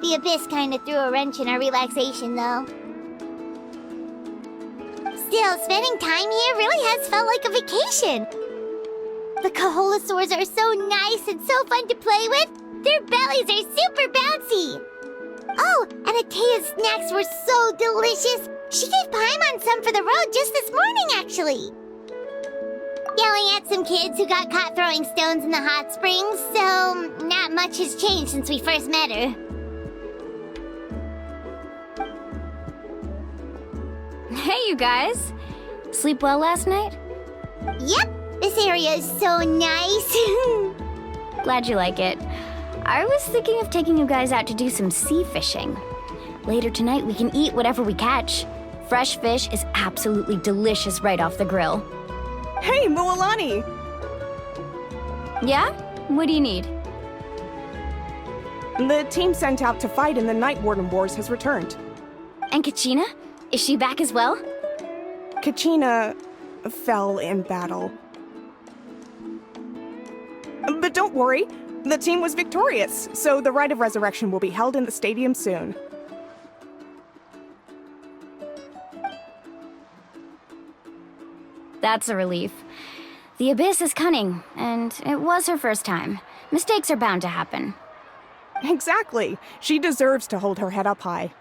The Abyss kinda threw a wrench in our relaxation, though. Still, spending time here really has felt like a vacation. The Kaholosaurs are so nice and so fun to play with. Their bellies are super bouncy. Oh, and Atea's snacks were so delicious. She gave Paimon some for the road just this morning, actually. Yelling at some kids who got caught throwing stones in the hot springs, so not much has changed since we first met her. Hey, you guys. Sleep well last night? Yep, this area is so nice. Glad you like it. I was thinking of taking you guys out to do some sea fishing. Later tonight, we can eat whatever we catch. Fresh fish is absolutely delicious right off the grill. Hey, Mualani! Yeah? What do you need? The team sent out to fight in the Night Warden Wars has returned. And Kachina? Is she back as well? Kachina fell in battle. But don't worry, the team was victorious, so the Rite of Resurrection will be held in the stadium soon. That's a relief. The Abyss is cunning, and it was her first time. Mistakes are bound to happen. Exactly. She deserves to hold her head up high.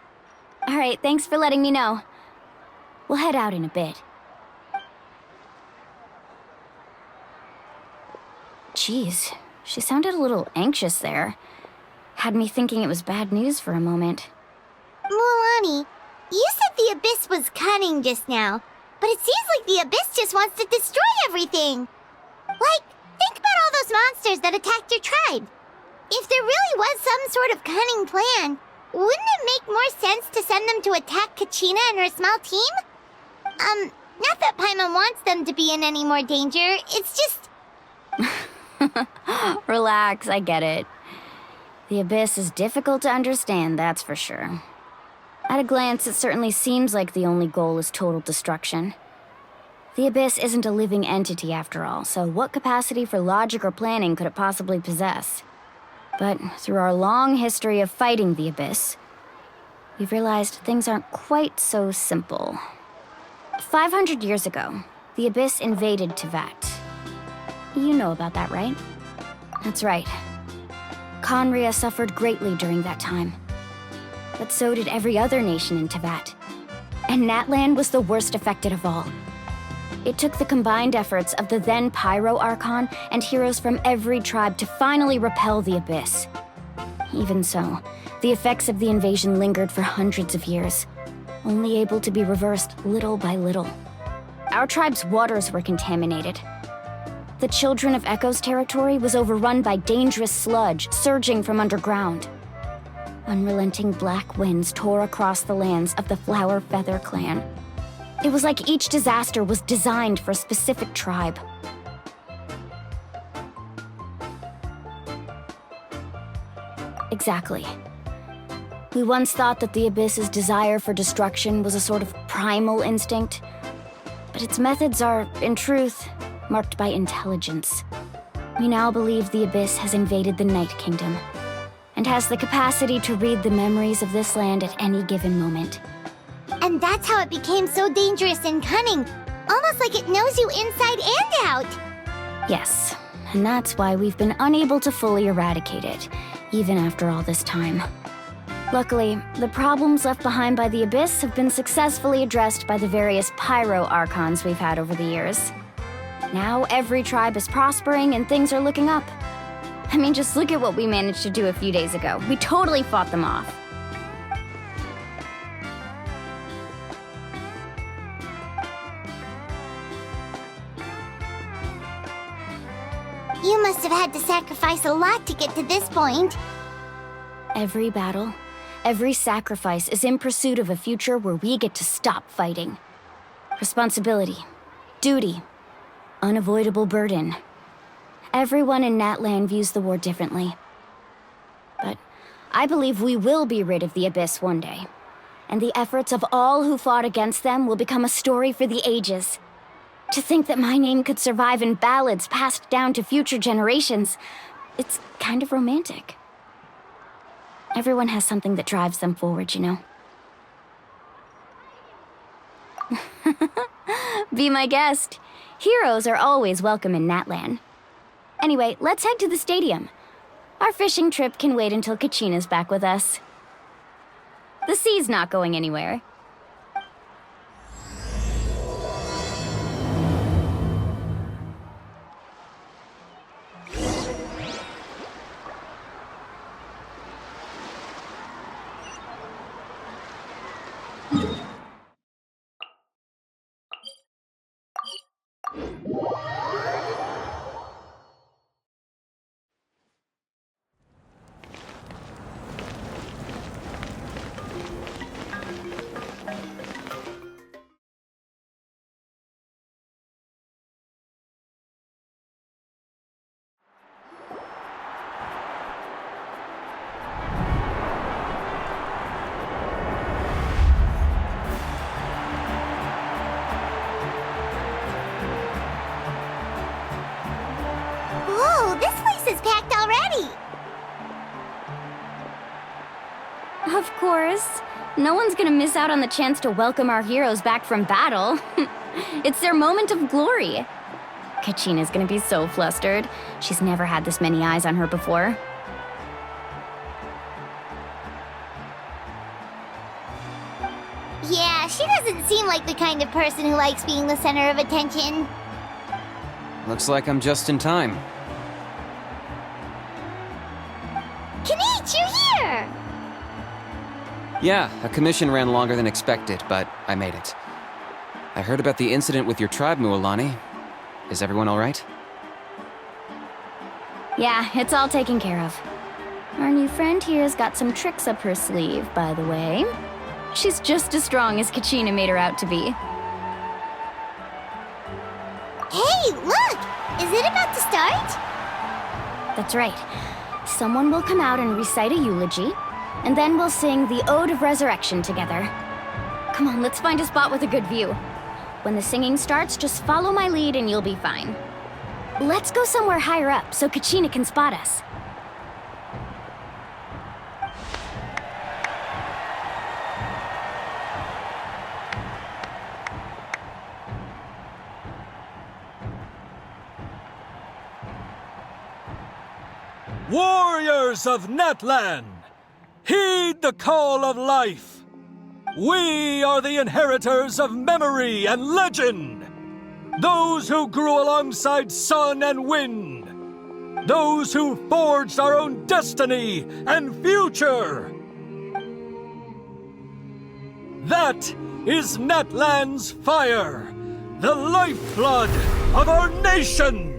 All right, thanks for letting me know. We'll head out in a bit. Jeez, she sounded a little anxious there. Had me thinking it was bad news for a moment. Mualani, you said the Abyss was cunning just now, but it seems like the Abyss just wants to destroy everything. Like, think about all those monsters that attacked your tribe. If there really was some sort of cunning plan, wouldn't it make more sense to send them to attack Kachina and her small team? Not that Paimon wants them to be in any more danger, it's just... Relax, I get it. The Abyss is difficult to understand, that's for sure. At a glance, it certainly seems like the only goal is total destruction. The Abyss isn't a living entity after all, so what capacity for logic or planning could it possibly possess? But through our long history of fighting the Abyss, we've realized things aren't quite so simple. 500 years ago, the Abyss invaded Teyvat. You know about that, right? That's right. Conria suffered greatly during that time. But so did every other nation in Teyvat. And Natlan was the worst affected of all. It took the combined efforts of the then Pyro Archon and heroes from every tribe to finally repel the Abyss. Even so, the effects of the invasion lingered for hundreds of years, only able to be reversed little by little. Our tribe's waters were contaminated. The Children of Echo's territory was overrun by dangerous sludge surging from underground. Unrelenting black winds tore across the lands of the Flower Feather clan. It was like each disaster was designed for a specific tribe. Exactly. We once thought that the Abyss's desire for destruction was a sort of primal instinct, but its methods are, in truth, marked by intelligence. We now believe the Abyss has invaded the Night Kingdom, and has the capacity to read the memories of this land at any given moment. And that's how it became so dangerous and cunning, almost like it knows you inside and out. Yes, and that's why we've been unable to fully eradicate it, even after all this time. Luckily, the problems left behind by the Abyss have been successfully addressed by the various Pyro Archons we've had over the years. Now every tribe is prospering and things are looking up. I mean, just look at what we managed to do a few days ago. We totally fought them off. You must have had to sacrifice a lot to get to this point. Every battle, every sacrifice is in pursuit of a future where we get to stop fighting. Responsibility, duty, unavoidable burden. Everyone in Natlan views the war differently. But I believe we will be rid of the Abyss one day. And the efforts of all who fought against them will become a story for the ages. To think that my name could survive in ballads passed down to future generations, it's kind of romantic. Everyone has something that drives them forward, you know? Be my guest. Heroes are always welcome in Natlan. Anyway, let's head to the stadium. Our fishing trip can wait until Kachina's back with us. The sea's not going anywhere. Whoa, this place is packed already! Of course. No one's gonna miss out on the chance to welcome our heroes back from battle. It's their moment of glory. Kachina's gonna be so flustered. She's never had this many eyes on her before. Yeah, she doesn't seem like the kind of person who likes being the center of attention. Looks like I'm just in time. Kanich, you're here! Yeah, a commission ran longer than expected, but I made it. I heard about the incident with your tribe, Mualani. Is everyone all right? Yeah, it's all taken care of. Our new friend here's got some tricks up her sleeve, by the way. She's just as strong as Kachina made her out to be. Hey, look! Is it about to start? That's right. Someone will come out and recite a eulogy, and then we'll sing the Ode of Resurrection together. Come on, let's find a spot with a good view. When the singing starts, just follow my lead and you'll be fine. Let's go somewhere higher up so Kachina can spot us. Warriors of Natlan, heed the call of life. We are the inheritors of memory and legend. Those who grew alongside sun and wind. Those who forged our own destiny and future. That is Natlan's fire, the lifeblood of our nation.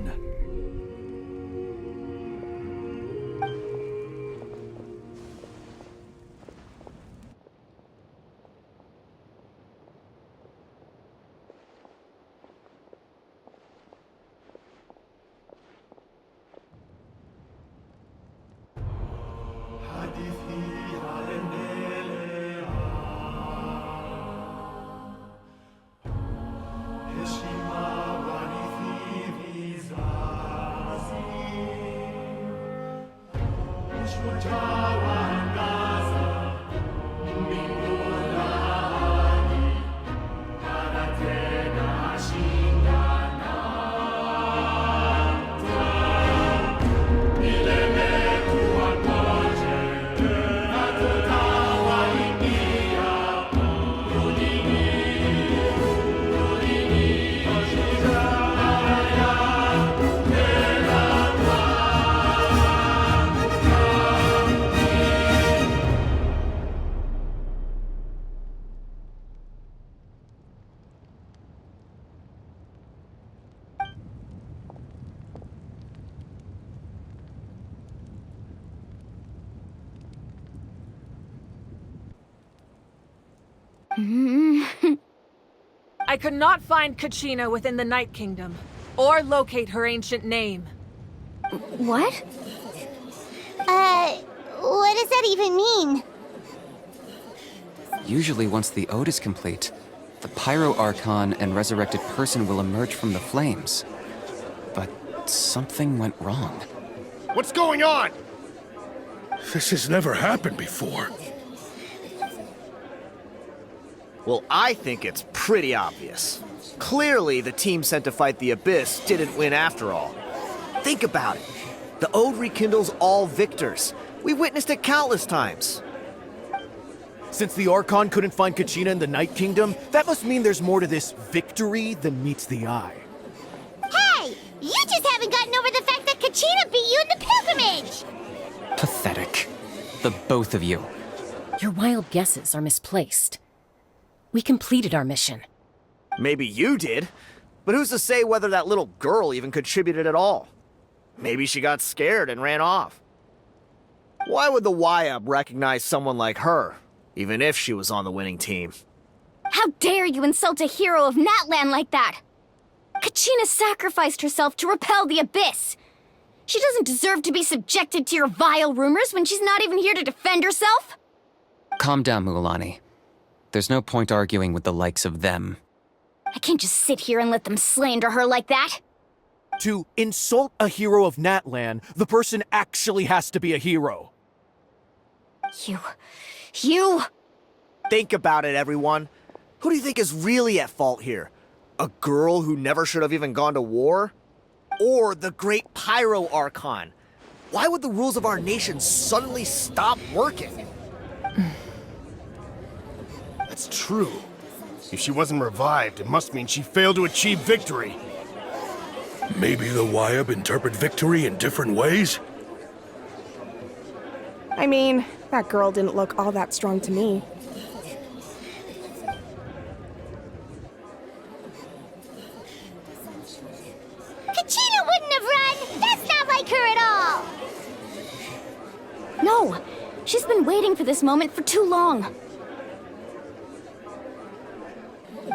I could not find Kachina within the Night Kingdom, or locate her ancient name. What? What does that even mean? Usually once the ode is complete, the Pyro Archon and resurrected person will emerge from the flames. But something went wrong. What's going on? This has never happened before. Well, I think it's pretty obvious. Clearly, the team sent to fight the Abyss didn't win after all. Think about it. The Ode rekindles all victors. We witnessed it countless times. Since the Archon couldn't find Kachina in the Night Kingdom, that must mean there's more to this victory than meets the eye. Hey! You just haven't gotten over the fact that Kachina beat you in the pilgrimage! Pathetic. The both of you. Your wild guesses are misplaced. We completed our mission. Maybe you did, but who's to say whether that little girl even contributed at all? Maybe she got scared and ran off. Why would the YUB recognize someone like her, even if she was on the winning team? How dare you insult a hero of Natlan like that? Kachina sacrificed herself to repel the Abyss. She doesn't deserve to be subjected to your vile rumors when she's not even here to defend herself. Calm down, Mualani. There's no point arguing with the likes of them. I can't just sit here and let them slander her like that. To insult a hero of Natlan, the person actually has to be a hero. You... Think about it, everyone. Who do you think is really at fault here? A girl who never should have even gone to war? Or the great Pyro Archon? Why would the rules of our nation suddenly stop working? That's true. If she wasn't revived, it must mean she failed to achieve victory. Maybe the YUB interpret victory in different ways? I mean, that girl didn't look all that strong to me. Kachina wouldn't have run! That's not like her at all! No, she's been waiting for this moment for too long.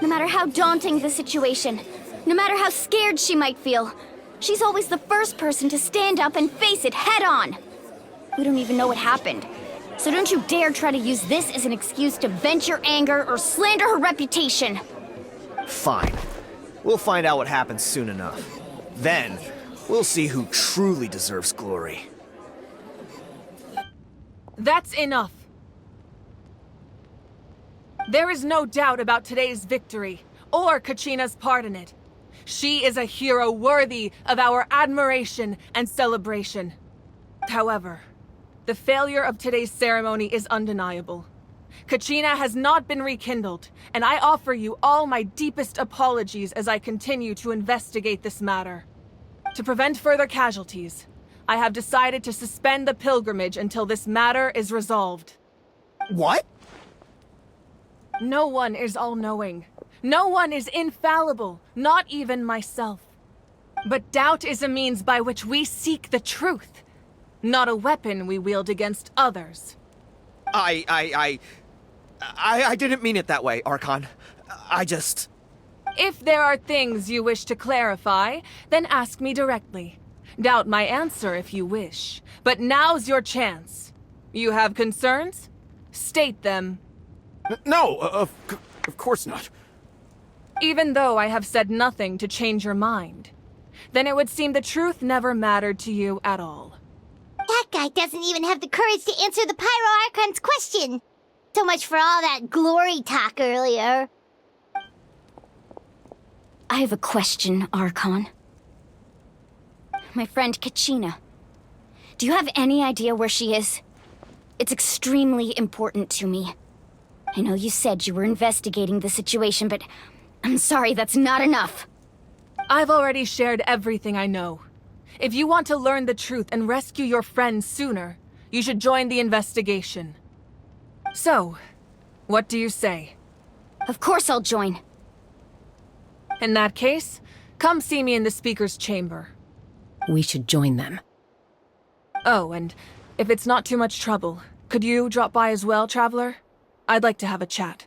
No matter how daunting the situation, no matter how scared she might feel, she's always the first person to stand up and face it head on. We don't even know what happened, so don't you dare try to use this as an excuse to vent your anger or slander her reputation. Fine. We'll find out what happens soon enough. Then, we'll see who truly deserves glory. That's enough. There is no doubt about today's victory, or Kachina's part in it. She is a hero worthy of our admiration and celebration. However, the failure of today's ceremony is undeniable. Kachina has not been rekindled, and I offer you all my deepest apologies as I continue to investigate this matter. To prevent further casualties, I have decided to suspend the pilgrimage until this matter is resolved. What? No one is all-knowing. No one is infallible, not even myself. But doubt is a means by which we seek the truth, not a weapon we wield against others. I didn't mean it that way, Archon. If there are things you wish to clarify, then ask me directly. Doubt my answer if you wish. But now's your chance. You have concerns? State them. No, of course not. Even though I have said nothing to change your mind, then it would seem the truth never mattered to you at all. That guy doesn't even have the courage to answer the Pyro Archon's question. So much for all that glory talk earlier. I have a question, Archon. My friend Kachina. Do you have any idea where she is? It's extremely important to me. I know you said you were investigating the situation, but I'm sorry, that's not enough. I've already shared everything I know. If you want to learn the truth and rescue your friend sooner, you should join the investigation. So, what do you say? Of course I'll join. In that case, come see me in the speaker's chamber. We should join them. Oh, and if it's not too much trouble, could you drop by as well, Traveler? I'd like to have a chat.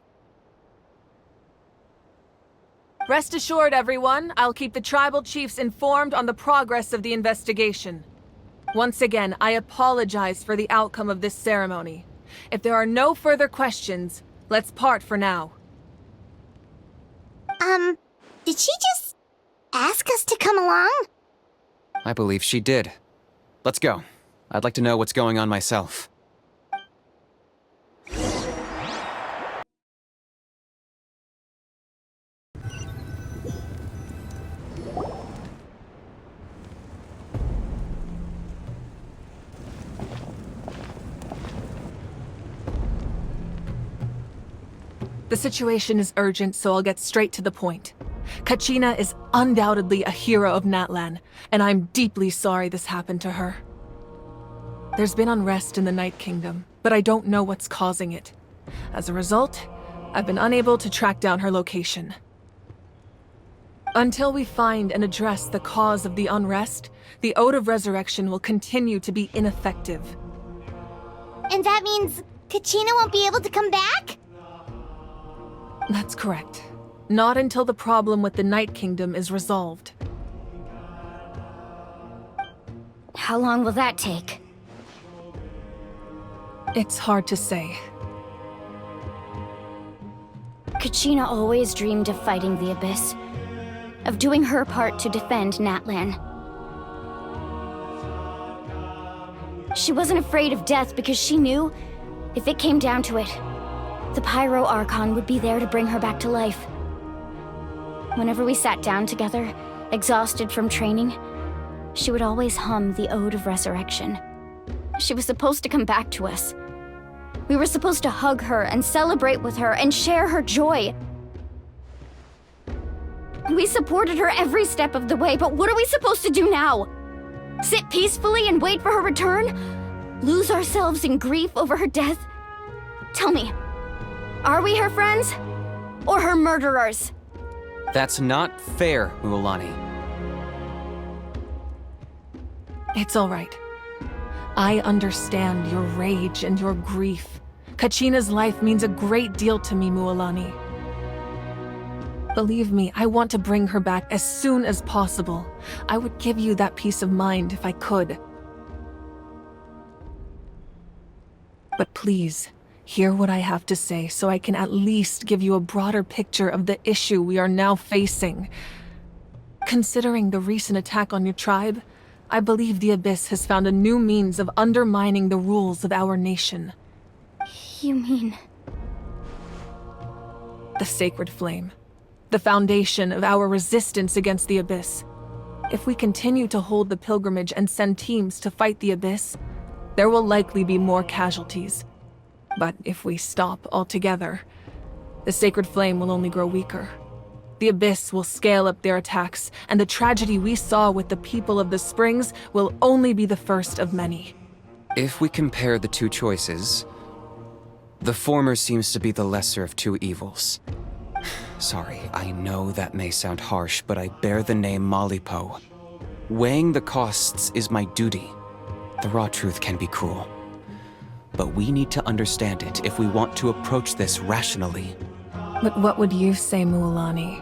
Rest assured, everyone, I'll keep the tribal chiefs informed on the progress of the investigation. Once again, I apologize for the outcome of this ceremony. If there are no further questions, let's part for now. Did she just ask us to come along? I believe she did. Let's go. I'd like to know what's going on myself. The situation is urgent, so I'll get straight to the point. Kachina is undoubtedly a hero of Natlan, and I'm deeply sorry this happened to her. There's been unrest in the Night Kingdom, but I don't know what's causing it. As a result, I've been unable to track down her location. Until we find and address the cause of the unrest, the Ode of Resurrection will continue to be ineffective. And that means Kachina won't be able to come back? That's correct. Not until the problem with the Night Kingdom is resolved. How long will that take? It's hard to say. Kachina always dreamed of fighting the Abyss, of doing her part to defend Natlan. She wasn't afraid of death because she knew, if it came down to it, the Pyro Archon would be there to bring her back to life. Whenever we sat down together, exhausted from training, she would always hum the Ode of Resurrection. She was supposed to come back to us. We were supposed to hug her and celebrate with her and share her joy. We supported her every step of the way, but what are we supposed to do now? Sit peacefully and wait for her return? Lose ourselves in grief over her death? Tell me, are we her friends? Or her murderers? That's not fair, Mualani. It's all right. I understand your rage and your grief. Kachina's life means a great deal to me, Mualani. Believe me, I want to bring her back as soon as possible. I would give you that peace of mind if I could. But please, hear what I have to say so I can at least give you a broader picture of the issue we are now facing. Considering the recent attack on your tribe, I believe the Abyss has found a new means of undermining the rules of our nation. You mean... The Sacred Flame. The foundation of our resistance against the Abyss. If we continue to hold the pilgrimage and send teams to fight the Abyss, there will likely be more casualties. But if we stop altogether, the Sacred Flame will only grow weaker. The Abyss will scale up their attacks, and the tragedy we saw with the people of the Springs will only be the first of many. If we compare the two choices, the former seems to be the lesser of two evils. Sorry, I know that may sound harsh, but I bear the name Malipo. Weighing the costs is my duty. The raw truth can be cruel. But we need to understand it if we want to approach this rationally. But what would you say, Mualani?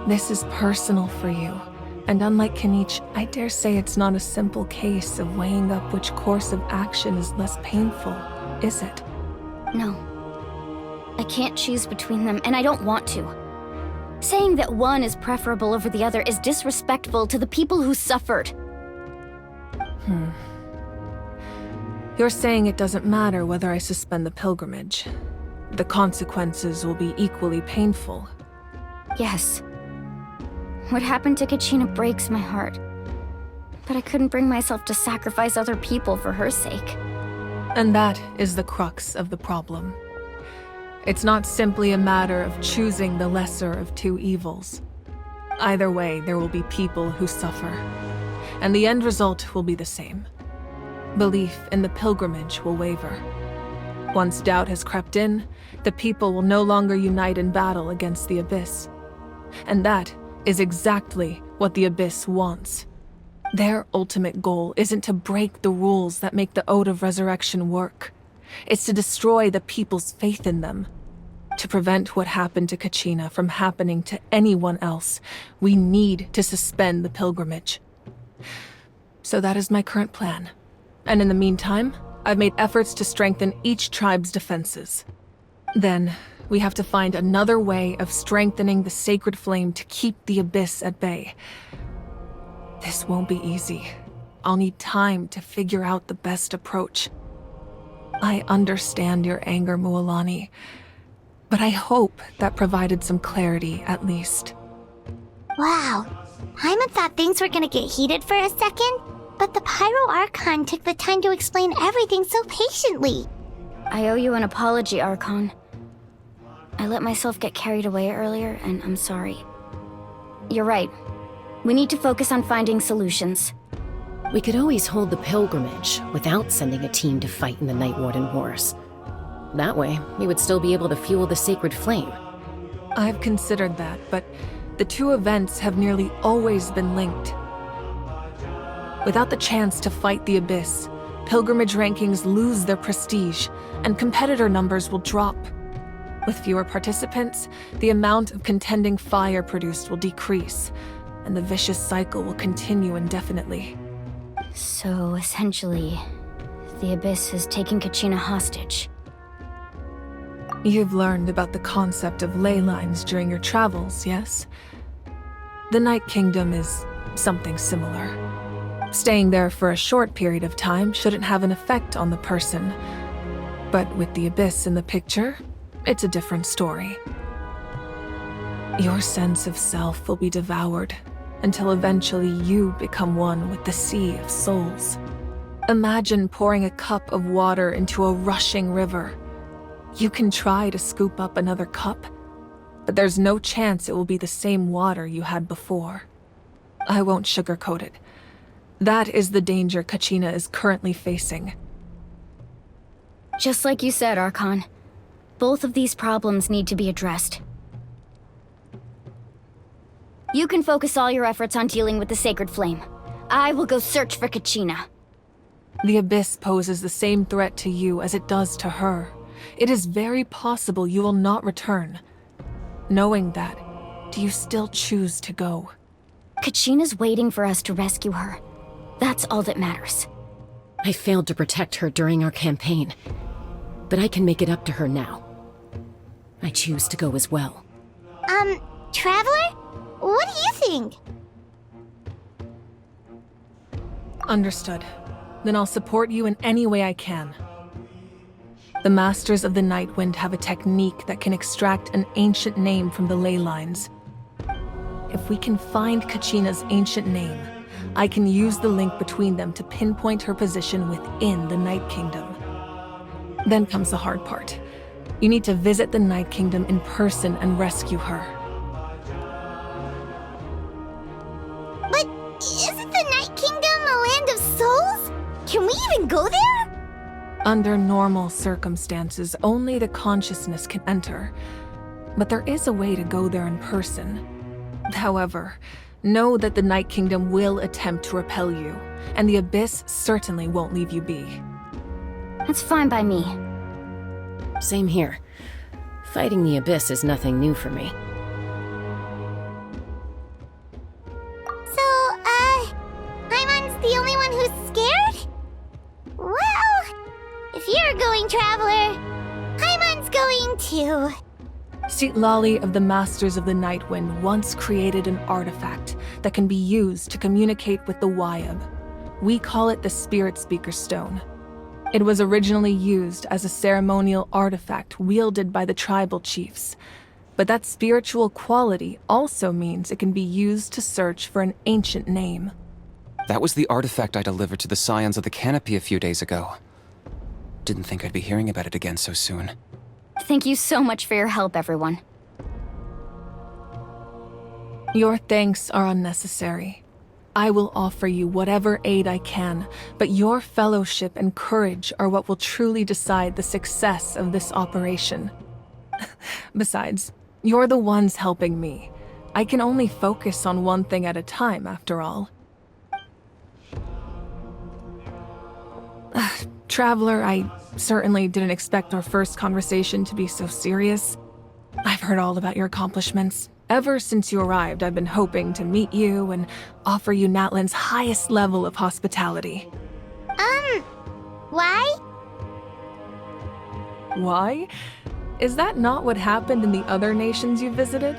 This is personal for you, and unlike Kanich, I dare say it's not a simple case of weighing up which course of action is less painful, is it? No. I can't choose between them, and I don't want to. Saying that one is preferable over the other is disrespectful to the people who suffered. You're saying it doesn't matter whether I suspend the pilgrimage. The consequences will be equally painful. Yes. What happened to Kachina breaks my heart. But I couldn't bring myself to sacrifice other people for her sake. And that is the crux of the problem. It's not simply a matter of choosing the lesser of two evils. Either way, there will be people who suffer. And the end result will be the same. Belief in the pilgrimage will waver. Once doubt has crept in, the people will no longer unite in battle against the Abyss. And that is exactly what the Abyss wants. Their ultimate goal isn't to break the rules that make the Ode of Resurrection work. It's to destroy the people's faith in them. To prevent what happened to Kachina from happening to anyone else, we need to suspend the pilgrimage. So that is my current plan. And in the meantime, I've made efforts to strengthen each tribe's defenses. Then, we have to find another way of strengthening the Sacred Flame to keep the Abyss at bay. This won't be easy. I'll need time to figure out the best approach. I understand your anger, Mualani, but I hope that provided some clarity at least. Wow. Hyman thought things were gonna get heated for a second, but the Pyro Archon took the time to explain everything so patiently. I owe you an apology, Archon. I let myself get carried away earlier, and I'm sorry. You're right. We need to focus on finding solutions. We could always hold the pilgrimage without sending a team to fight in the Night Warden Wars. That way, we would still be able to fuel the sacred flame. I've considered that, but the two events have nearly always been linked. Without the chance to fight the Abyss, pilgrimage rankings lose their prestige, and competitor numbers will drop. With fewer participants, the amount of contending fire produced will decrease, and the vicious cycle will continue indefinitely. So, essentially, the Abyss has taken Kachina hostage. You've learned about the concept of ley lines during your travels, yes? The Night Kingdom is something similar. Staying there for a short period of time shouldn't have an effect on the person. But with the Abyss in the picture, it's a different story. Your sense of self will be devoured until eventually you become one with the Sea of Souls. Imagine pouring a cup of water into a rushing river. You can try to scoop up another cup, but there's no chance it will be the same water you had before. I won't sugarcoat it. That is the danger Kachina is currently facing. Just like you said, Archon. Both of these problems need to be addressed. You can focus all your efforts on dealing with the Sacred Flame. I will go search for Kachina. The Abyss poses the same threat to you as it does to her. It is very possible you will not return. Knowing that, do you still choose to go? Kachina's waiting for us to rescue her. That's all that matters. I failed to protect her during our campaign, but I can make it up to her now. I choose to go as well. Traveler? What do you think? Understood. Then I'll support you in any way I can. The Masters of the Nightwind have a technique that can extract an ancient name from the ley lines. If we can find Kachina's ancient name, I can use the link between them to pinpoint her position within the Night Kingdom. Then comes the hard part. You need to visit the Night Kingdom in person and rescue her. But isn't the Night Kingdom a land of souls? Can we even go there? Under normal circumstances, only the consciousness can enter. But there is a way to go there in person. However, know that the Night Kingdom will attempt to repel you, and the Abyss certainly won't leave you be. That's fine by me. Same here. Fighting the Abyss is nothing new for me. So, Paimon's the only one who's scared? Well, if you're going, Traveler, Paimon's going too. Sitlali of the Masters of the Nightwind once created an artifact that can be used to communicate with the Wyab. We call it the Spirit Speaker Stone. It was originally used as a ceremonial artifact wielded by the tribal chiefs, but that spiritual quality also means it can be used to search for an ancient name. That was the artifact I delivered to the Scions of the Canopy a few days ago. Didn't think I'd be hearing about it again so soon. Thank you so much for your help, everyone. Your thanks are unnecessary. I will offer you whatever aid I can, but your fellowship and courage are what will truly decide the success of this operation. Besides, you're the ones helping me. I can only focus on one thing at a time, after all. Traveler, I certainly didn't expect our first conversation to be so serious. I've heard all about your accomplishments. Ever since you arrived, I've been hoping to meet you and offer you Natlan's highest level of hospitality. Why? Why? Is that not what happened in the other nations you visited?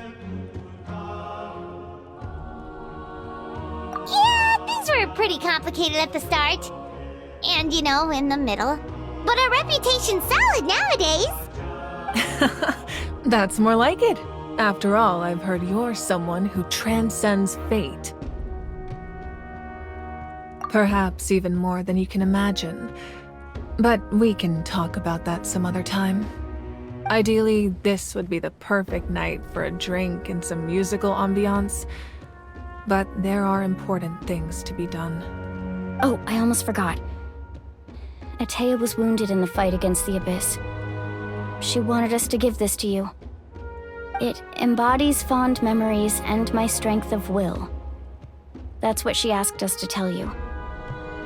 Yeah, things were pretty complicated at the start. And, in the middle. But our reputation's solid nowadays. That's more like it. After all, I've heard you're someone who transcends fate. Perhaps even more than you can imagine. But we can talk about that some other time. Ideally, this would be the perfect night for a drink and some musical ambiance. But there are important things to be done. Oh, I almost forgot. Atea was wounded in the fight against the Abyss. She wanted us to give this to you. It embodies fond memories and my strength of will. That's what she asked us to tell you.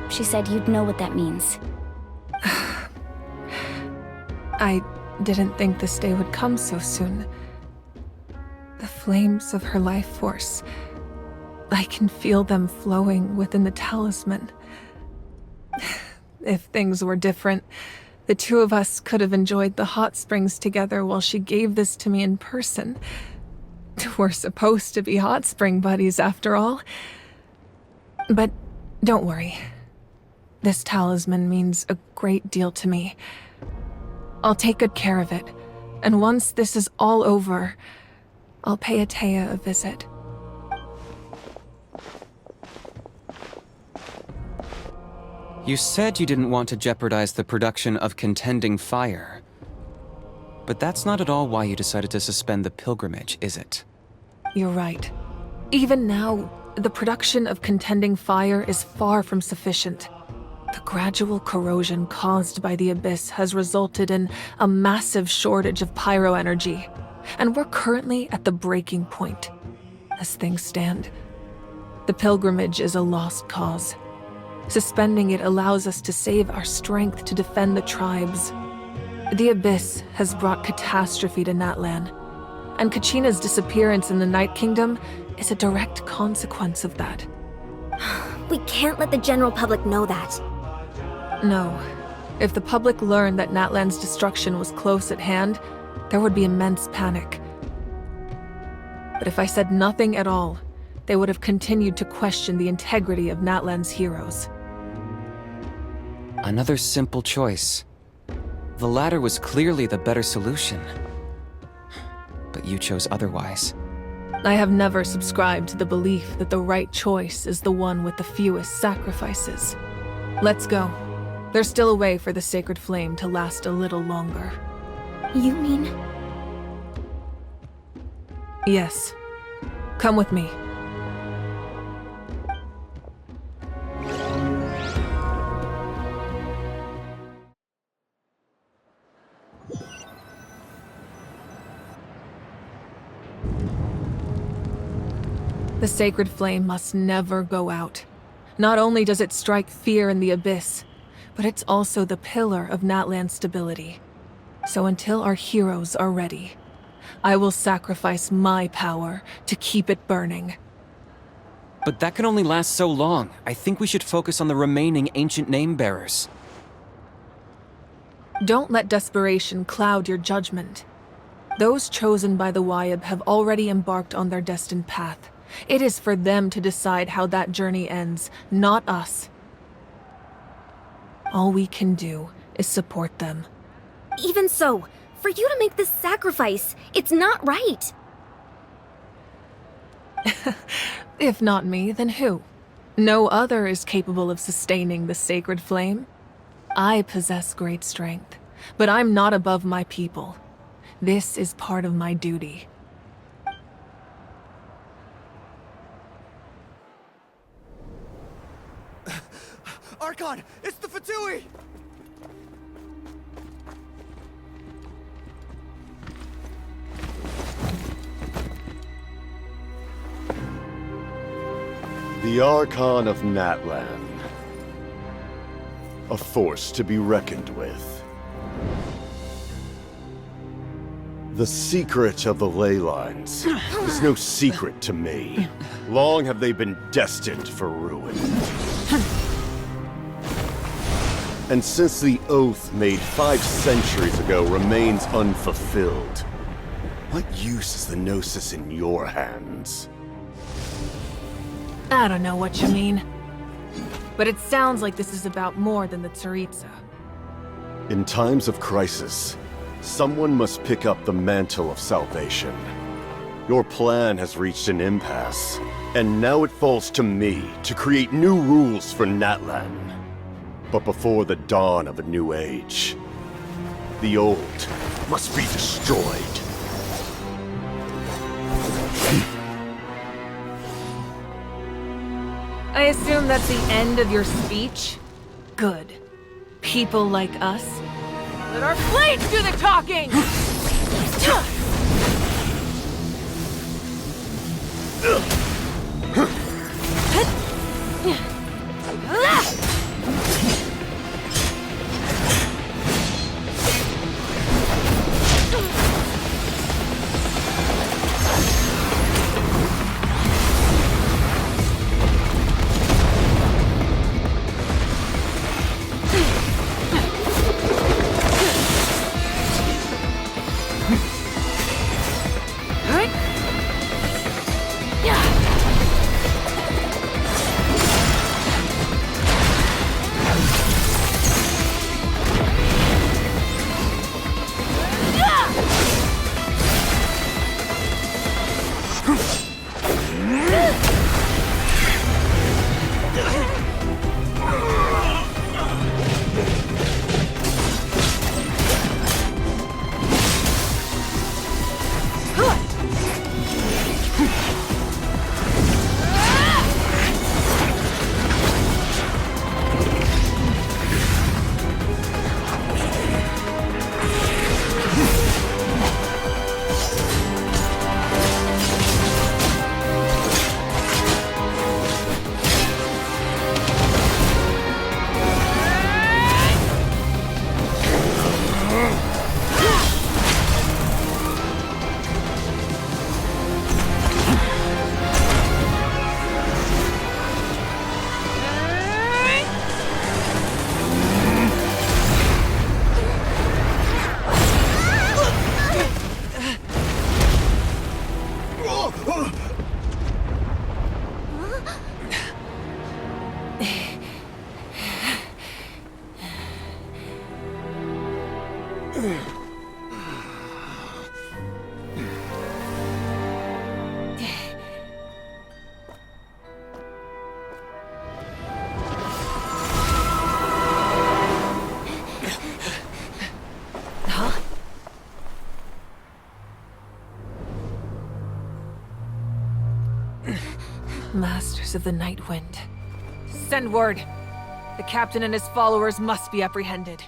She said you'd know what that means. I didn't think this day would come so soon. The flames of her life force. I can feel them flowing within the talisman. If things were different, the two of us could have enjoyed the hot springs together while she gave this to me in person. We're supposed to be hot spring buddies after all. But don't worry. This talisman means a great deal to me. I'll take good care of it, and once this is all over, I'll pay Atea a visit. You said you didn't want to jeopardize the production of contending fire. But that's not at all why you decided to suspend the pilgrimage, is it? You're right. Even now, the production of contending fire is far from sufficient. The gradual corrosion caused by the Abyss has resulted in a massive shortage of pyro energy, and we're currently at the breaking point. As things stand, the pilgrimage is a lost cause. Suspending it allows us to save our strength to defend the tribes. The Abyss has brought catastrophe to Natlan, and Kachina's disappearance in the Night Kingdom is a direct consequence of that. We can't let the general public know that. No. If the public learned that Natlan's destruction was close at hand, there would be immense panic. But if I said nothing at all, they would have continued to question the integrity of Natlan's heroes. Another simple choice. The latter was clearly the better solution. But you chose otherwise. I have never subscribed to the belief that the right choice is the one with the fewest sacrifices. Let's go. There's still a way for the sacred flame to last a little longer. You mean? Yes. Come with me. The sacred flame must never go out. Not only does it strike fear in the Abyss, but it's also the pillar of Natlan's stability. So until our heroes are ready, I will sacrifice my power to keep it burning. But that can only last so long. I think we should focus on the remaining ancient name-bearers. Don't let desperation cloud your judgment. Those chosen by the Wyab have already embarked on their destined path. It is for them to decide how that journey ends, not us. All we can do is support them. Even so, for you to make this sacrifice, it's not right. If not me, then who? No other is capable of sustaining the sacred flame. I possess great strength, but I'm not above my people. This is part of my duty. Archon! It's the Fatui! The Archon of Natlan. A force to be reckoned with. The secret of the ley lines is no secret to me. Long have they been destined for ruin. And since the oath made 5 centuries ago remains unfulfilled, what use is the Gnosis in your hands? I don't know what you mean. But it sounds like this is about more than the Tsaritsa. In times of crisis, someone must pick up the mantle of salvation. Your plan has reached an impasse, and now it falls to me to create new rules for Natlan. But before the dawn of a new age, the old must be destroyed. I assume that's the end of your speech? Good. People like us. Let our blades do the talking! Masters of the Night Wind. Send word. The captain and his followers must be apprehended.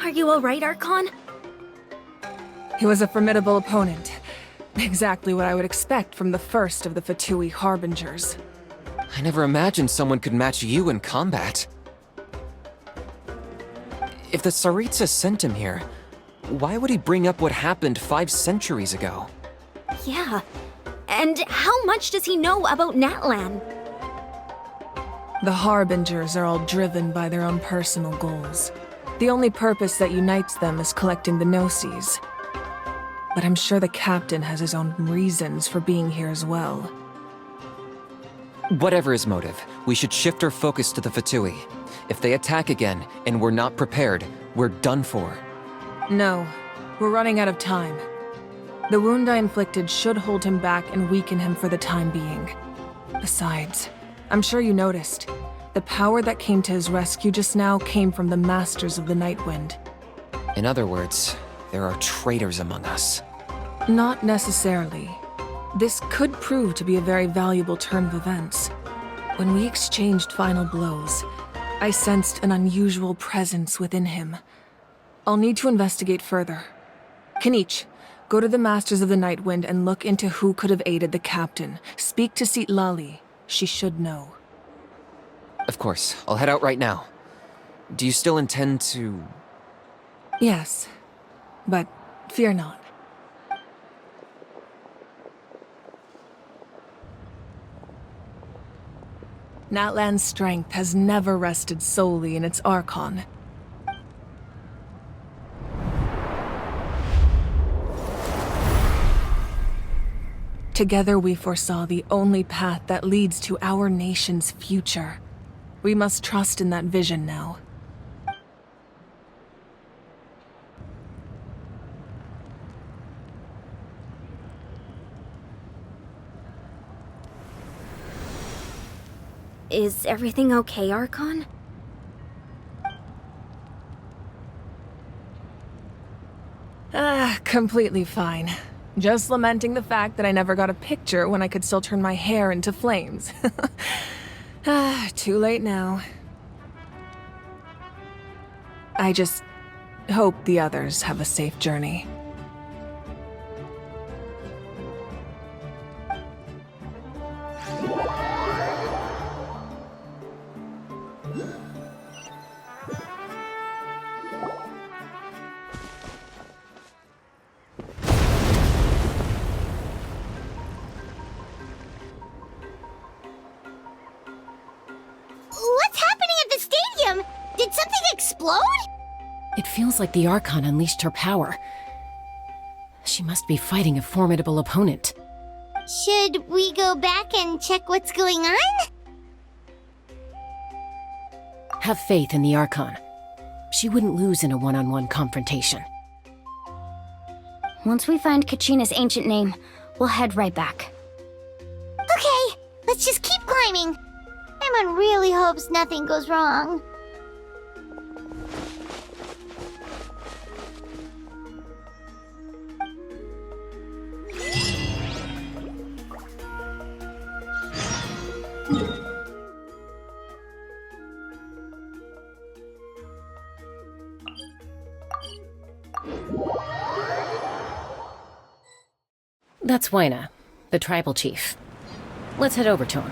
Are you alright, Archon? He was a formidable opponent. Exactly what I would expect from the first of the Fatui Harbingers. I never imagined someone could match you in combat. If the Tsaritsa sent him here, why would he bring up what happened 5 centuries ago? Yeah. And how much does he know about Natlan? The Harbingers are all driven by their own personal goals. The only purpose that unites them is collecting the Gnosis. But I'm sure the captain has his own reasons for being here as well. Whatever his motive, we should shift our focus to the Fatui. If they attack again, and we're not prepared, we're done for. No, we're running out of time. The wound I inflicted should hold him back and weaken him for the time being. Besides, I'm sure you noticed, the power that came to his rescue just now came from the Masters of the Night Wind. In other words, there are traitors among us. Not necessarily. This could prove to be a very valuable turn of events. When we exchanged final blows, I sensed an unusual presence within him. I'll need to investigate further. Kanich, go to the Masters of the Night Wind and look into who could have aided the captain. Speak to Sitlali. She should know. Of course, I'll head out right now. Do you still intend to... Yes, but fear not. Natlan's strength has never rested solely in its Archon. Together we foresaw the only path that leads to our nation's future. We must trust in that vision now. Is everything okay, Archon? Completely fine. Just lamenting the fact that I never got a picture when I could still turn my hair into flames. Too late now. I just hope the others have a safe journey. What's happening at the stadium? Did something explode? It feels like the Archon unleashed her power. She must be fighting a formidable opponent. Should we go back and check what's going on? Have faith in the Archon. She wouldn't lose in a one-on-one confrontation. Once we find Kachina's ancient name, we'll head right back. Okay, let's just keep climbing. Paimon really hopes nothing goes wrong. That's Wyna, the tribal chief. Let's head over to him.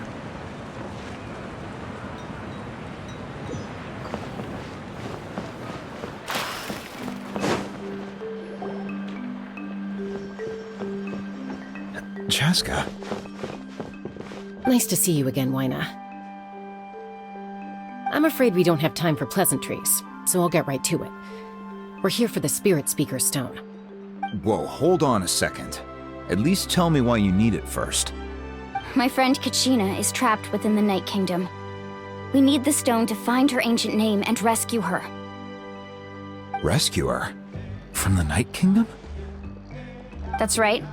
Chaska. Nice to see you again, Wyna. I'm afraid we don't have time for pleasantries, so I'll get right to it. We're here for the Spirit Speaker Stone. Whoa, hold on a second. At least tell me why you need it first. My friend Kachina is trapped within the Night Kingdom. We need the stone to find her ancient name and rescue her. Rescue her? From the Night Kingdom? That's right.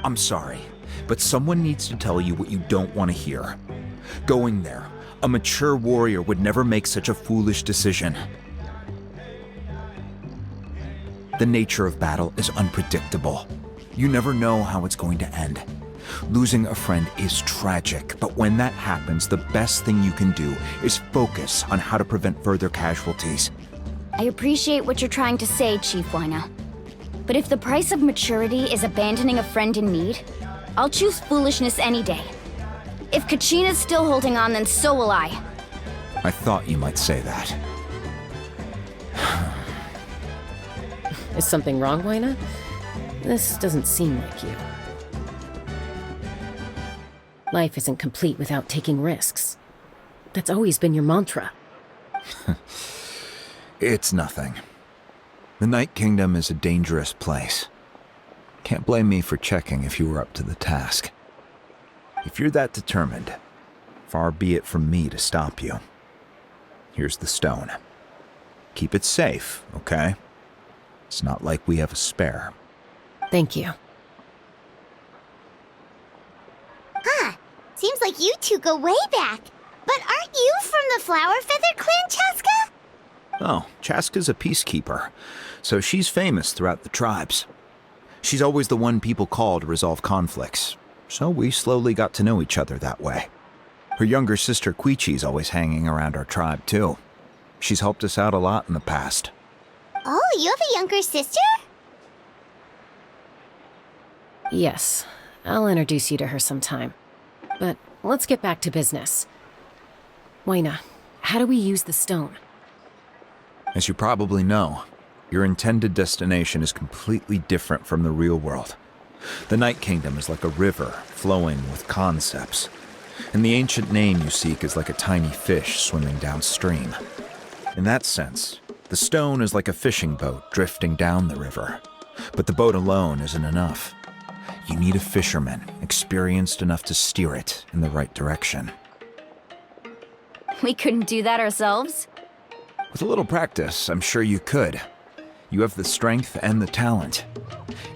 I'm sorry, but someone needs to tell you what you don't want to hear. Going there, a mature warrior would never make such a foolish decision. The nature of battle is unpredictable. You never know how it's going to end. Losing a friend is tragic, but when that happens, the best thing you can do is focus on how to prevent further casualties. I appreciate what you're trying to say, Chief Wyna. But if the price of maturity is abandoning a friend in need, I'll choose foolishness any day. If Kachina's still holding on, then so will I. I thought you might say that. Is something wrong, Wyna? This doesn't seem like you. Life isn't complete without taking risks. That's always been your mantra. It's nothing. The Night Kingdom is a dangerous place. Can't blame me for checking if you were up to the task. If you're that determined, far be it from me to stop you. Here's the stone. Keep it safe, okay? It's not like we have a spare. Thank you. Huh. Seems like you two go way back. But aren't you from the Flower Feather Clan, Chaska? Oh, Chaska's a peacekeeper, so she's famous throughout the tribes. She's always the one people call to resolve conflicts, so we slowly got to know each other that way. Her younger sister Quichi's always hanging around our tribe, too. She's helped us out a lot in the past. Oh, you have a younger sister? Yes, I'll introduce you to her sometime. But let's get back to business. Wyna, how do we use the stone? As you probably know, your intended destination is completely different from the real world. The Night Kingdom is like a river flowing with concepts, and the ancient name you seek is like a tiny fish swimming downstream. In that sense, the stone is like a fishing boat drifting down the river, but the boat alone isn't enough. You need a fisherman experienced enough to steer it in the right direction. We couldn't do that ourselves? With a little practice, I'm sure you could. You have the strength and the talent.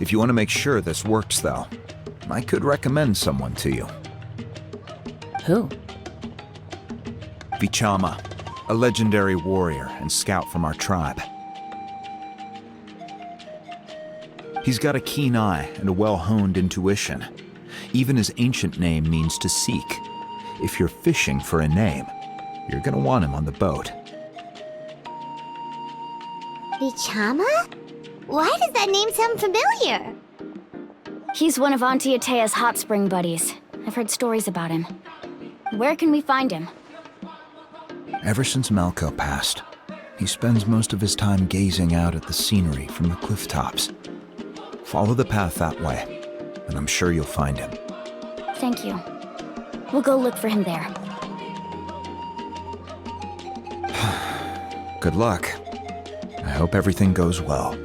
If you want to make sure this works, though, I could recommend someone to you. Who? Vichama, a legendary warrior and scout from our tribe. He's got a keen eye and a well-honed intuition. Even his ancient name means to seek. If you're fishing for a name, you're gonna want him on the boat. Vichama? Why does that name sound familiar? He's one of Auntie Atea's hot spring buddies. I've heard stories about him. Where can we find him? Ever since Malco passed, he spends most of his time gazing out at the scenery from the cliff tops. Follow the path that way, and I'm sure you'll find him. Thank you. We'll go look for him there. Good luck. I hope everything goes well.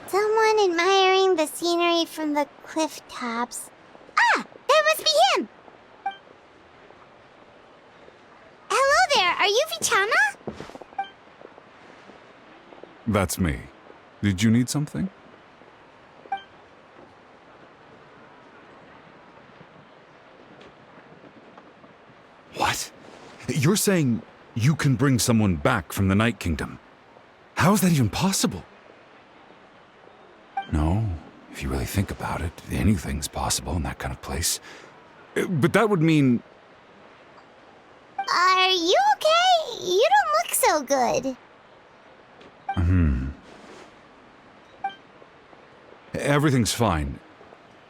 Someone admiring the scenery from the cliff tops. Ah! That must be him! Hello there, are you Vichama? That's me. Did you need something? What? You're saying you can bring someone back from the Night Kingdom? How is that even possible? No, if you really think about it, anything's possible in that kind of place. But that would mean... Are you okay? You don't look so good. Everything's fine.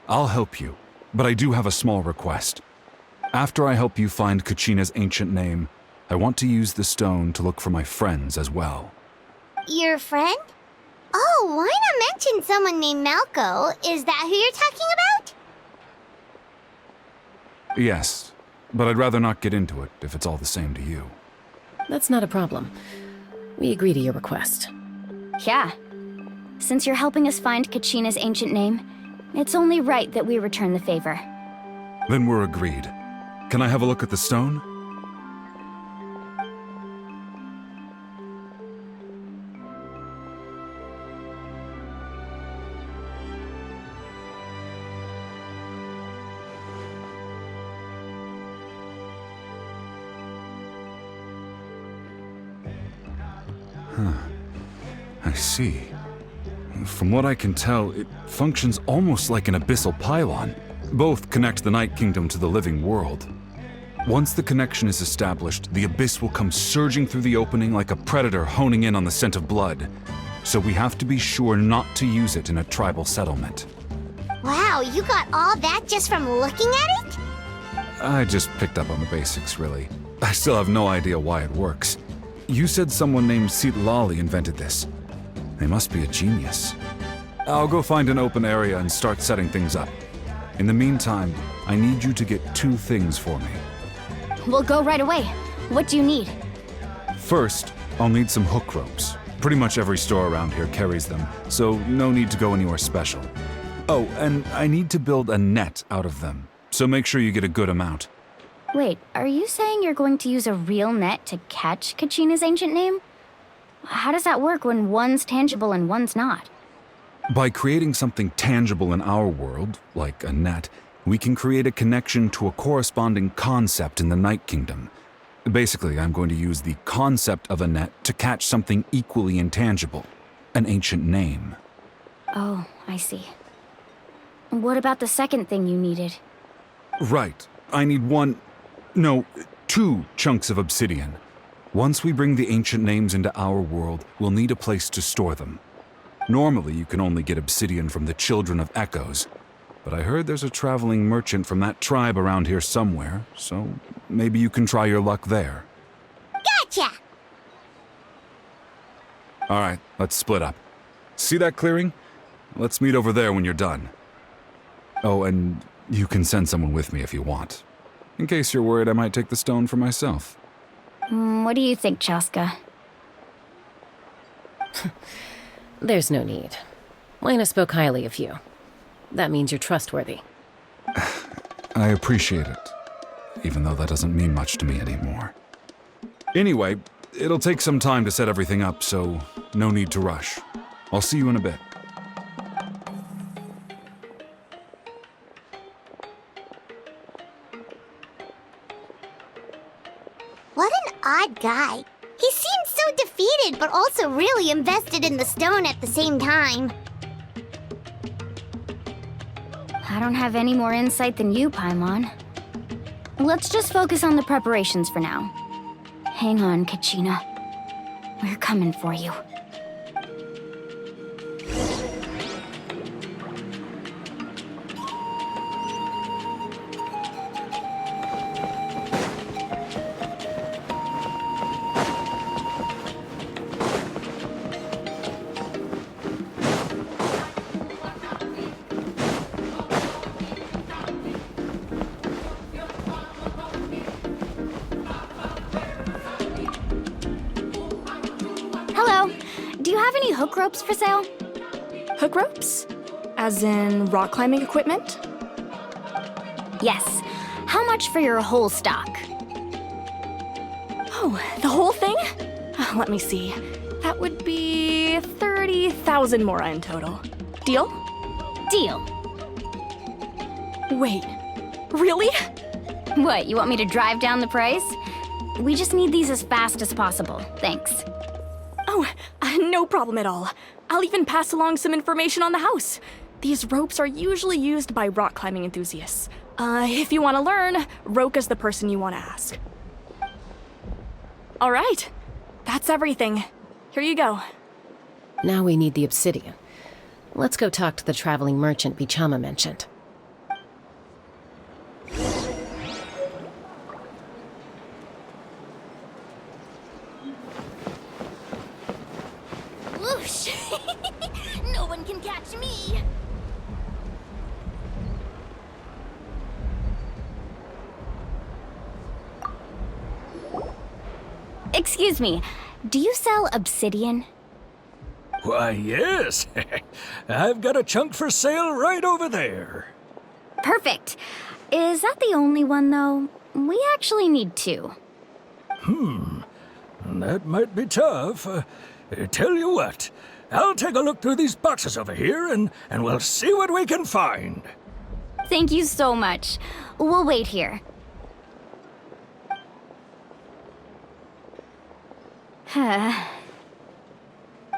I'll help you, but I do have a small request. After I help you find Kachina's ancient name, I want to use the stone to look for my friends as well. Your friend? Oh, why not mention someone named Malco? Is that who you're talking about? Yes, but I'd rather not get into it if it's all the same to you. That's not a problem. We agree to your request. Yeah. Since you're helping us find Kachina's ancient name, it's only right that we return the favor. Then we're agreed. Can I have a look at the stone? I see. From what I can tell, it functions almost like an abyssal pylon. Both connect the Night Kingdom to the living world. Once the connection is established, the abyss will come surging through the opening like a predator honing in on the scent of blood. So we have to be sure not to use it in a tribal settlement. Wow, you got all that just from looking at it? I just picked up on the basics, really. I still have no idea why it works. You said someone named Lali invented this. They must be a genius. I'll go find an open area and start setting things up. In the meantime, I need you to get 2 things for me. We'll go right away. What do you need? First, I'll need some hook ropes. Pretty much every store around here carries them, so no need to go anywhere special. Oh, and I need to build a net out of them, so make sure you get a good amount. Wait, are you saying you're going to use a real net to catch Kachina's ancient name? How does that work when one's tangible and one's not? By creating something tangible in our world, like a net, we can create a connection to a corresponding concept in the Night Kingdom. Basically, I'm going to use the concept of a net to catch something equally intangible, an ancient name. Oh, I see. What about the second thing you needed? Right. I need 2 chunks of obsidian. Once we bring the ancient names into our world, we'll need a place to store them. Normally, you can only get obsidian from the Children of Echoes, but I heard there's a traveling merchant from that tribe around here somewhere, so maybe you can try your luck there. Gotcha! Alright, let's split up. See that clearing? Let's meet over there when you're done. Oh, and you can send someone with me if you want. In case you're worried I might take the stone for myself. What do you think, Chaska? There's no need. Lena spoke highly of you. That means you're trustworthy. I appreciate it, even though that doesn't mean much to me anymore. Anyway, it'll take some time to set everything up, so no need to rush. I'll see you in a bit. What an odd guy. He seems so defeated, but also really invested in the stone at the same time. I don't have any more insight than you, Paimon. Let's just focus on the preparations for now. Hang on, Kachina. We're coming for you. Hello. Do you have any hook ropes for sale? Hook ropes? As in rock climbing equipment? Yes. How much for your whole stock? Oh, the whole thing? Let me see. That would be 30,000 mora in total. Deal? Deal. Wait, really? What, you want me to drive down the price? We just need these as fast as possible. Thanks. Oh, no problem at all. I'll even pass along some information on the house. These ropes are usually used by rock climbing enthusiasts. If you want to learn, Roka's the person you want to ask. All right, that's everything. Here you go. Now we need the obsidian. Let's go talk to the traveling merchant Bichama mentioned. Whoosh! No one can catch me! Excuse me, do you sell obsidian? Why, yes. I've got a chunk for sale right over there. Perfect. Is that the only one, though? We actually need two. That might be tough. Tell you what, I'll take a look through these boxes over here, and we'll see what we can find. Thank you so much. We'll wait here.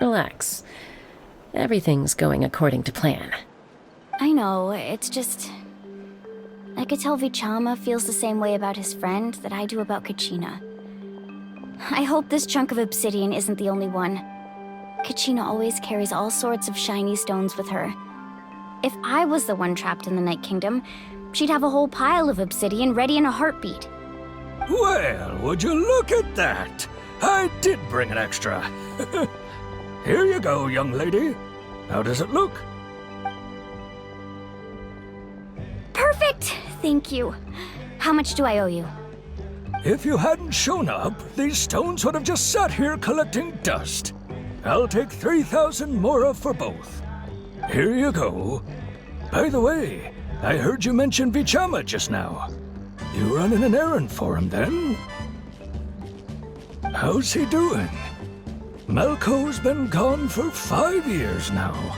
Relax. Everything's going according to plan. I know, it's just... I could tell Vichama feels the same way about his friend that I do about Kachina. I hope this chunk of obsidian isn't the only one. Kachina always carries all sorts of shiny stones with her. If I was the one trapped in the Night Kingdom, she'd have a whole pile of obsidian ready in a heartbeat. Well, would you look at that? I did bring an extra. Here you go, young lady. How does it look? Perfect! Thank you. How much do I owe you? If you hadn't shown up, these stones would have just sat here collecting dust. I'll take 3,000 mora for both. Here you go. By the way, I heard you mention Vichama just now. You running an errand for him, then? How's he doing? Malco's been gone for 5 years now.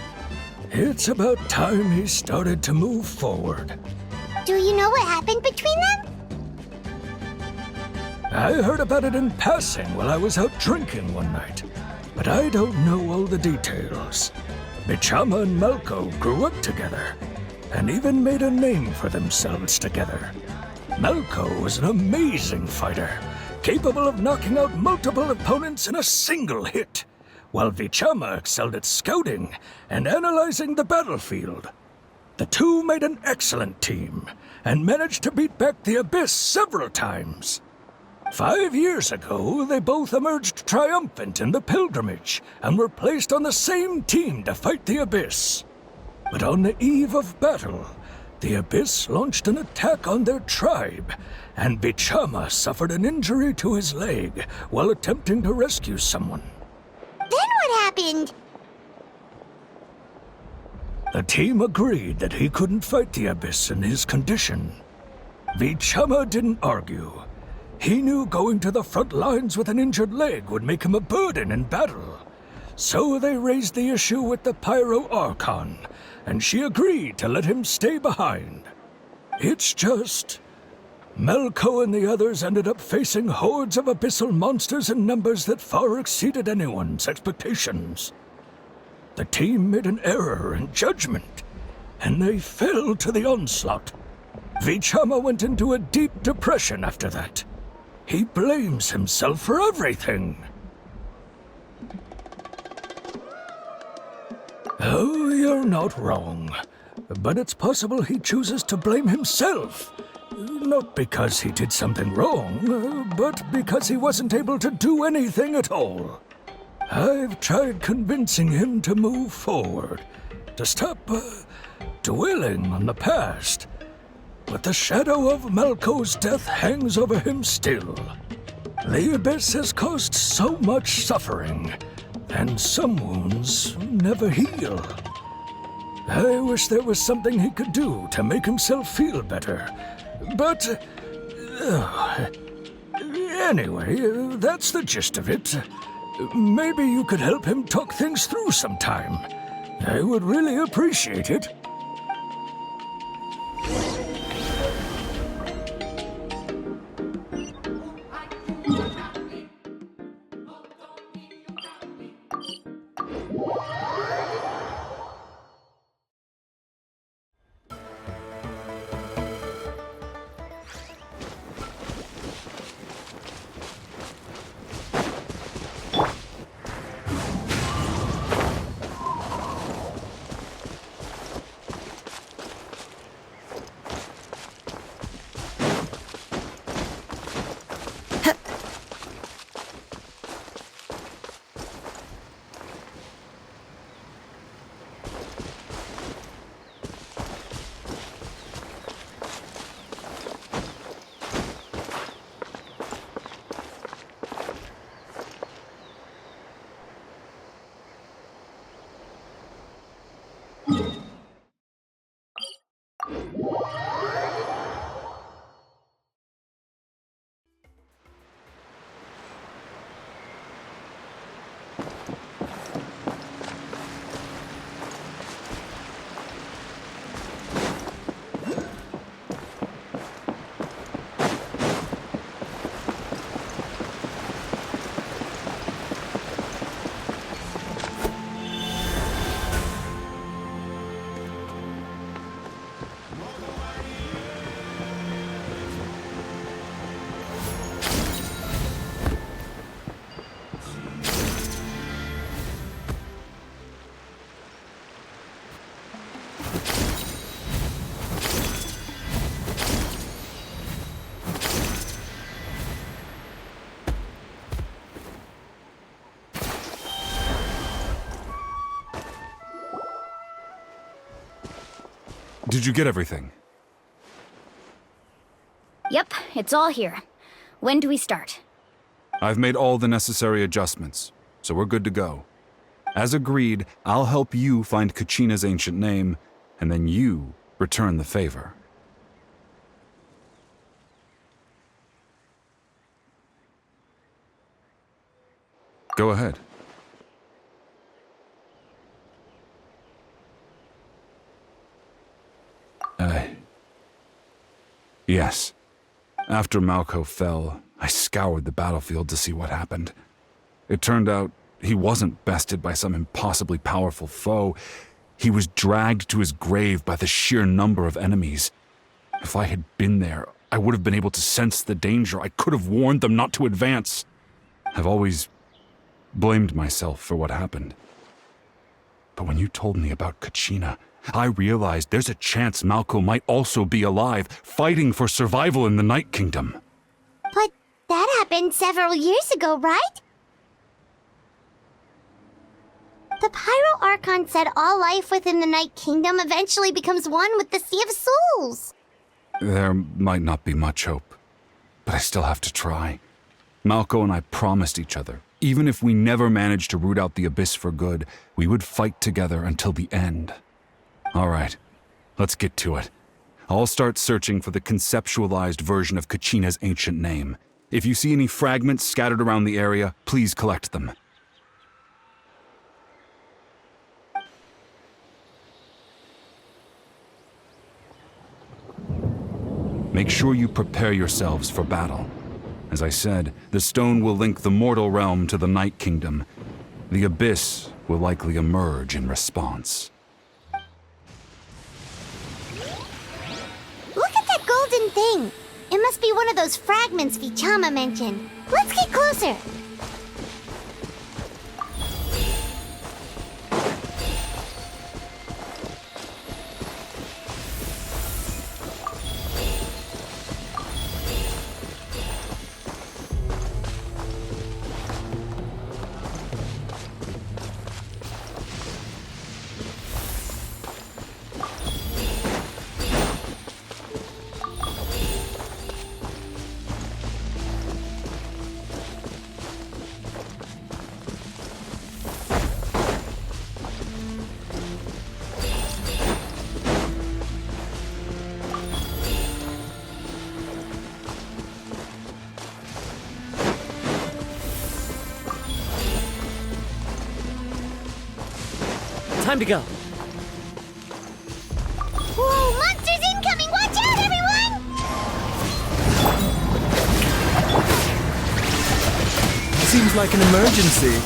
It's about time he started to move forward. Do you know what happened between them? I heard about it in passing while I was out drinking one night, but I don't know all the details. Bichama and Malco grew up together, and even made a name for themselves together. Malco was an amazing fighter, capable of knocking out multiple opponents in a single hit, while Vichama excelled at scouting and analyzing the battlefield. The two made an excellent team, and managed to beat back the Abyss several times. 5 years ago, they both emerged triumphant in the pilgrimage, and were placed on the same team to fight the Abyss. But on the eve of battle, the Abyss launched an attack on their tribe, and Bichama suffered an injury to his leg while attempting to rescue someone. Then what happened? The team agreed that he couldn't fight the Abyss in his condition. Vichama didn't argue. He knew going to the front lines with an injured leg would make him a burden in battle. So they raised the issue with the Pyro Archon, and she agreed to let him stay behind. It's just... Melko and the others ended up facing hordes of abyssal monsters in numbers that far exceeded anyone's expectations. The team made an error in judgment, and they fell to the onslaught. Vichama went into a deep depression after that. He blames himself for everything. Oh, you're not wrong. But it's possible he chooses to blame himself. Not because he did something wrong, but because he wasn't able to do anything at all. I've tried convincing him to move forward, to stop dwelling on the past. But the shadow of Melko's death hangs over him still. The Abyss has caused so much suffering, and some wounds never heal. I wish there was something he could do to make himself feel better. But... anyway, that's the gist of it. Maybe you could help him talk things through sometime. I would really appreciate it. Did you get everything? Yep, it's all here. When do we start? I've made all the necessary adjustments, so we're good to go. As agreed, I'll help you find Kachina's ancient name, and then you return the favor. Go ahead. Yes. After Malko fell, I scoured the battlefield to see what happened. It turned out he wasn't bested by some impossibly powerful foe. He was dragged to his grave by the sheer number of enemies. If I had been there, I would have been able to sense the danger. I could have warned them not to advance. I've always blamed myself for what happened. But when you told me about Kachina, I realized there's a chance Malko might also be alive, fighting for survival in the Night Kingdom. But that happened several years ago, right? The Pyro Archon said all life within the Night Kingdom eventually becomes one with the Sea of Souls. There might not be much hope, but I still have to try. Malko and I promised each other, even if we never managed to root out the Abyss for good, we would fight together until the end. All right, let's get to it. I'll start searching for the conceptualized version of Kachina's ancient name. If you see any fragments scattered around the area, please collect them. Make sure you prepare yourselves for battle. As I said, the stone will link the mortal realm to the Night Kingdom. The Abyss will likely emerge in response. Look at that golden thing! It must be one of those fragments Vichama mentioned. Let's get closer! Time to go. Whoa, monsters incoming! Watch out, everyone! Seems like an emergency.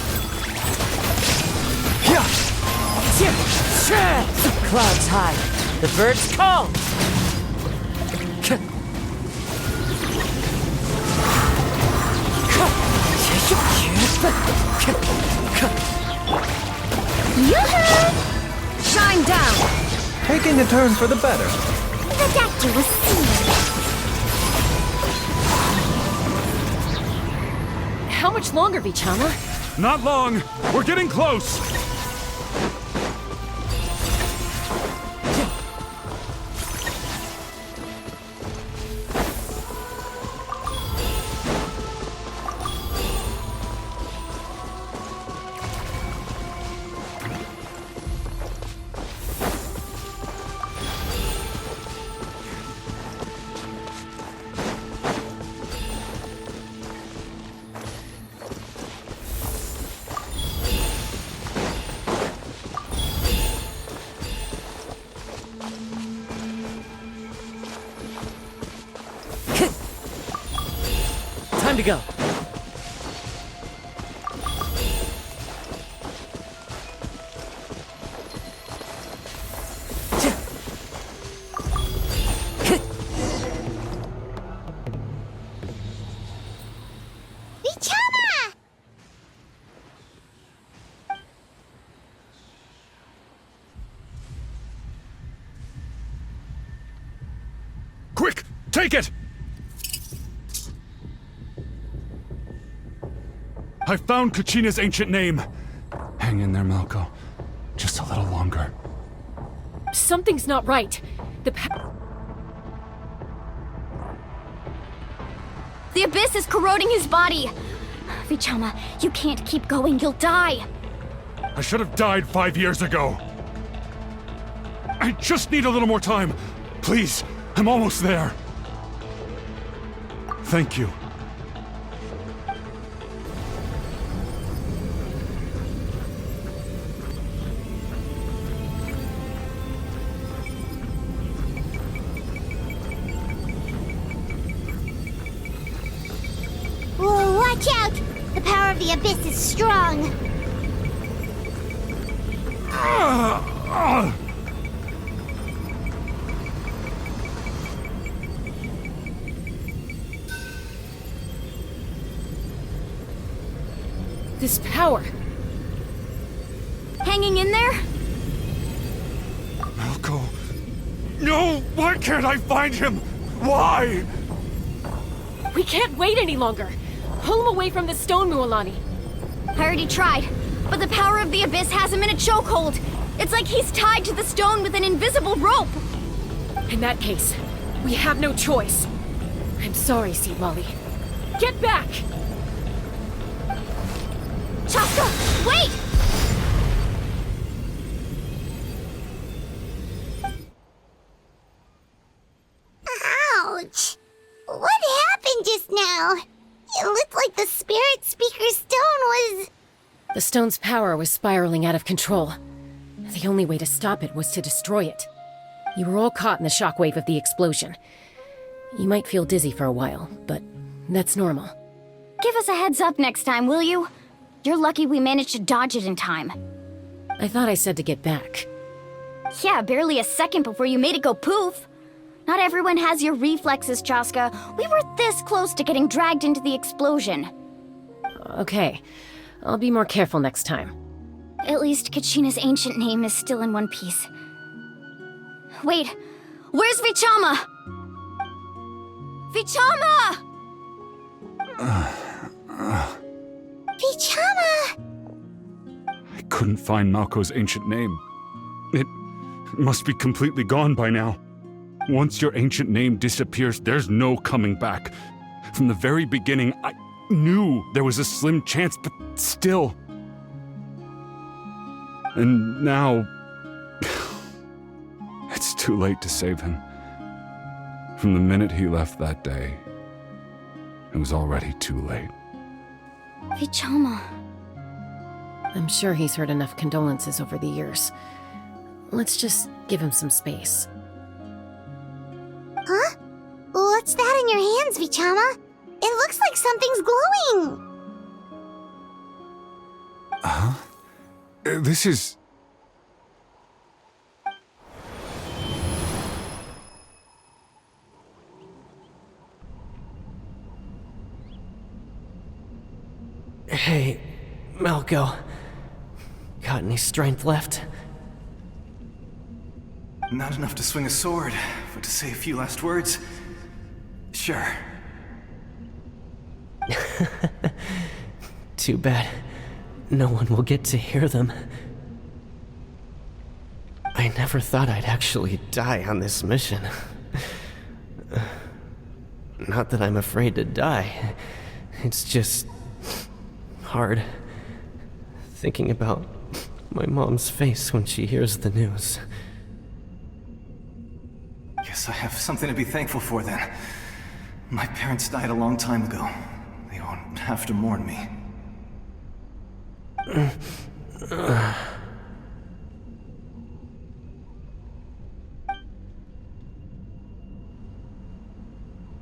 Clouds high. The birds call. Yoo-hoo! Shine down! Taking a turn for the better. The doctor was sealed. How much longer, Vichama? Not long! We're getting close! Time to go. Vichama! Quick! Take it! I found Kachina's ancient name. Hang in there, Malko. Just a little longer. Something's not right. The Abyss is corroding his body. Vichama, you can't keep going. You'll die. I should have died 5 years ago. I just need a little more time. Please, I'm almost there. Thank you. Whoa, watch out! The power of the Abyss is strong. This power. Hanging in there? Malko. No! Why can't I find him? Why? We can't wait any longer. Pull him away from the stone, Mualani. I already tried, but the power of the Abyss has him in a chokehold. It's like he's tied to the stone with an invisible rope. In that case, we have no choice. I'm sorry, Seed Molly. Get back! Chaska, wait! It looked like the Spirit Speaker's stone was... The stone's power was spiraling out of control. The only way to stop it was to destroy it. You were all caught in the shockwave of the explosion. You might feel dizzy for a while, but that's normal. Give us a heads up next time, will you? You're lucky we managed to dodge it in time. I thought I said to get back. Yeah, barely a second before you made it go poof. Not everyone has your reflexes, Chaska. We were this close to getting dragged into the explosion. Okay, I'll be more careful next time. At least Kachina's ancient name is still in one piece. Wait, where's Vichama? Vichama! Vichama! I couldn't find Malko's ancient name. It must be completely gone by now. Once your ancient name disappears, there's no coming back. From the very beginning, I knew there was a slim chance, but still. And now... it's too late to save him. From the minute he left that day, it was already too late. Vichama. I'm sure he's heard enough condolences over the years. Let's just give him some space. Huh? What's that in your hands, Vichama? It looks like something's glowing! Huh? This is... Hey, Malko. Got any strength left? Not enough to swing a sword, but to say a few last words? Sure. Too bad. No one will get to hear them. I never thought I'd actually die on this mission. Not that I'm afraid to die. It's just... hard. Thinking about my mom's face when she hears the news. Guess I have something to be thankful for then. My parents died a long time ago. They won't have to mourn me.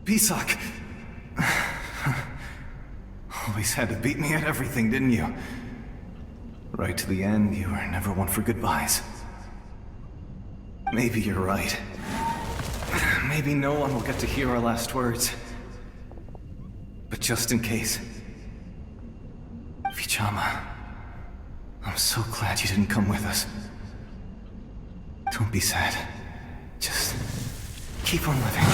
Pisak! Always had to beat me at everything, didn't you? Right to the end, you were never one for goodbyes. Maybe you're right. Maybe no one will get to hear our last words. But just in case... Vichama, I'm so glad you didn't come with us. Don't be sad. Just keep on living.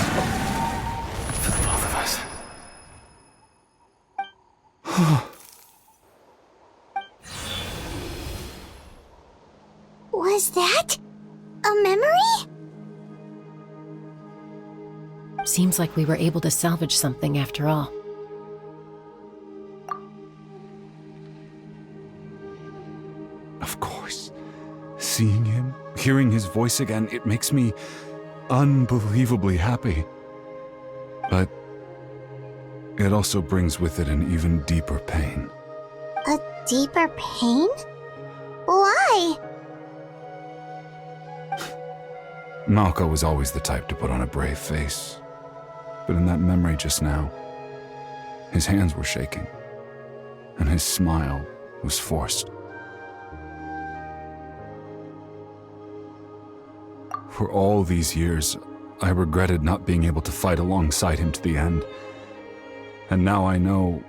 For the both of us. Was that a memory? Seems like we were able to salvage something after all. Of course. Seeing him, hearing his voice again, it makes me unbelievably happy. But it also brings with it an even deeper pain. A deeper pain? Why? Malko was always the type to put on a brave face. But in that memory just now, his hands were shaking, and his smile was forced. For all these years, I regretted not being able to fight alongside him to the end. And now I know,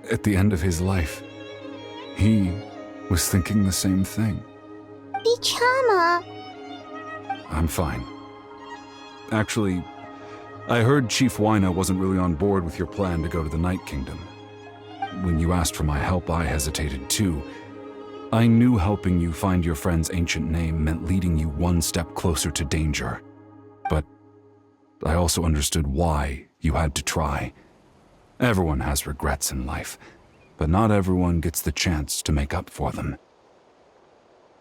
at the end of his life, he was thinking the same thing. Vichama. I'm fine. Actually, I heard Chief Wyna wasn't really on board with your plan to go to the Night Kingdom. When you asked for my help, I hesitated too. I knew helping you find your friend's ancient name meant leading you one step closer to danger. But I also understood why you had to try. Everyone has regrets in life, but not everyone gets the chance to make up for them.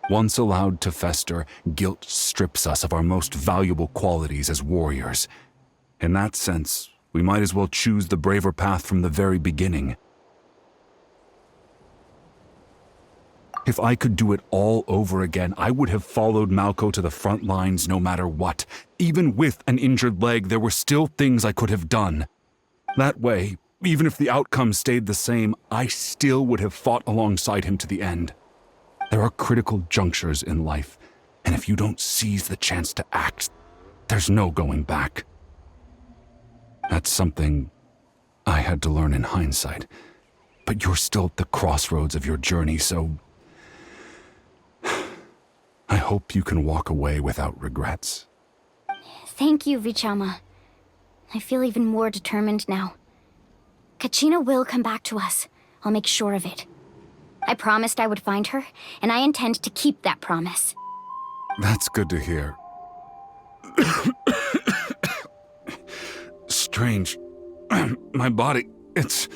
Once allowed to fester, guilt strips us of our most valuable qualities as warriors. In that sense, We might as well choose the braver path from the very beginning. If I could do it all over again, I would have followed Malco to the front lines no matter what. Even with an injured leg, there were still things I could have done. That way, even if the outcome stayed the same, I still would have fought alongside him to the end. There are critical junctures in life, and if you don't seize the chance to act, there's no going back. That's something I had to learn in hindsight. But you're still at the crossroads of your journey, so I hope you can walk away without regrets. Thank you, Vichama. I feel even more determined now. Kachina will come back to us. I'll make sure of it. I promised I would find her, and I intend to keep that promise. That's good to hear. Strange. My body, it's...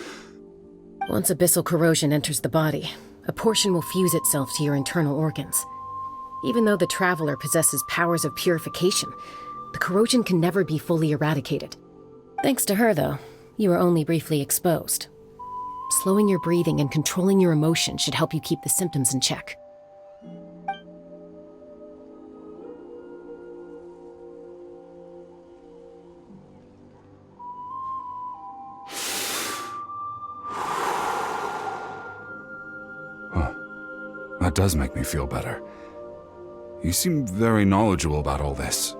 Once abyssal corrosion enters the body, a portion will fuse itself to your internal organs. Even though the Traveler possesses powers of purification, the corrosion can never be fully eradicated. Thanks to her, though, you were only briefly exposed. Slowing your breathing and controlling your emotions should help you keep the symptoms in check. That does make me feel better. You seem very knowledgeable about all this.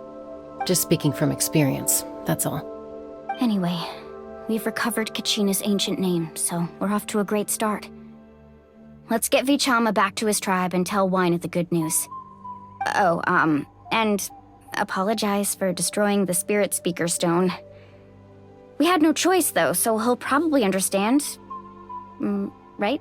Just speaking from experience, that's all. Anyway, we've recovered Kachina's ancient name, so we're off to a great start. Let's get Vichama back to his tribe and tell Wyneth the good news. Oh, and apologize for destroying the Spirit Speaker Stone. We had no choice, though, so he'll probably understand. Right?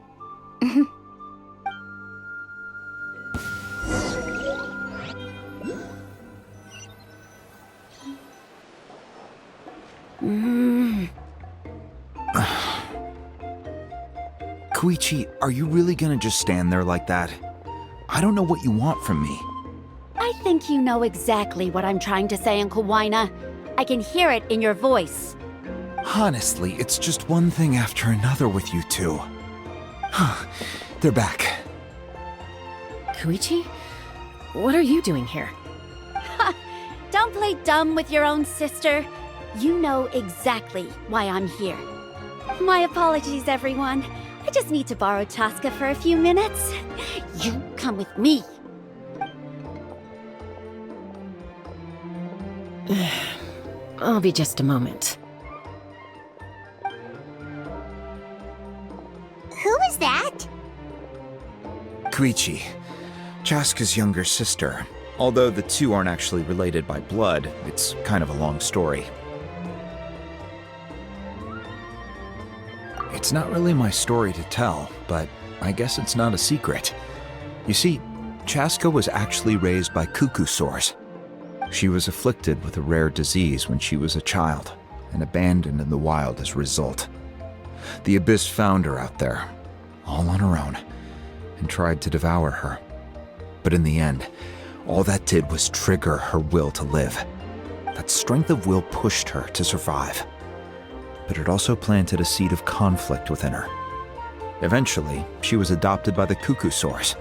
Koichi, are you really gonna just stand there like that? I don't know what you want from me. I think you know exactly what I'm trying to say, Uncle Wyna. I can hear it in your voice. Honestly, it's just one thing after another with you two. They're back. Koichi? What are you doing here? Don't play dumb with your own sister. You know exactly why I'm here. My apologies, everyone. I just need to borrow Chaska for a few minutes. You come with me. I'll be just a moment. Who is that? Koichi, Chaska's younger sister. Although the two aren't actually related by blood, it's kind of a long story. It's not really my story to tell, but I guess it's not a secret. You see, Chaska was actually raised by cuckoo sores. She was afflicted with a rare disease when she was a child, and abandoned in the wild as a result. The Abyss found her out there, all on her own, and tried to devour her. But in the end, all that did was trigger her will to live. That strength of will pushed her to survive. But it also planted a seed of conflict within her. Eventually, she was adopted by the cuckoo sores.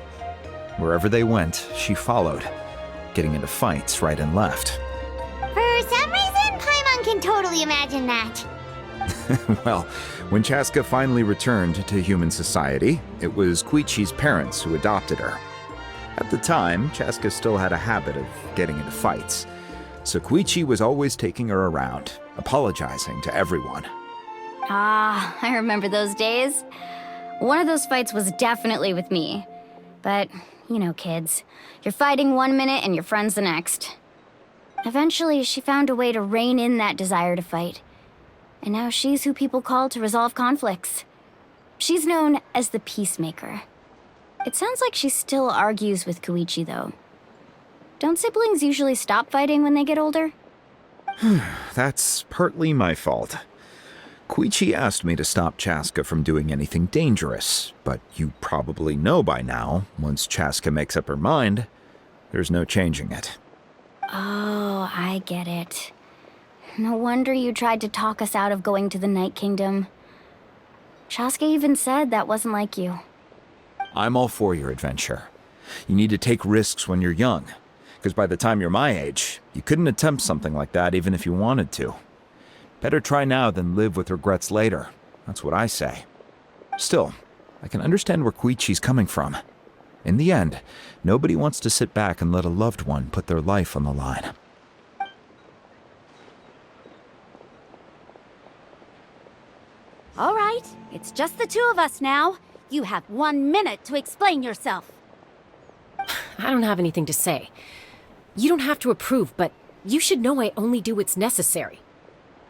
Wherever they went, she followed, getting into fights right and left. For some reason, Paimon can totally imagine that. Well, when Chaska finally returned to human society, it was Koichi's parents who adopted her. At the time, Chaska still had a habit of getting into fights, so Koichi was always taking her around, apologizing to everyone. Ah, I remember those days. One of those fights was definitely with me. But, you know, kids. You're fighting one minute and your friend's the next. Eventually, she found a way to rein in that desire to fight. And now she's who people call to resolve conflicts. She's known as the Peacemaker. It sounds like she still argues with Koichi, though. Don't siblings usually stop fighting when they get older? That's partly my fault. Koichi asked me to stop Chaska from doing anything dangerous, but you probably know by now, once Chaska makes up her mind, there's no changing it. Oh, I get it. No wonder you tried to talk us out of going to the Night Kingdom. Chaska even said that wasn't like you. I'm all for your adventure. You need to take risks when you're young, because by the time you're my age, you couldn't attempt something like that even if you wanted to. Better try now than live with regrets later. That's what I say. Still, I can understand where Koichi's coming from. In the end, nobody wants to sit back and let a loved one put their life on the line. All right, it's just the two of us now. You have 1 minute to explain yourself. I don't have anything to say. You don't have to approve, but you should know I only do what's necessary.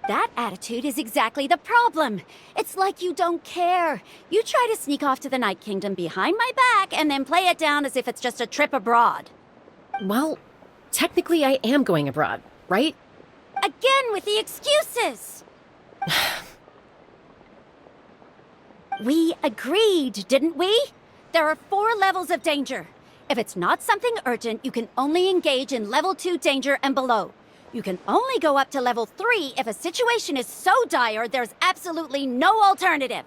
That attitude is exactly the problem. It's like you don't care. You try to sneak off to the Night Kingdom behind my back and then play it down as if it's just a trip abroad. Well, technically I am going abroad, right? Again with the excuses! We agreed, didn't we? There are 4 levels of danger. If it's not something urgent, you can only engage in level 2 danger and below. You can only go up to level 3 if a situation is so dire there's absolutely no alternative.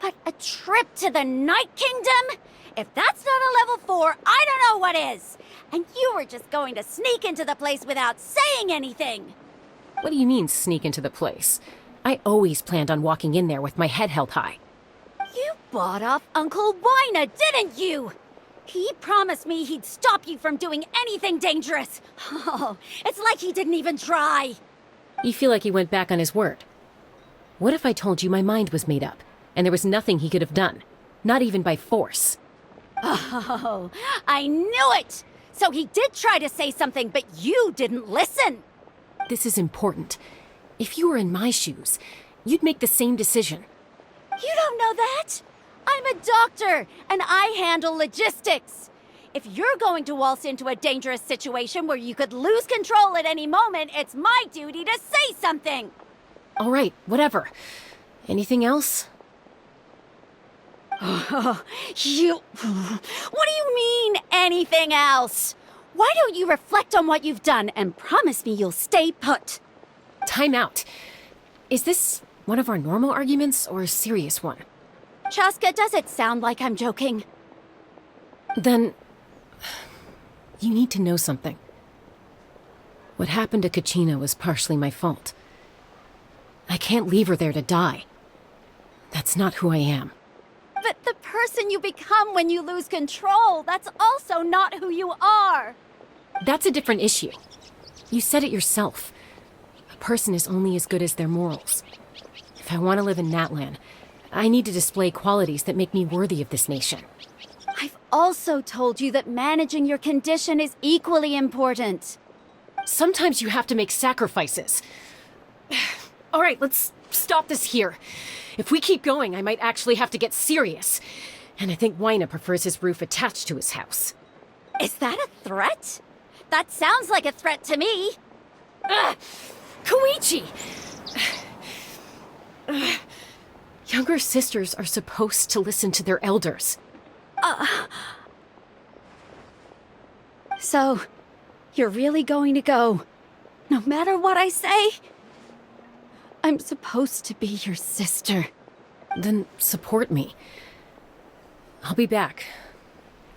But a trip to the Night Kingdom? If that's not a level 4, I don't know what is. And you were just going to sneak into the place without saying anything. What do you mean, sneak into the place? I always planned on walking in there with my head held high. You bought off Uncle Wina, didn't you? He promised me he'd stop you from doing anything dangerous. Oh, it's like he didn't even try. You feel like he went back on his word. What if I told you my mind was made up, and there was nothing he could have done? Not even by force. Oh, I knew it! So he did try to say something, but you didn't listen. This is important. If you were in my shoes, you'd make the same decision. You don't know that? I'm a doctor, and I handle logistics. If you're going to waltz into a dangerous situation where you could lose control at any moment, it's my duty to say something. All right, whatever. Anything else? What do you mean, anything else? Why don't you reflect on what you've done and promise me you'll stay put? Time out. Is this one of our normal arguments or a serious one? Chaska, does it sound like I'm joking? Then, you need to know something. What happened to Kachina was partially my fault. I can't leave her there to die. That's not who I am. But the person you become when you lose control, that's also not who you are. That's a different issue. You said it yourself. A person is only as good as their morals. If I want to live in Natlan, I need to display qualities that make me worthy of this nation. I've also told you that managing your condition is equally important. Sometimes you have to make sacrifices. All right, let's stop this here. If we keep going, I might actually have to get serious. And I think Wina prefers his roof attached to his house. Is that a threat? That sounds like a threat to me. Koichi! Younger sisters are supposed to listen to their elders. So, you're really going to go, no matter what I say? I'm supposed to be your sister. Then support me. I'll be back.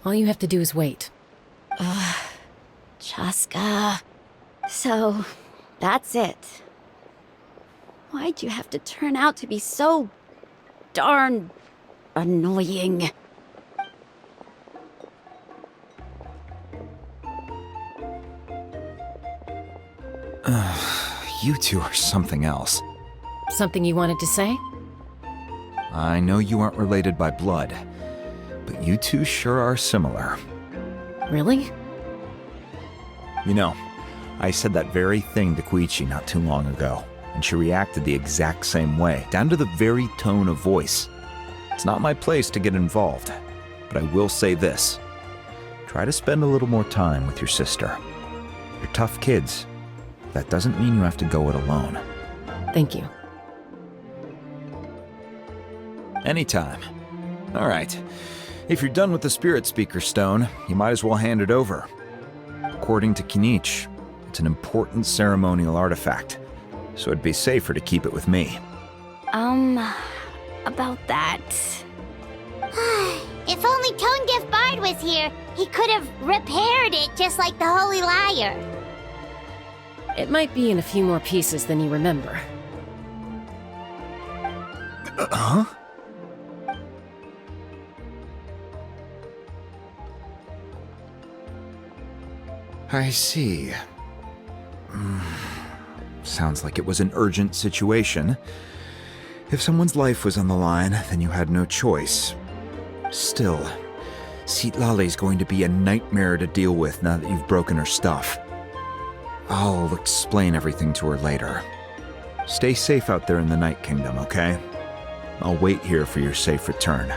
All you have to do is wait. Chaska. So, that's it. Why'd you have to turn out to be so darn annoying? You two are something else. Something you wanted to say? I know you aren't related by blood, but you two sure are similar. Really? You know, I said that very thing to Koichi not too long ago, and she reacted the exact same way, down to the very tone of voice. It's not my place to get involved, but I will say this. Try to spend a little more time with your sister. You're tough kids. That doesn't mean you have to go it alone. Thank you. Anytime. All right. If you're done with the Spirit Speaker Stone, you might as well hand it over. According to Kinich, it's an important ceremonial artifact. so it'd be safer to keep it with me. About that. If only Tone Deaf Bard was here, he could have repaired it just like the Holy Liar. It might be in a few more pieces than you remember. Huh? I see. Sounds like it was an urgent situation. If someone's life was on the line, then you had no choice. Still, Citlali's going to be a nightmare to deal with now that you've broken her stuff. I'll explain everything to her later. Stay safe out there in the Night Kingdom, okay? I'll wait here for your safe return.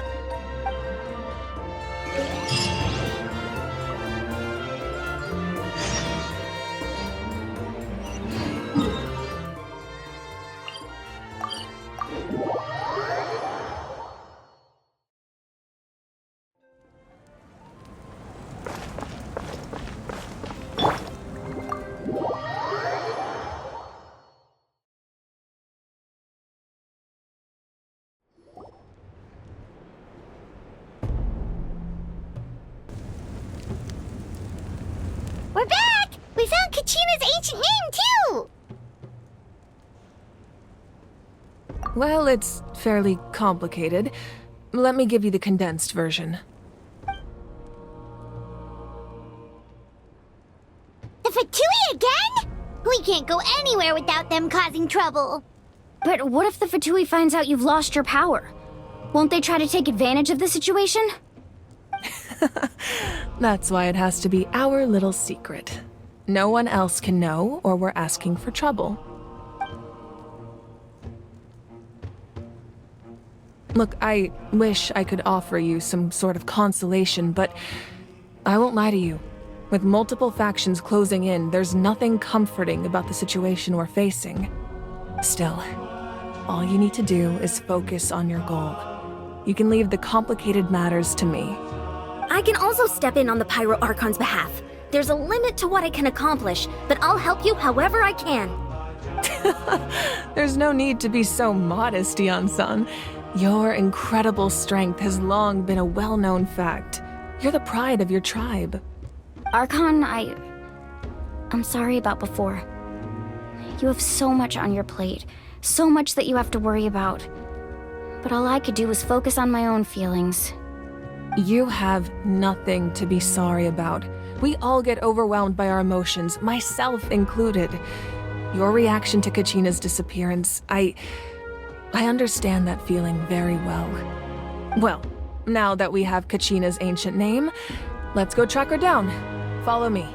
We're back! We found Kachina's ancient name, too! Well, it's fairly complicated. Let me give you the condensed version. The Fatui again? We can't go anywhere without them causing trouble. But what if the Fatui finds out you've lost your power? Won't they try to take advantage of the situation? That's why it has to be our little secret. No one else can know, or we're asking for trouble. Look, I wish I could offer you some sort of consolation, but I won't lie to you. With multiple factions closing in, there's nothing comforting about the situation we're facing. Still, all you need to do is focus on your goal. You can leave the complicated matters to me. I can also step in on the Pyro Archon's behalf. There's a limit to what I can accomplish, but I'll help you however I can. There's no need to be so modest, Yan-san. Your incredible strength has long been a well-known fact. You're the pride of your tribe. Archon, I'm sorry about before. You have so much on your plate, so much that you have to worry about. But all I could do was focus on my own feelings. You have nothing to be sorry about. We all get overwhelmed by our emotions, myself included. Your reaction to Kachina's disappearance, I understand that feeling very well. Well, now that we have Kachina's ancient name, let's go track her down. Follow me.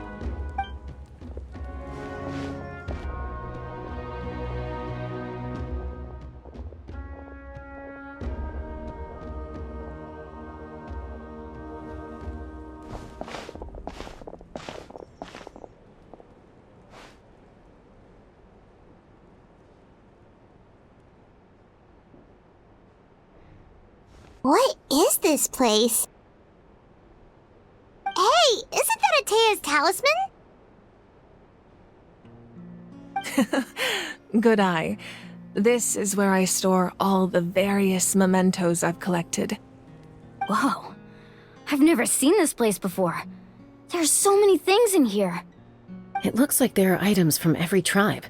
What is this place? Hey, isn't that Atea's talisman? Good eye. This is where I store all the various mementos I've collected. Whoa. I've never seen this place before. There's so many things in here. It looks like there are items from every tribe.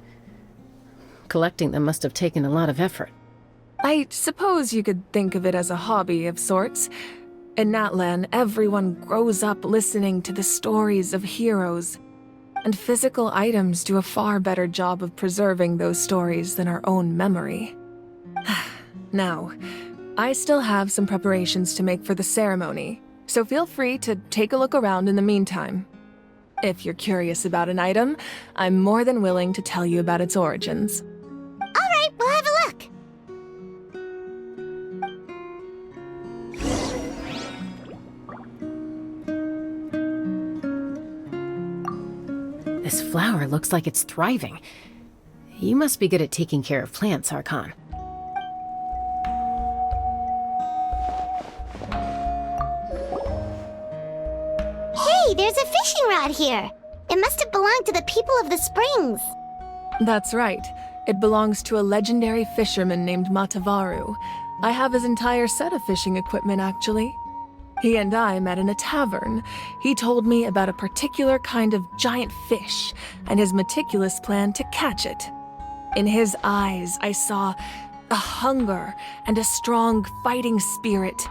Collecting them must have taken a lot of effort. I suppose you could think of it as a hobby of sorts. In Natlan, everyone grows up listening to the stories of heroes, and physical items do a far better job of preserving those stories than our own memory. Now, I still have some preparations to make for the ceremony, so feel free to take a look around in the meantime. If you're curious about an item, I'm more than willing to tell you about its origins. All right, we'll have a look. This flower looks like it's thriving. You must be good at taking care of plants, Archon. Hey, there's a fishing rod here. It must have belonged to the people of the springs. That's right. It belongs to a legendary fisherman named Matavaru. I have his entire set of fishing equipment, actually. He and I met in a tavern. He told me about a particular kind of giant fish and his meticulous plan to catch it. In his eyes, I saw a hunger and a strong fighting spirit.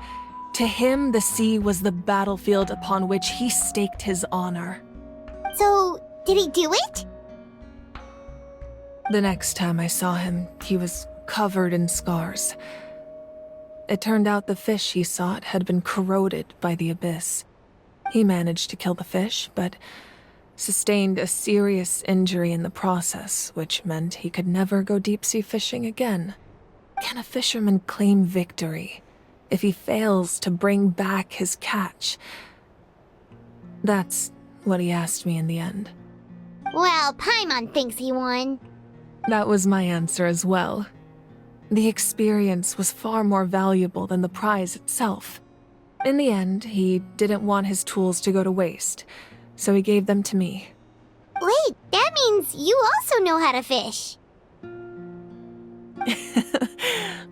To him, the sea was the battlefield upon which he staked his honor. So, did he do it? The next time I saw him, he was covered in scars. It turned out the fish he sought had been corroded by the abyss. He managed to kill the fish, but sustained a serious injury in the process, which meant he could never go deep-sea fishing again. Can a fisherman claim victory if he fails to bring back his catch? That's what he asked me in the end. Well, Paimon thinks he won. That was my answer as well. The experience was far more valuable than the prize itself. In the end, he didn't want his tools to go to waste, so he gave them to me. Wait, that means you also know how to fish.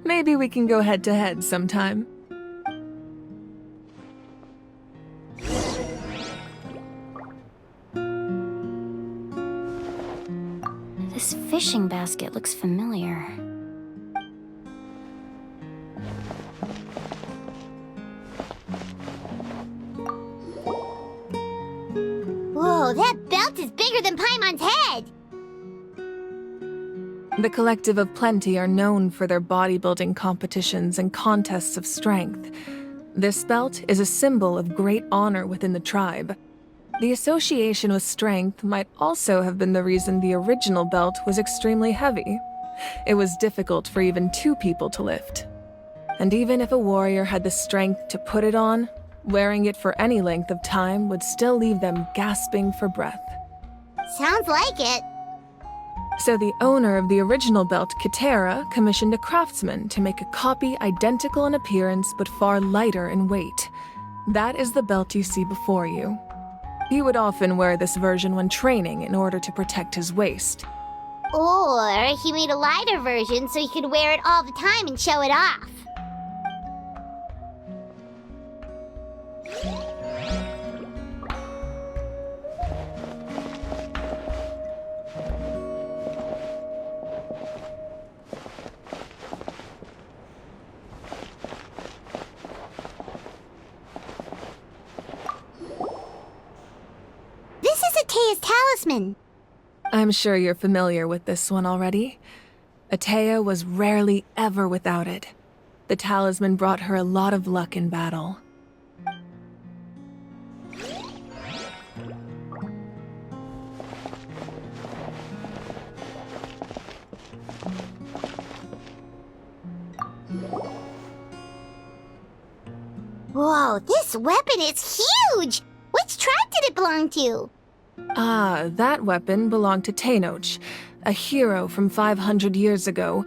Maybe we can go head-to-head sometime. This fishing basket looks familiar. Whoa, that belt is bigger than Paimon's head! The Collective of Plenty are known for their bodybuilding competitions and contests of strength. This belt is a symbol of great honor within the tribe. The association with strength might also have been the reason the original belt was extremely heavy. It was difficult for even 2 people to lift. And even if a warrior had the strength to put it on, wearing it for any length of time would still leave them gasping for breath. Sounds like it. So the owner of the original belt, Kitera, commissioned a craftsman to make a copy identical in appearance but far lighter in weight. That is the belt you see before you. He would often wear this version when training in order to protect his waist. Or he made a lighter version so he could wear it all the time and show it off. This is Atea's talisman. I'm sure you're familiar with this one already. Atea was rarely ever without it. The talisman brought her a lot of luck in battle. Whoa, this weapon is huge! Which tribe did it belong to? Ah, that weapon belonged to Tenoch, a hero from 500 years ago.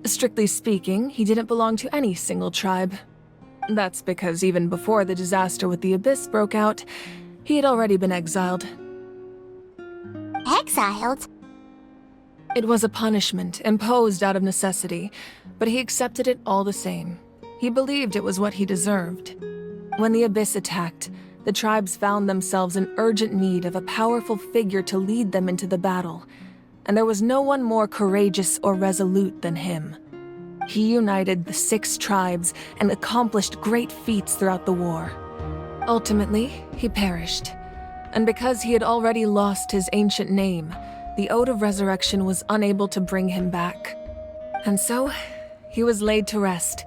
Strictly speaking, he didn't belong to any single tribe. That's because even before the disaster with the Abyss broke out, he had already been exiled. Exiled? It was a punishment imposed out of necessity, but he accepted it all the same. He believed it was what he deserved. When the Abyss attacked, the tribes found themselves in urgent need of a powerful figure to lead them into the battle, and there was no one more courageous or resolute than him. He united the 6 tribes and accomplished great feats throughout the war. Ultimately, he perished, and because he had already lost his ancient name, the Ode of Resurrection was unable to bring him back. And so, he was laid to rest,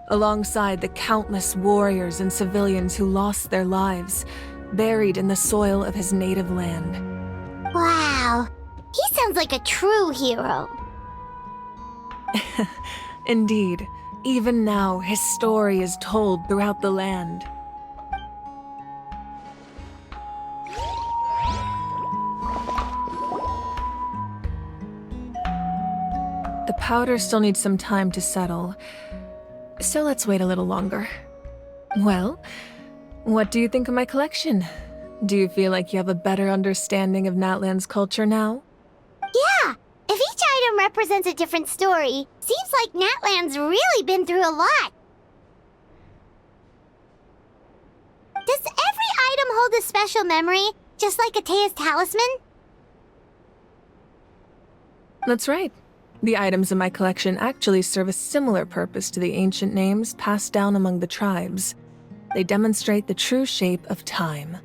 alongside the countless warriors and civilians who lost their lives, buried in the soil of his native land. Wow, he sounds like a true hero. Indeed, even now his story is told throughout the land. The powder still needs some time to settle, so let's wait a little longer. Well, what do you think of my collection? Do you feel like you have a better understanding of Natlan's culture now? Yeah, if each item represents a different story. Seems like Natlan's really been through a lot. Does every item hold a special memory, just like Atea's talisman? That's right. The items in my collection actually serve a similar purpose to the ancient names passed down among the tribes. They demonstrate the true shape of time.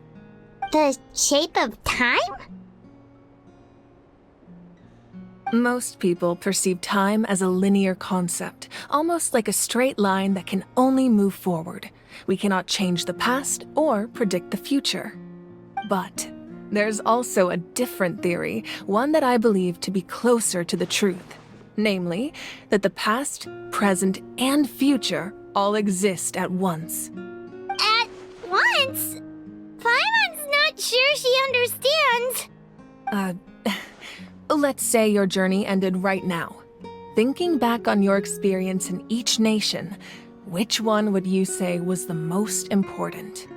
The shape of time? Most people perceive time as a linear concept, almost like a straight line that can only move forward. We cannot change the past or predict the future. But there's also a different theory, one that I believe to be closer to the truth. Namely, that the past, present, and future all exist at once. At once? Paimon's not sure she understands. Let's say your journey ended right now. Thinking back on your experience in each nation, which one would you say was the most important?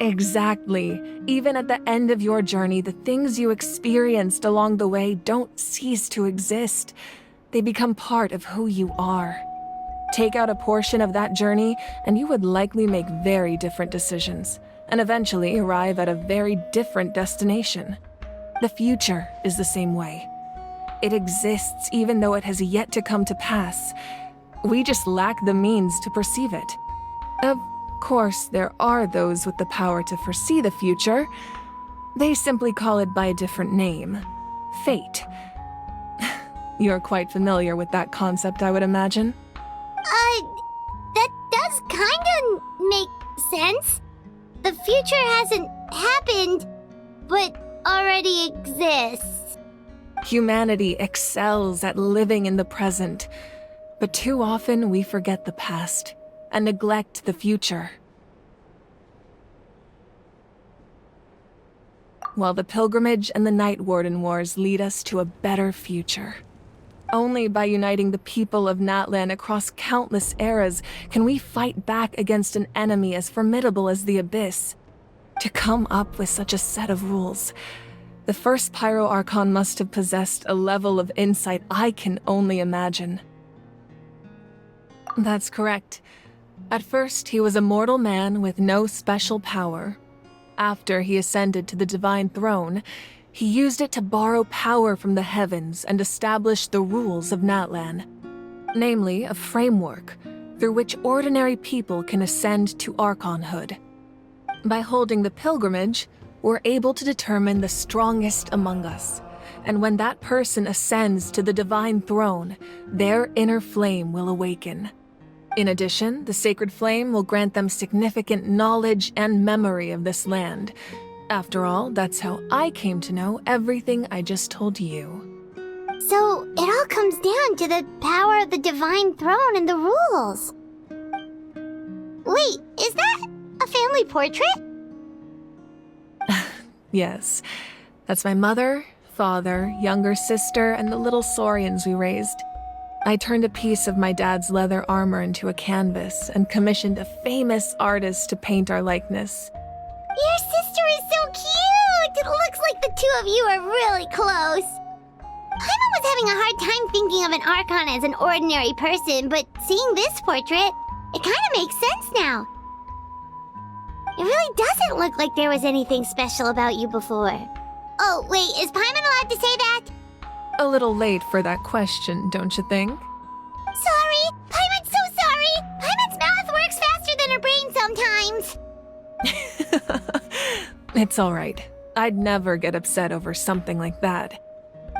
Exactly. Even at the end of your journey, the things you experienced along the way don't cease to exist. They become part of who you are. Take out a portion of that journey, and you would likely make very different decisions, and eventually arrive at a very different destination. The future is the same way. It exists even though it has yet to come to pass. We just lack the means to perceive it. Of course, there are those with the power to foresee the future. They simply call it by a different name. Fate. You're quite familiar with that concept, I would imagine. That does kinda make sense. The future hasn't happened, but already exists. Humanity excels at living in the present, but too often we forget the past and neglect the future. While the pilgrimage and the Night Warden Wars lead us to a better future. Only by uniting the people of Natlan across countless eras can we fight back against an enemy as formidable as the Abyss. To come up with such a set of rules, the first Pyro Archon must have possessed a level of insight I can only imagine. That's correct. At first, he was a mortal man with no special power. After he ascended to the Divine Throne, he used it to borrow power from the heavens and establish the rules of Natlan. Namely, a framework through which ordinary people can ascend to Archonhood. By holding the pilgrimage, we're able to determine the strongest among us. And when that person ascends to the Divine Throne, their inner flame will awaken. In addition, the sacred flame will grant them significant knowledge and memory of this land. After all, that's how I came to know everything I just told you. So, it all comes down to the power of the Divine Throne and the rules. Wait, is that a family portrait? Yes. That's my mother, father, younger sister, and the little Saurians we raised. I turned a piece of my dad's leather armor into a canvas and commissioned a famous artist to paint our likeness. Your sister is so cute! It looks like the two of you are really close. Paimon was having a hard time thinking of an Archon as an ordinary person, but seeing this portrait, it kind of makes sense now. It really doesn't look like there was anything special about you before. Oh, wait, is Paimon allowed to say that? A little late for that question, don't you think? Sorry! Paimon's so sorry! Paimon's mouth works faster than her brain sometimes! It's all right. I'd never get upset over something like that.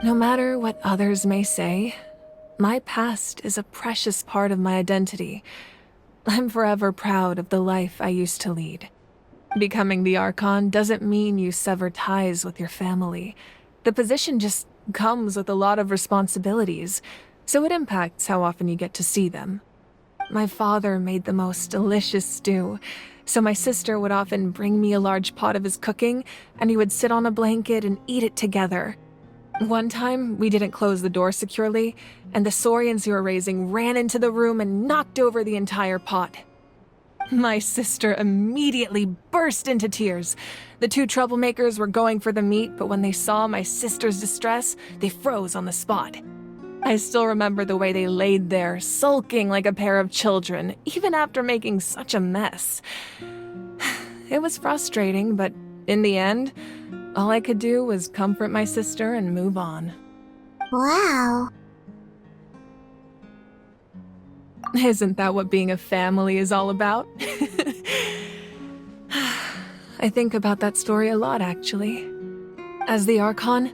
No matter what others may say, my past is a precious part of my identity. I'm forever proud of the life I used to lead. Becoming the Archon doesn't mean you sever ties with your family. The position just comes with a lot of responsibilities, so it impacts how often you get to see them. My father made the most delicious stew, so my sister would often bring me a large pot of his cooking, and we would sit on a blanket and eat it together. One time, we didn't close the door securely, and the Saurians we were raising ran into the room and knocked over the entire pot. My sister immediately burst into tears. The two troublemakers were going for the meat, but when they saw my sister's distress, they froze on the spot. I still remember the way they laid there, sulking like a pair of children, even after making such a mess. It was frustrating, but in the end, all I could do was comfort my sister and move on. Wow. Isn't that what being a family is all about? I think about that story a lot, actually. As the Archon,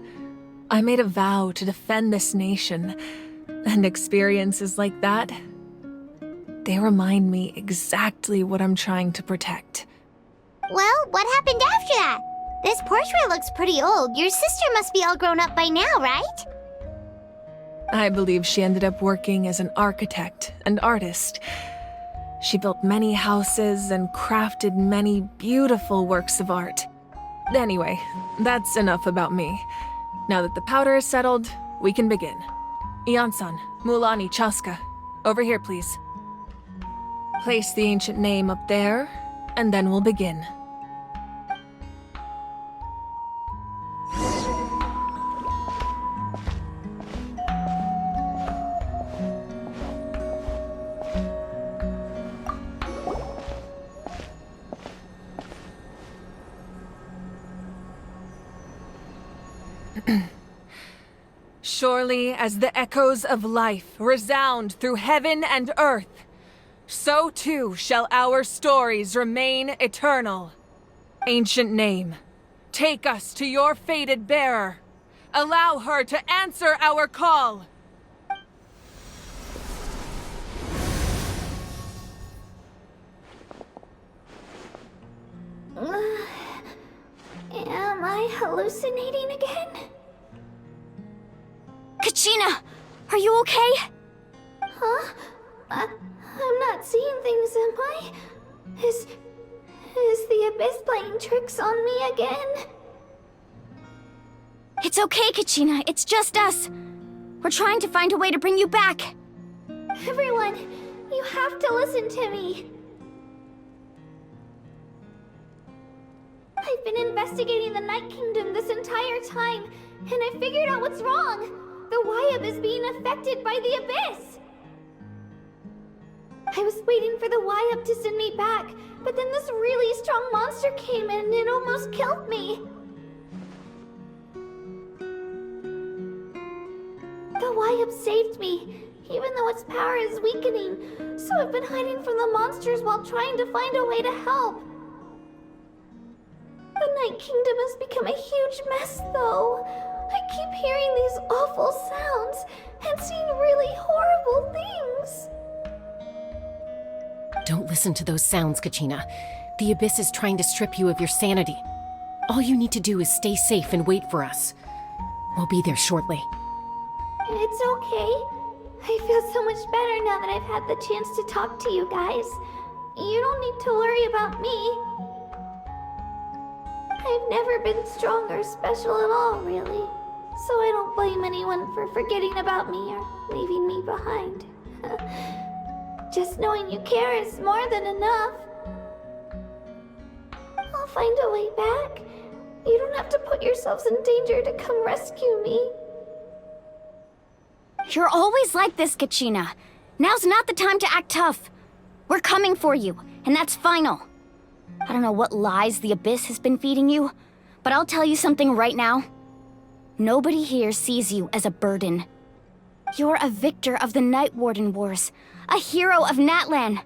I made a vow to defend this nation, and experiences like that, they remind me exactly what I'm trying to protect. Well, what happened after that? This portrait looks pretty old. Your sister must be all grown up by now, right? I believe she ended up working as an architect and artist. She built many houses and crafted many beautiful works of art. Anyway, that's enough about me. Now that the powder is settled, we can begin. Ian-san, Mulani, Chaska, over here, please. Place the ancient name up there, and then we'll begin. Surely as the echoes of life resound through heaven and earth, so too shall our stories remain eternal. Ancient name, take us to your fated bearer. Allow her to answer our call. Am I hallucinating again? Kachina! Are you okay? Huh? I'm not seeing things, am I? Is the Abyss playing tricks on me again? It's okay, Kachina. It's just us. We're trying to find a way to bring you back. Everyone, you have to listen to me. I've been investigating the Night Kingdom this entire time, and I figured out what's wrong. The Wyab is being affected by the Abyss. I was waiting for the Wyab to send me back, but then this really strong monster came in and it almost killed me. The Wyab saved me, even though its power is weakening, so I've been hiding from the monsters while trying to find a way to help. The Night Kingdom has become a huge mess, though. I keep hearing these awful sounds and seeing really horrible things. Don't listen to those sounds, Kachina. The Abyss is trying to strip you of your sanity. All you need to do is stay safe and wait for us. We'll be there shortly. It's okay. I feel so much better now that I've had the chance to talk to you guys. You don't need to worry about me. I've never been strong or special at all, really. So I don't blame anyone for forgetting about me or leaving me behind. Just knowing you care is more than enough. I'll find a way back. You don't have to put yourselves in danger to come rescue me. You're always like this, Kachina. Now's not the time to act tough. We're coming for you, and that's final. I don't know what lies the Abyss has been feeding you, but I'll tell you something right now. Nobody here sees you as a burden. You're a victor of the Night Warden Wars, a hero of Natlan.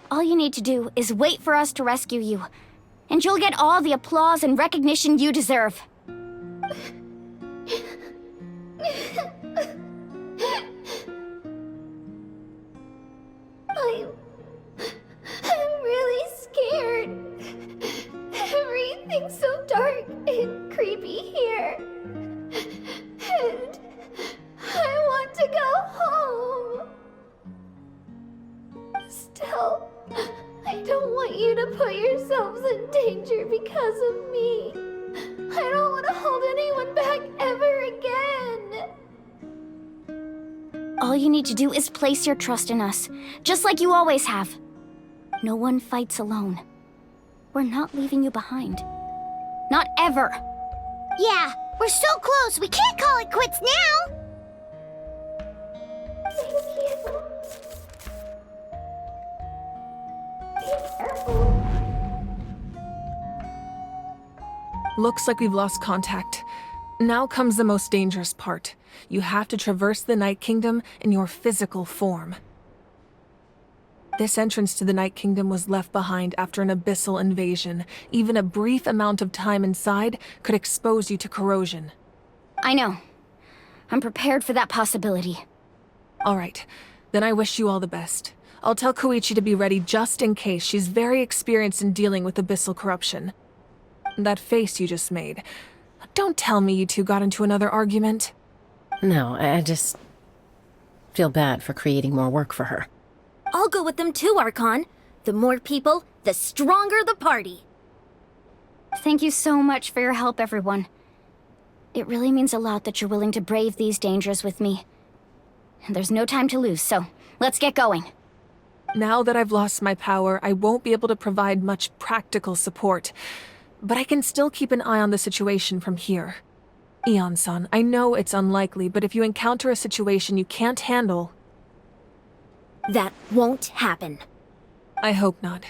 All you need to do is wait for us to rescue you, and you'll get all the applause and recognition you deserve. I'm really scared. Everything's so dark and creepy here. And I want to go home. Still, I don't want you to put yourselves in danger because of me. I don't want to hold anyone back ever again. All you need to do is place your trust in us, just like you always have. No one fights alone. We're not leaving you behind. Not ever! Yeah, we're so close, we can't call it quits now! Looks like we've lost contact. Now comes the most dangerous part. You have to traverse the Night Kingdom in your physical form. This entrance to the Night Kingdom was left behind after an abyssal invasion. Even a brief amount of time inside could expose you to corrosion. I know. I'm prepared for that possibility. All right, then I wish you all the best. I'll tell Koichi to be ready just in case. She's very experienced in dealing with abyssal corruption. That face you just made. Don't tell me you two got into another argument. No, I just feel bad for creating more work for her. I'll go with them too, Archon. The more people, the stronger the party. Thank you so much for your help, everyone. It really means a lot that you're willing to brave these dangers with me. And there's no time to lose, so let's get going. Now that I've lost my power, I won't be able to provide much practical support. But I can still keep an eye on the situation from here. Eon-san, I know it's unlikely, but if you encounter a situation you can't handle... That won't happen. I hope not.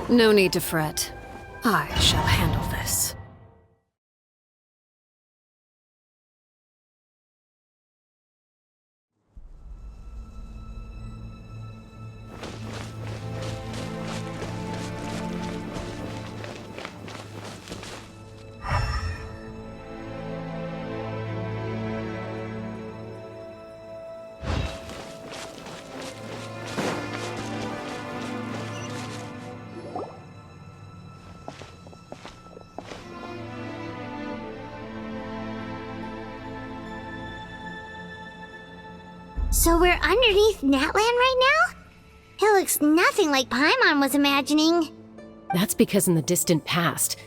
No need to fret. I shall handle this. So we're underneath Natlan right now? It looks nothing like Paimon was imagining. That's because in the distant past,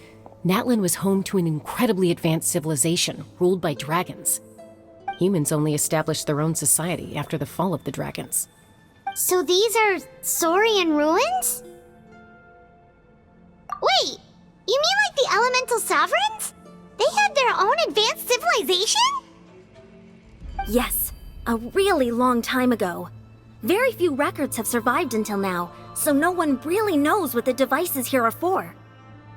Natlan was home to an incredibly advanced civilization ruled by dragons. Humans only established their own society after the fall of the dragons. So these are Saurian ruins? Wait, you mean like the elemental sovereigns? They had their own advanced civilization? Yes, a really long time ago. Very few records have survived until now, so no one really knows what the devices here are for.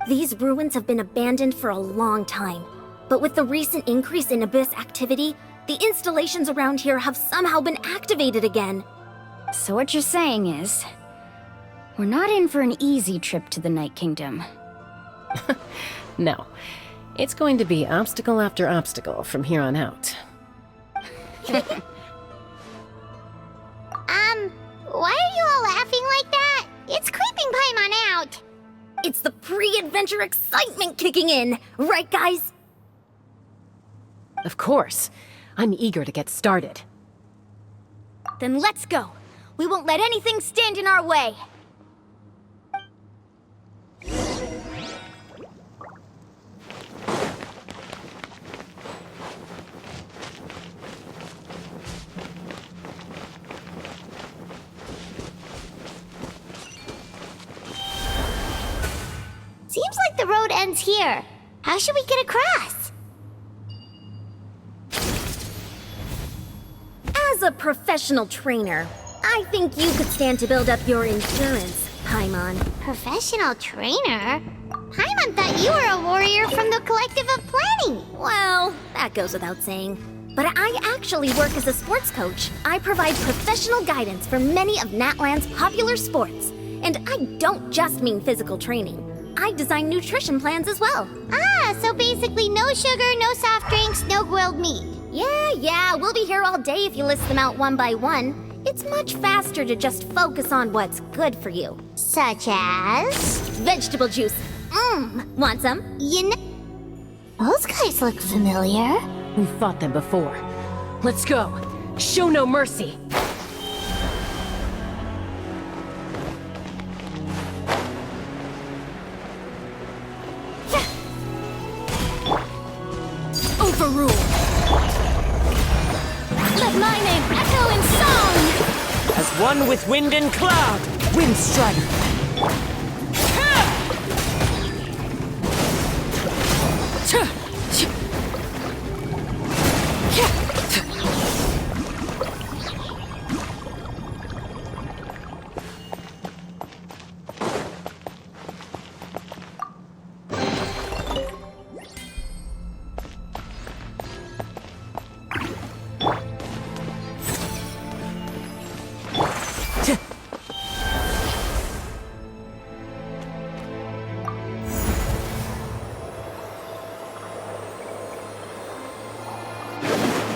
These ruins have been abandoned for a long time, but with the recent increase in Abyss activity, the installations around here have somehow been activated again. So what you're saying is, we're not in for an easy trip to the Night Kingdom. No, it's going to be obstacle after obstacle from here on out. Why are you all laughing like that? It's creeping Paimon out. It's the pre-adventure excitement kicking in, right guys? Of course. I'm eager to get started. Then let's go. We won't let anything stand in our way. the road ends here. How should we get across? As a professional trainer, I think you could stand to build up your endurance, Paimon. Professional trainer? Paimon thought you were a warrior from the Collective of Planning. Well, that goes without saying. But I actually work as a sports coach. I provide professional guidance for many of Natland's popular sports. And I don't just mean physical training. I design nutrition plans as well. Ah, so basically no sugar, no soft drinks, no grilled meat. Yeah, we'll be here all day if you list them out one by one. It's much faster to just focus on what's good for you. Such as? Vegetable juice. Want some? You know, those guys look familiar. We've fought them before. Let's go. Show no mercy. Overruled. Let my name echo in song! As one with wind and cloud, Wind Strider.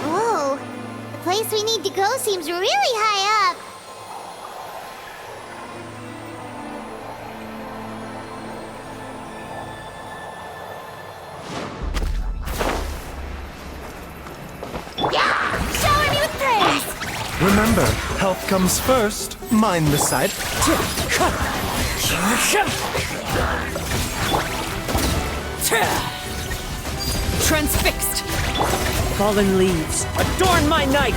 Whoa, the place we need to go seems really high up. Shower me with praise! Remember, health comes first. Mind the side. Transfixed! Fallen leaves, adorn my night!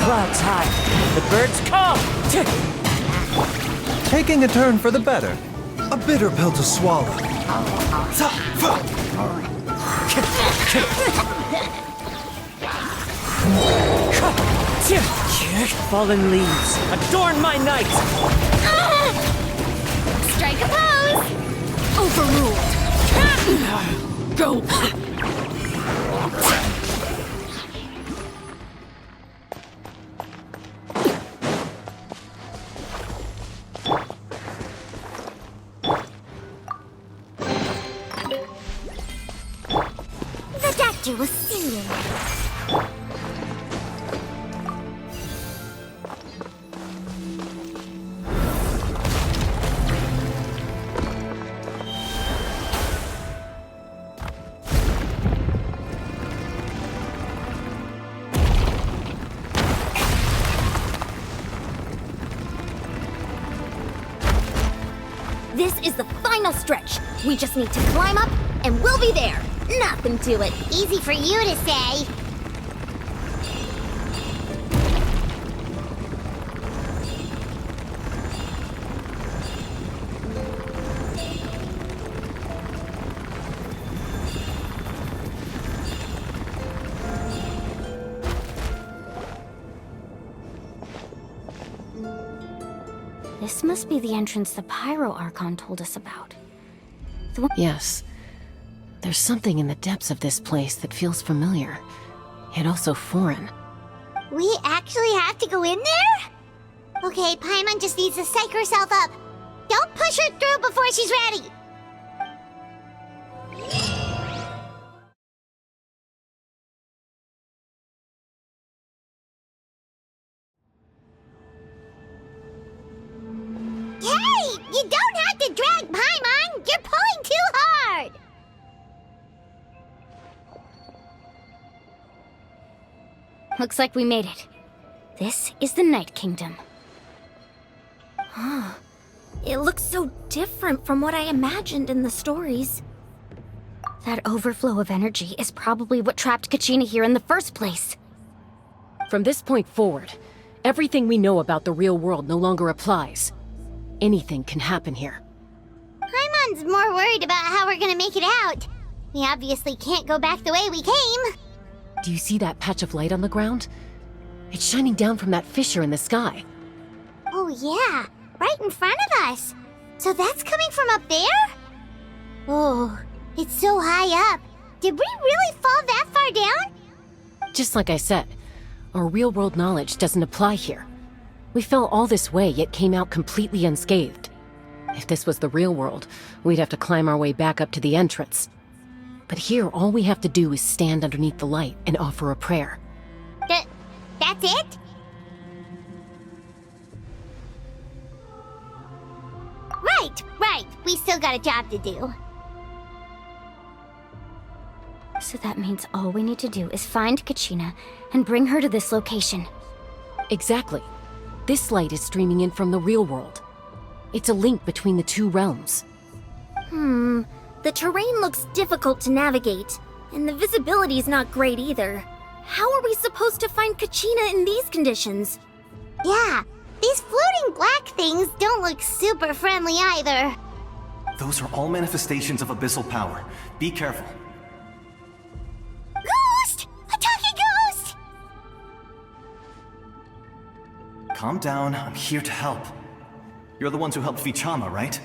Clouds high, the birds call! Taking a turn for the better. A bitter pill to swallow. Fallen leaves, adorn my night! Strike a pose! Overruled! Go! The doctor was singing. This is the final stretch. We just need to climb up, and we'll be there. Nothing to it. Easy for you to say. This must be the entrance the Pyro Archon told us about. Yes. There's something in the depths of this place that feels familiar, yet also foreign. We actually have to go in there? Okay, Paimon just needs to psych herself up. Don't push her through before she's ready. Hey! You don't have to drag Paimon! You're pulling too hard! Looks like we made it. This is the Night Kingdom. Huh. It looks so different from what I imagined in the stories. That overflow of energy is probably what trapped Kachina here in the first place. From this point forward, everything we know about the real world no longer applies. Anything can happen here. Paimon's more worried about how we're gonna make it out. We obviously can't go back the way we came. Do you see that patch of light on the ground? It's shining down from that fissure in the sky. Oh yeah, right in front of us. So that's coming from up there? Oh, it's so high up. Did we really fall that far down? Just like I said, our real-world knowledge doesn't apply here. We fell all this way, yet came out completely unscathed. If this was the real world, we'd have to climb our way back up to the entrance. But here, all we have to do is stand underneath the light and offer a prayer. That's it? Right. We still got a job to do. So that means all we need to do is find Kachina and bring her to this location. Exactly. This light is streaming in from the real world. It's a link between the two realms. The terrain looks difficult to navigate, and the visibility's not great either. How are we supposed to find Kachina in these conditions? Yeah, these floating black things don't look super friendly either. Those are all manifestations of abyssal power. Be careful. Ghost! A talking ghost! Calm down, I'm here to help. You're the ones who helped Vichama, right?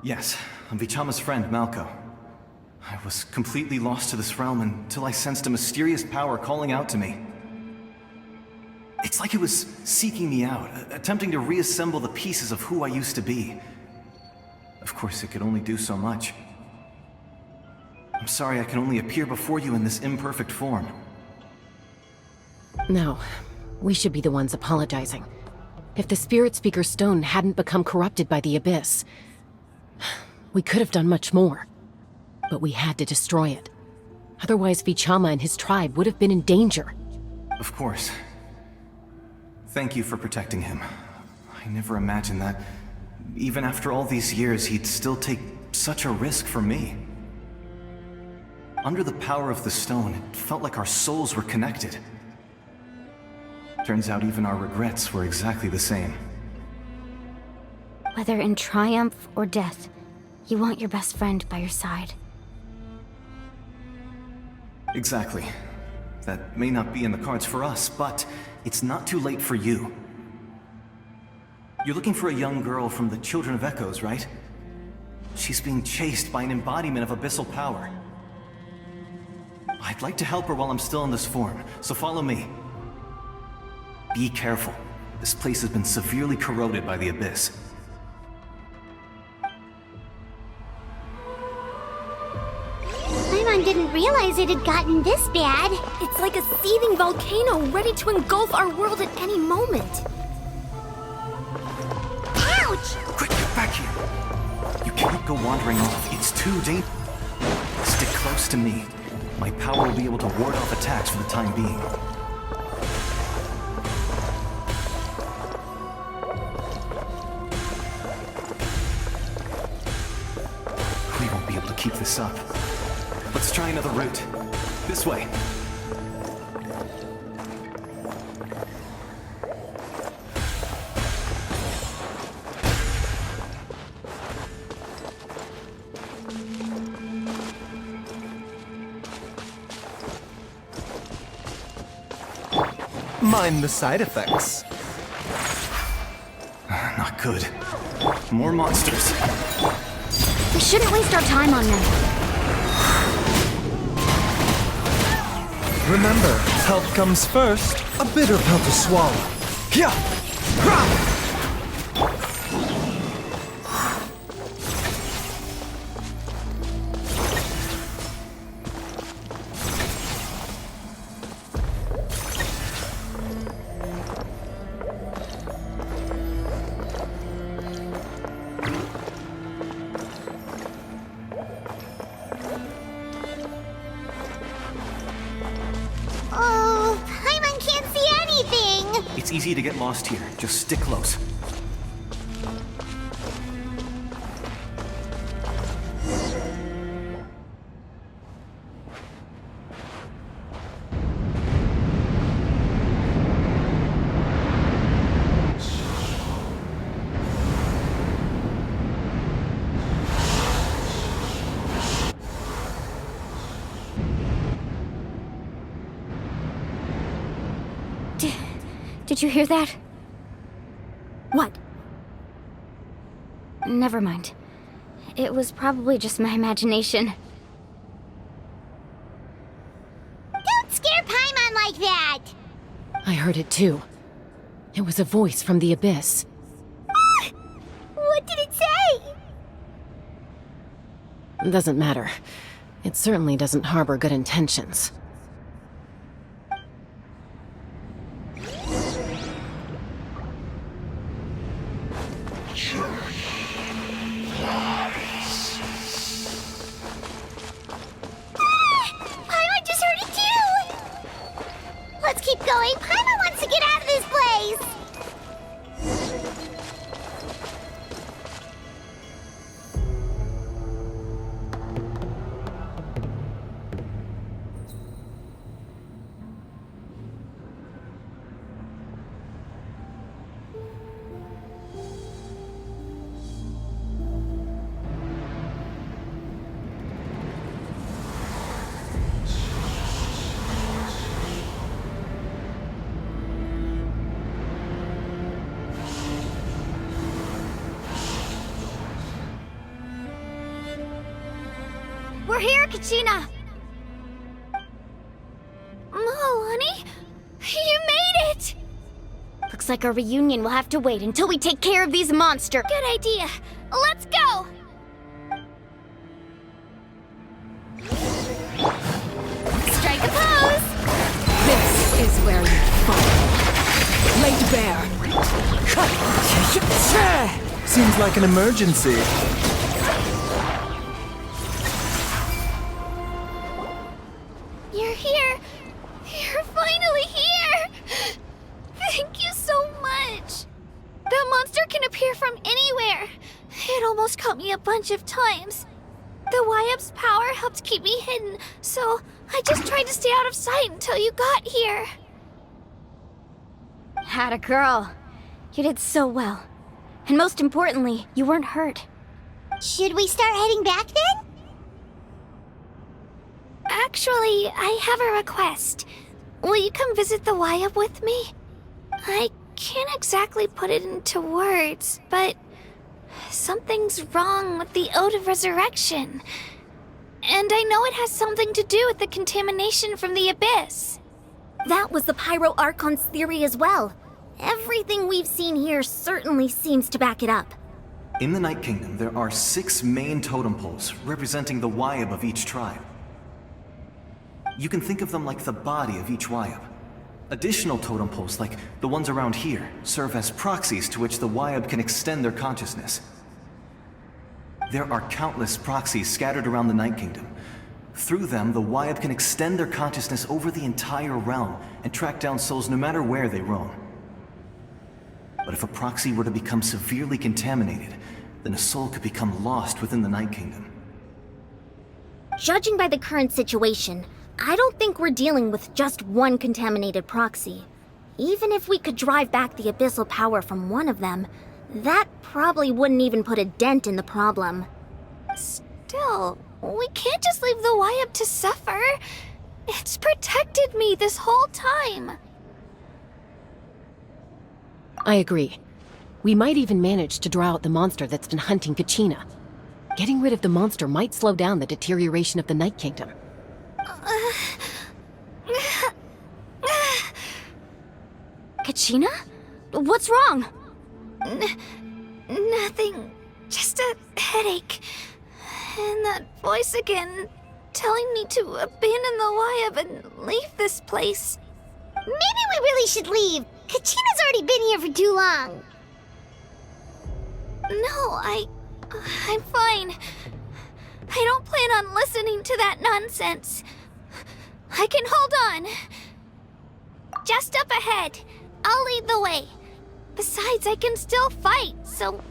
Yes, I'm Vichama's friend, Malko. I was completely lost to this realm until I sensed a mysterious power calling out to me. It's like it was seeking me out, attempting to reassemble the pieces of who I used to be. Of course, it could only do so much. I'm sorry I can only appear before you in this imperfect form. No, we should be the ones apologizing. If the Spirit Speaker Stone hadn't become corrupted by the Abyss, we could have done much more. But we had to destroy it. Otherwise, Vichama and his tribe would have been in danger. Of course. Thank you for protecting him. I never imagined that, even after all these years, he'd still take such a risk for me. Under the power of the stone, it felt like our souls were connected. Turns out even our regrets were exactly the same. Whether in triumph or death, you want your best friend by your side. Exactly. That may not be in the cards for us, but it's not too late for you. You're looking for a young girl from the Children of Echoes, right? She's being chased by an embodiment of abyssal power. I'd like to help her while I'm still in this form, so follow me. Be careful. This place has been severely corroded by the Abyss. Paimon didn't realize it had gotten this bad. It's like a seething volcano ready to engulf our world at any moment. Ouch! Quick, get back here! You can't go wandering off. It's too dangerous. Stick close to me. My power will be able to ward off attacks for the time being. We won't be able to keep this up. Let's try another route. This way. Mind the side effects. Not could. More monsters. We shouldn't waste our time on them. Remember, health comes first. A bitter pill to swallow. Yeah. Oh, Paimon can't see anything! It's easy to get lost here. Just stick close. Did you hear that? What? Never mind. It was probably just my imagination. Don't scare Paimon like that! I heard it too. It was a voice from the abyss. What did it say? Doesn't matter. It certainly doesn't harbor good intentions. Paimon just heard it too! Let's keep going. Paimon wants to get out of this place! We're here, Kachina! Honey, you made it! Looks like our reunion will have to wait until we take care of these monsters. Good idea. Let's go! Strike a pose! This is where you fall. Laid bare. Seems like an emergency. You're here! You're finally here! Thank you so much! That monster can appear from anywhere. It almost caught me a bunch of times. The Wyab's power helped keep me hidden, so I just tried to stay out of sight until you got here. Had a girl. You did so well. And most importantly, you weren't hurt. Should we start heading back then? Actually, I have a request. Will you come visit the Wyab with me? I can't exactly put it into words, but something's wrong with the Ode of Resurrection. And I know it has something to do with the contamination from the Abyss. That was the Pyro Archon's theory as well. Everything we've seen here certainly seems to back it up. In the Night Kingdom, there are 6 main totem poles representing the Wyab of each tribe. You can think of them like the body of each Wyab. Additional totem poles, like the ones around here, serve as proxies to which the Wyab can extend their consciousness. There are countless proxies scattered around the Night Kingdom. Through them, the Wyab can extend their consciousness over the entire realm and track down souls no matter where they roam. But if a proxy were to become severely contaminated, then a soul could become lost within the Night Kingdom. Judging by the current situation, I don't think we're dealing with just one contaminated proxy. Even if we could drive back the abyssal power from one of them, that probably wouldn't even put a dent in the problem. Still, we can't just leave the Wyab to suffer. It's protected me this whole time. I agree. We might even manage to draw out the monster that's been hunting Kachina. Getting rid of the monster might slow down the deterioration of the Night Kingdom. Kachina? What's wrong? Nothing. Just a headache. And that voice again, telling me to abandon the Wayab and leave this place. Maybe we really should leave. Kachina's already been here for too long. No, I'm fine. I don't plan on listening to that nonsense. I can hold on. Just up ahead. I'll lead the way. Besides, I can still fight, so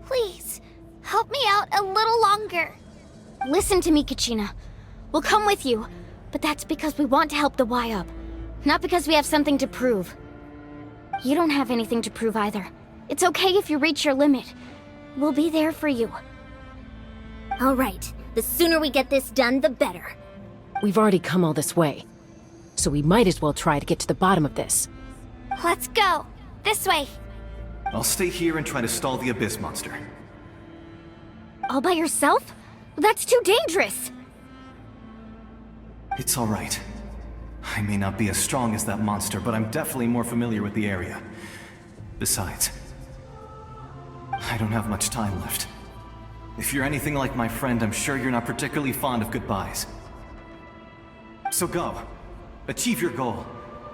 please, help me out a little longer. Listen to me, Kachina. We'll come with you, but that's because we want to help the Wayab, not because we have something to prove. You don't have anything to prove either. It's okay if you reach your limit. We'll be there for you. All right. The sooner we get this done, the better. We've already come all this way, so we might as well try to get to the bottom of this. Let's go. This way. I'll stay here and try to stall the Abyss monster. All by yourself? That's too dangerous. It's all right. I may not be as strong as that monster, but I'm definitely more familiar with the area. Besides, I don't have much time left. If you're anything like my friend, I'm sure you're not particularly fond of goodbyes. So go. Achieve your goal,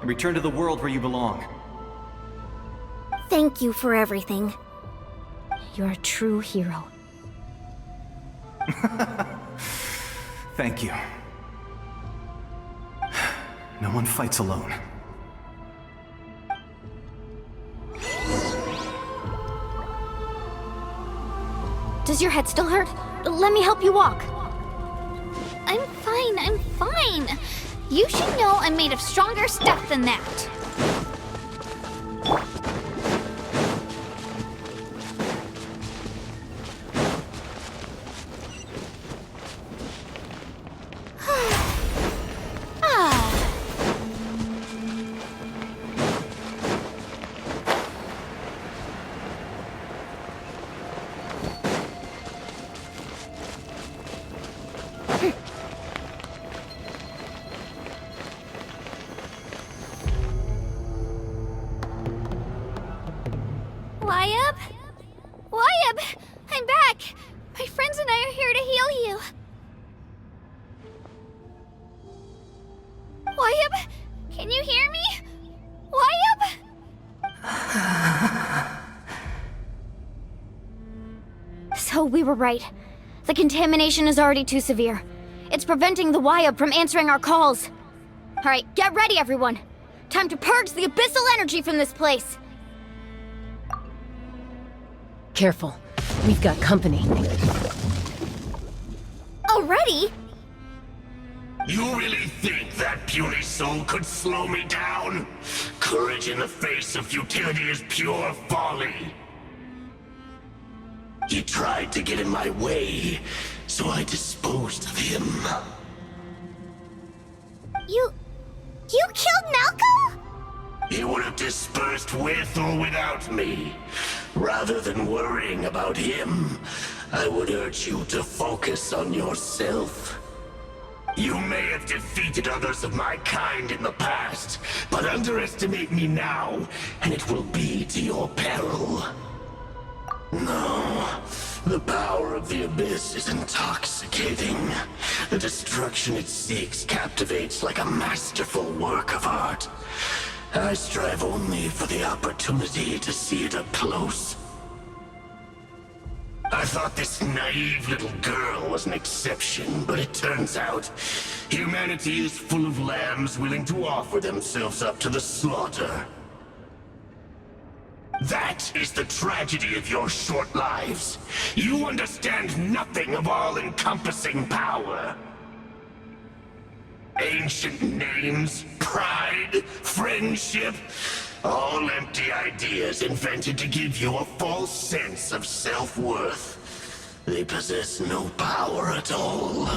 and return to the world where you belong. Thank you for everything. You're a true hero. Thank you. No one fights alone. Does your head still hurt? Let me help you walk. I'm fine. You should know I'm made of stronger stuff than that. Wayab! I'm back! My friends and I are here to heal you. Wayab? Can you hear me? Wayab? So we were right. The contamination is already too severe. It's preventing the Wayab from answering our calls. Alright, get ready everyone. Time to purge the abyssal energy from this place. Careful. We've got company. Already? You really think that puny soul could slow me down? Courage in the face of futility is pure folly. He tried to get in my way, so I disposed of him. You killed Malcolm? He would have dispersed with or without me. Rather than worrying about him, I would urge you to focus on yourself. You may have defeated others of my kind in the past, but underestimate me now, and it will be to your peril. No, the power of the Abyss is intoxicating. The destruction it seeks captivates like a masterful work of art. I strive only for the opportunity to see it up close. I thought this naive little girl was an exception, but it turns out humanity is full of lambs willing to offer themselves up to the slaughter. That is the tragedy of your short lives. You understand nothing of all-encompassing power. Ancient names, pride, friendship, all empty ideas invented to give you a false sense of self-worth. They possess no power at all.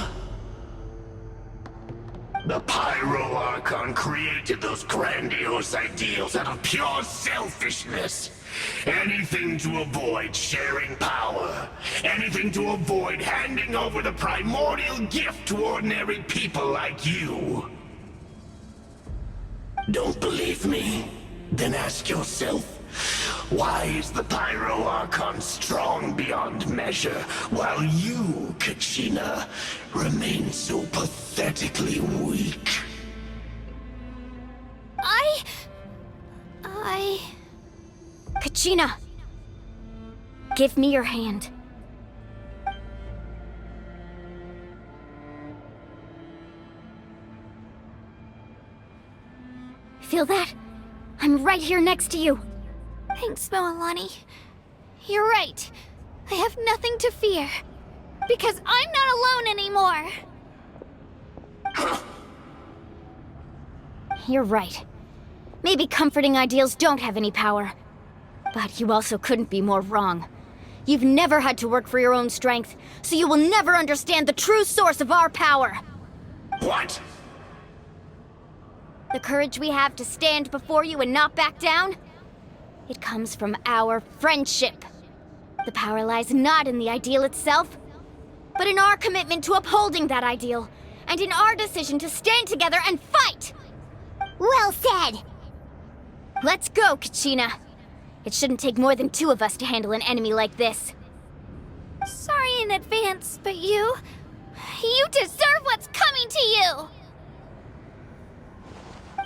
The Pyro Archon created those grandiose ideals out of pure selfishness. Anything to avoid sharing power. Anything to avoid handing over the primordial gift to ordinary people like you. Don't believe me? Then ask yourself, why is the Pyro Archon strong beyond measure, while you, Kachina, remain so pathetically weak? Kachina! Give me your hand. Feel that? I'm right here next to you. Thanks, Moalani. You're right. I have nothing to fear. Because I'm not alone anymore. You're right. Maybe comforting ideals don't have any power. But you also couldn't be more wrong. You've never had to work for your own strength, so you will never understand the true source of our power. What? The courage we have to stand before you and not back down? It comes from our friendship. The power lies not in the ideal itself, but in our commitment to upholding that ideal, and in our decision to stand together and fight! Well said! Let's go, Kachina. It shouldn't take more than 2 of us to handle an enemy like this. Sorry in advance, but you deserve what's coming to you!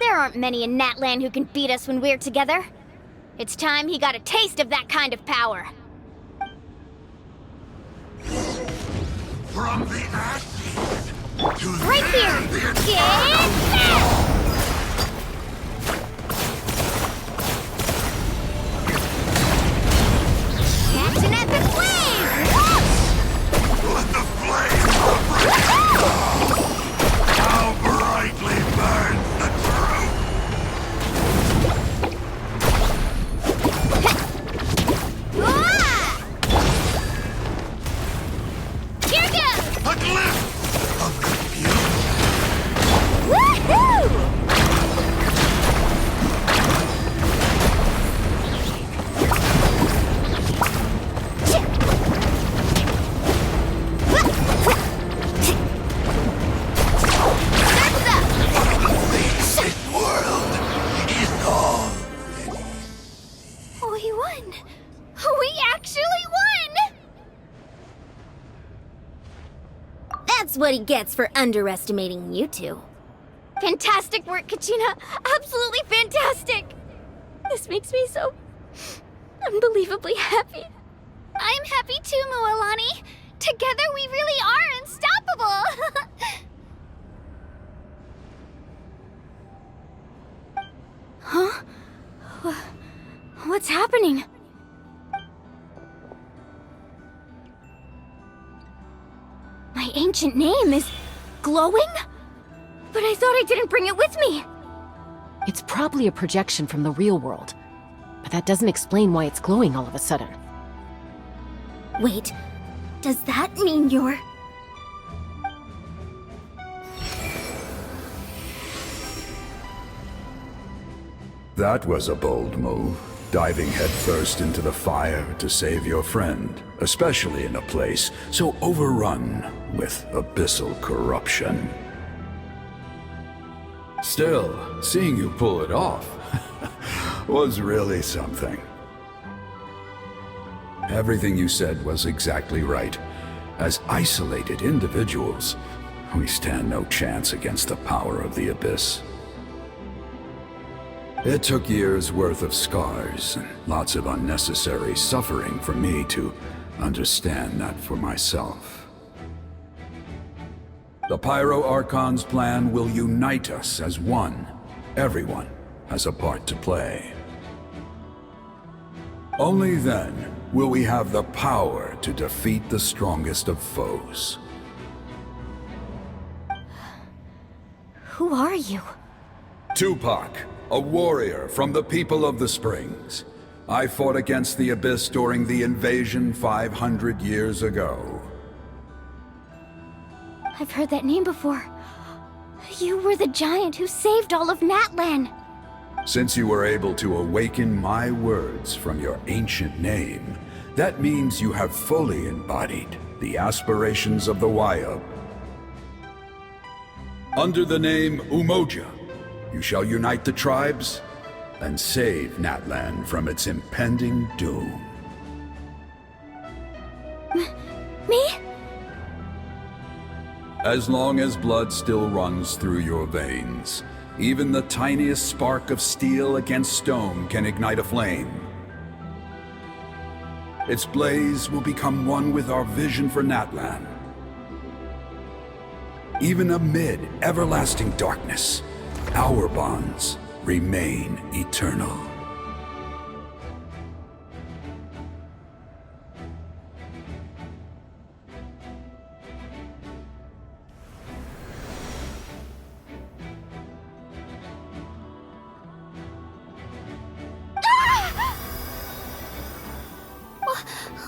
There aren't many in Natlan who can beat us when we're together. It's time he got a taste of that kind of power. From the ashes to Right here! Get back! Catch an epic flame! Let the flame how brightly burns the truth! Here goes! A glimpse of the future! Woohoo! This world is all. We won! We actually won! That's what he gets for underestimating you two. Fantastic work, Kachina! Absolutely fantastic! This makes me so unbelievably happy. I'm happy too, Moalani. Together we really are unstoppable! Huh? What's happening? My ancient name is glowing? But I thought I didn't bring it with me. It's probably a projection from the real world, but that doesn't explain why it's glowing all of a sudden. Wait, does that mean you're... That was a bold move, diving headfirst into the fire to save your friend, especially in a place so overrun with abyssal corruption. Still, seeing you pull it off was really something. Everything you said was exactly right. As isolated individuals, we stand no chance against the power of the Abyss. It took years' worth of scars and lots of unnecessary suffering for me to understand that for myself. The Pyro Archon's plan will unite us as one. Everyone has a part to play. Only then will we have the power to defeat the strongest of foes. Who are you? Tupac, a warrior from the people of the Springs. I fought against the Abyss during the invasion 500 years ago. I've heard that name before. You were the giant who saved all of Natlan. Since you were able to awaken my words from your ancient name, that means you have fully embodied the aspirations of the Wayub. Under the name Umoja, you shall unite the tribes and save Natlan from its impending doom. Me? As long as blood still runs through your veins, even the tiniest spark of steel against stone can ignite a flame. Its blaze will become one with our vision for Natlan. Even amid everlasting darkness, our bonds remain eternal.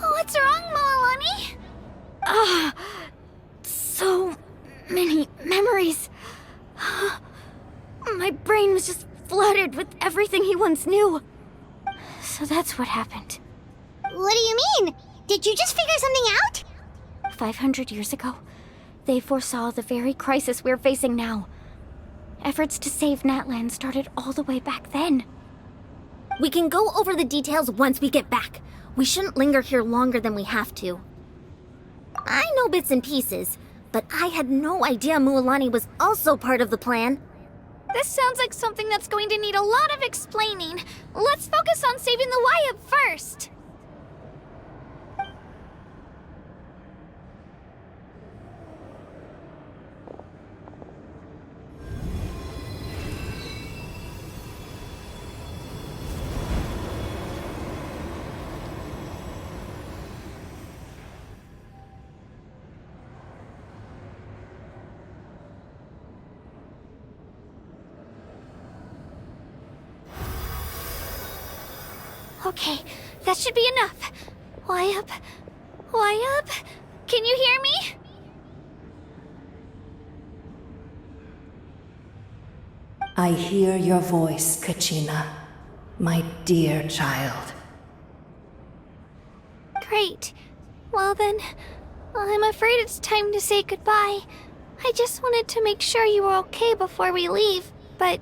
What's wrong, Moalani? So many memories. My brain was just flooded with everything he once knew. So that's what happened. What do you mean? Did you just figure something out? 500 years ago, they foresaw the very crisis we're facing now. Efforts to save Natlan started all the way back then. We can go over the details once we get back. We shouldn't linger here longer than we have to. I know bits and pieces, but I had no idea Mualani was also part of the plan. This sounds like something that's going to need a lot of explaining. Let's focus on saving the Wayub first. Okay, that should be enough. Wayub? Wayub? Can you hear me? I hear your voice, Kachina, my dear child. Great. Well then, I'm afraid it's time to say goodbye. I just wanted to make sure you were okay before we leave, but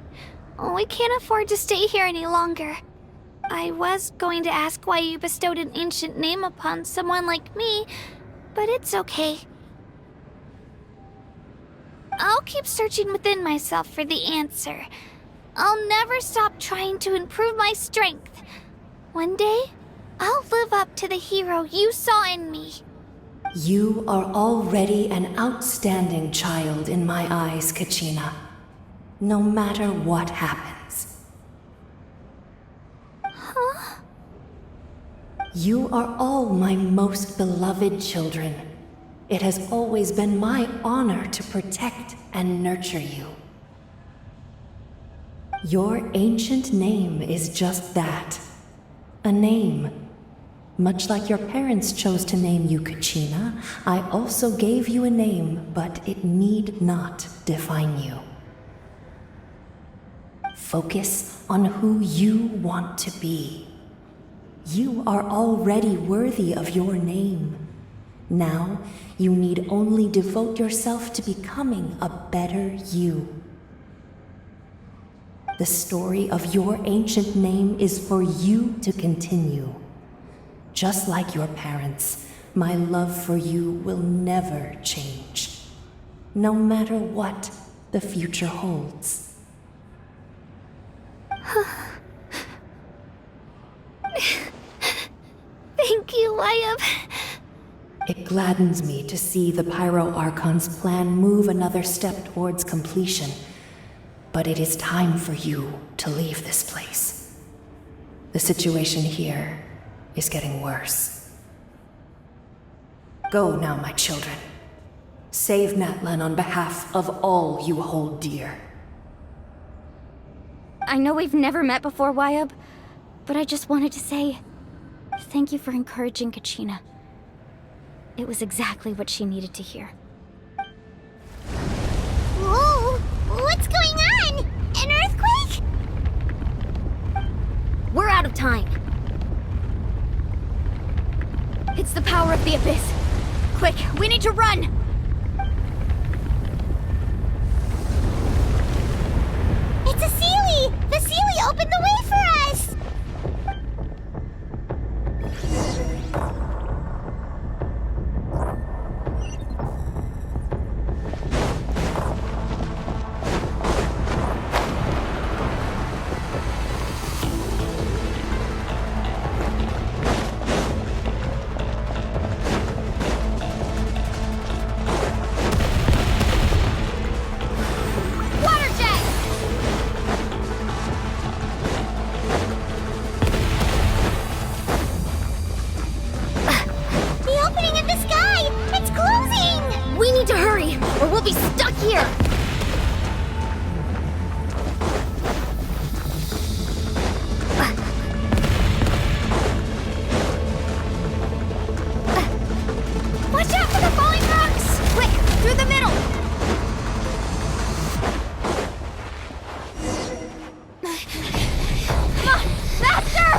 we can't afford to stay here any longer. I was going to ask why you bestowed an ancient name upon someone like me, but it's okay. I'll keep searching within myself for the answer. I'll never stop trying to improve my strength. One day, I'll live up to the hero you saw in me. You are already an outstanding child in my eyes, Kachina. No matter what happens. Huh? You are all my most beloved children. It has always been my honor to protect and nurture you. Your ancient name is just that. A name. Much like your parents chose to name you Kachina, I also gave you a name, but it need not define you. Focus on who you want to be. You are already worthy of your name. Now, you need only devote yourself to becoming a better you. The story of your ancient name is for you to continue. Just like your parents, my love for you will never change. No matter what the future holds. Thank you, Wayub. It gladdens me to see the Pyro Archon's plan move another step towards completion. But it is time for you to leave this place. The situation here is getting worse. Go now, my children. Save Natlan on behalf of all you hold dear. I know we've never met before, Wayub, but I just wanted to say thank you for encouraging Kachina. It was exactly what she needed to hear. Whoa! What's going on? An earthquake? We're out of time. It's the power of the Abyss. Quick, we need to run! It's a Sealy! The Sealy opened the way for us! Or we'll be stuck here! Watch out for the falling rocks! Quick, through the middle! Come on, faster!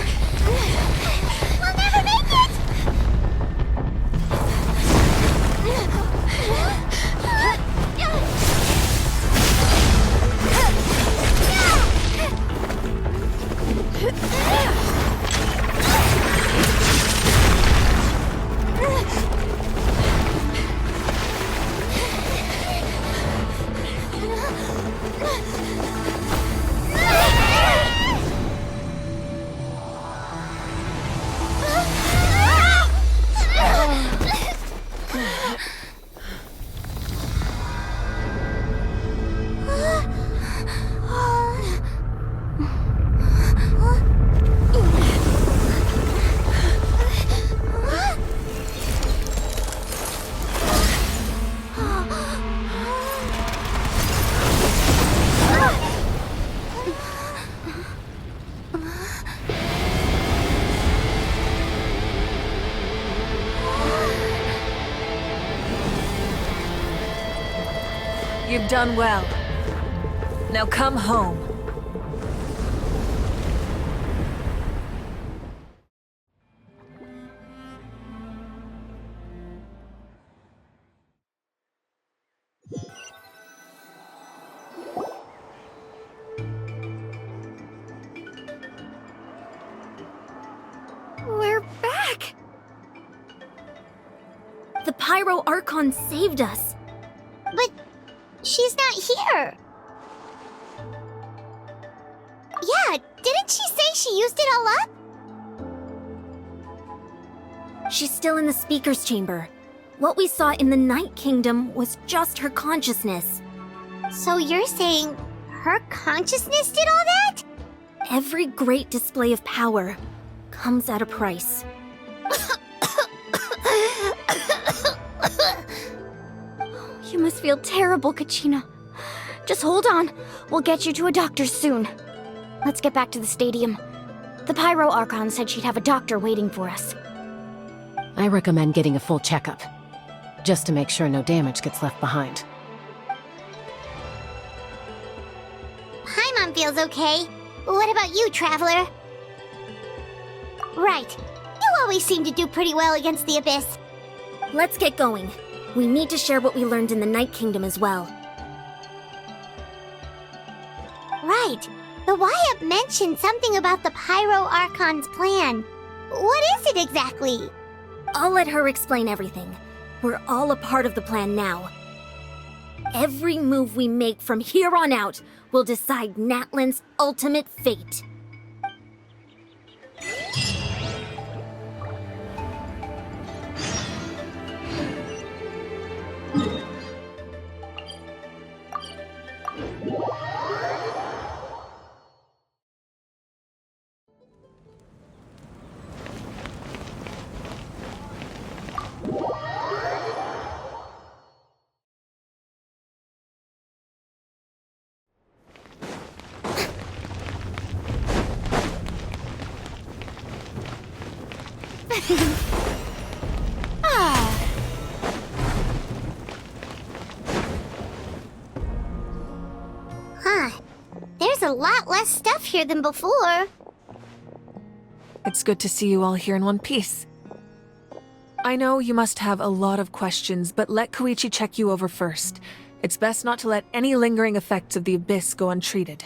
We'll never make it! You've done well. Now come home. We're back! The Pyro Archon saved us. But she's not here. Yeah, didn't she say she used it all up? She's still in the speaker's chamber. What we saw in the Night Kingdom was just her consciousness. So you're saying her consciousness did all that? Every great display of power comes at a price. You must feel terrible, Kachina. Just hold on. We'll get you to a doctor soon. Let's get back to the stadium. The Pyro Archon said she'd have a doctor waiting for us. I recommend getting a full checkup, just to make sure no damage gets left behind. Paimon feels okay. What about you, Traveler? Right. You always seem to do pretty well against the Abyss. Let's get going. We need to share what we learned in the Night Kingdom as well. Right. The Wyatt mentioned something about the Pyro Archon's plan. What is it exactly? I'll let her explain everything. We're all a part of the plan now. Every move we make from here on out will decide Natlan's ultimate fate. There's a lot less stuff here than before. It's good to see you all here in one piece. I know you must have a lot of questions, but let Koichi check you over first. It's best not to let any lingering effects of the Abyss go untreated.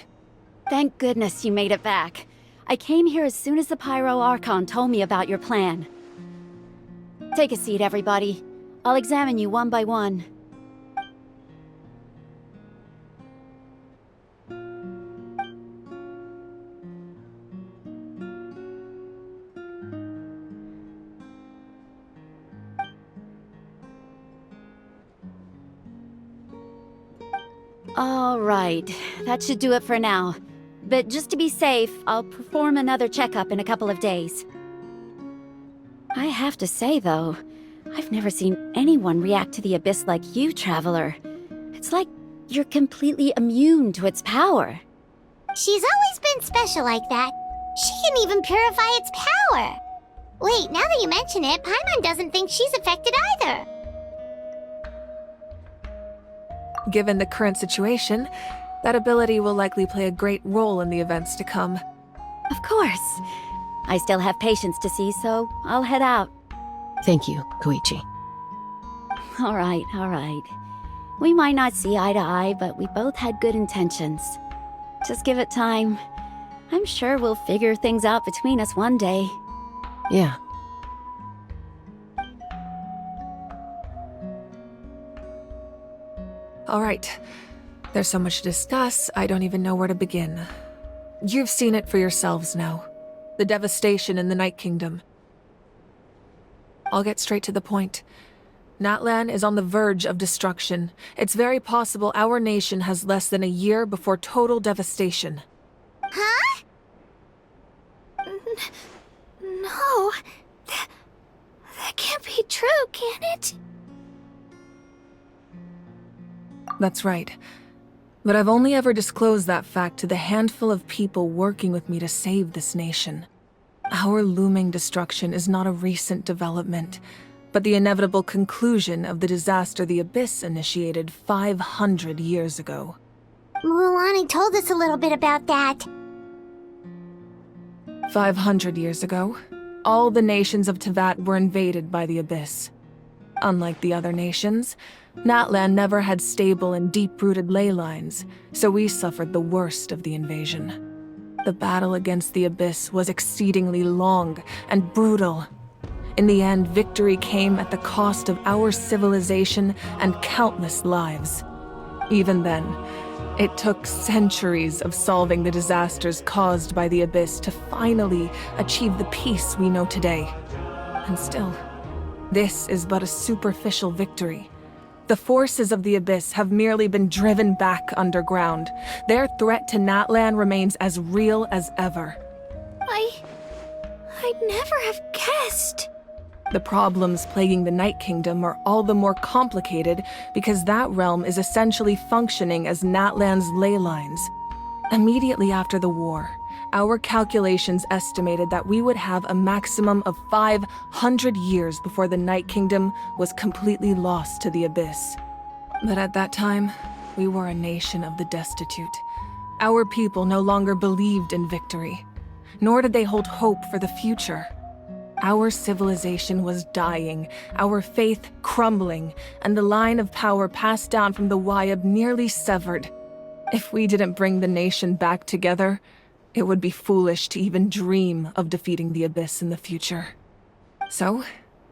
Thank goodness you made it back. I came here as soon as the Pyro Archon told me about your plan. Take a seat, everybody. I'll examine you one by one. All right, that should do it for now. But just to be safe, I'll perform another checkup in a couple of days. I have to say, though, I've never seen anyone react to the Abyss like you, Traveler. It's like you're completely immune to its power. She's always been special like that. She can even purify its power. Wait, now that you mention it, Paimon doesn't think she's affected either. Given the current situation, that ability will likely play a great role in the events to come. Of course. I still have patients to see, so I'll head out. Thank you, Koichi. All right. We might not see eye to eye, but we both had good intentions. Just give it time. I'm sure we'll figure things out between us one day. Yeah. All right. There's so much to discuss, I don't even know where to begin. You've seen it for yourselves now. The devastation in the Night Kingdom. I'll get straight to the point. Natlan is on the verge of destruction. It's very possible our nation has less than a year before total devastation. Huh? No. That can't be true, can it? That's right. But I've only ever disclosed that fact to the handful of people working with me to save this nation. Our looming destruction is not a recent development, but the inevitable conclusion of the disaster the Abyss initiated 500 years ago. Mualani told us a little bit about that. 500 years ago, all the nations of Tevat were invaded by the Abyss. Unlike the other nations, Natlan never had stable and deep-rooted ley lines, so we suffered the worst of the invasion. The battle against the Abyss was exceedingly long and brutal. In the end, victory came at the cost of our civilization and countless lives. Even then, it took centuries of solving the disasters caused by the Abyss to finally achieve the peace we know today. And still, this is but a superficial victory. The forces of the Abyss have merely been driven back underground. Their threat to Natlan remains as real as ever. I'd never have guessed. The problems plaguing the Night Kingdom are all the more complicated because that realm is essentially functioning as Natlan's ley lines. Immediately after the war, our calculations estimated that we would have a maximum of 500 years before the Night Kingdom was completely lost to the Abyss. But at that time, we were a nation of the destitute. Our people no longer believed in victory, nor did they hold hope for the future. Our civilization was dying, our faith crumbling, and the line of power passed down from the Wayab nearly severed. If we didn't bring the nation back together, it would be foolish to even dream of defeating the Abyss in the future. So,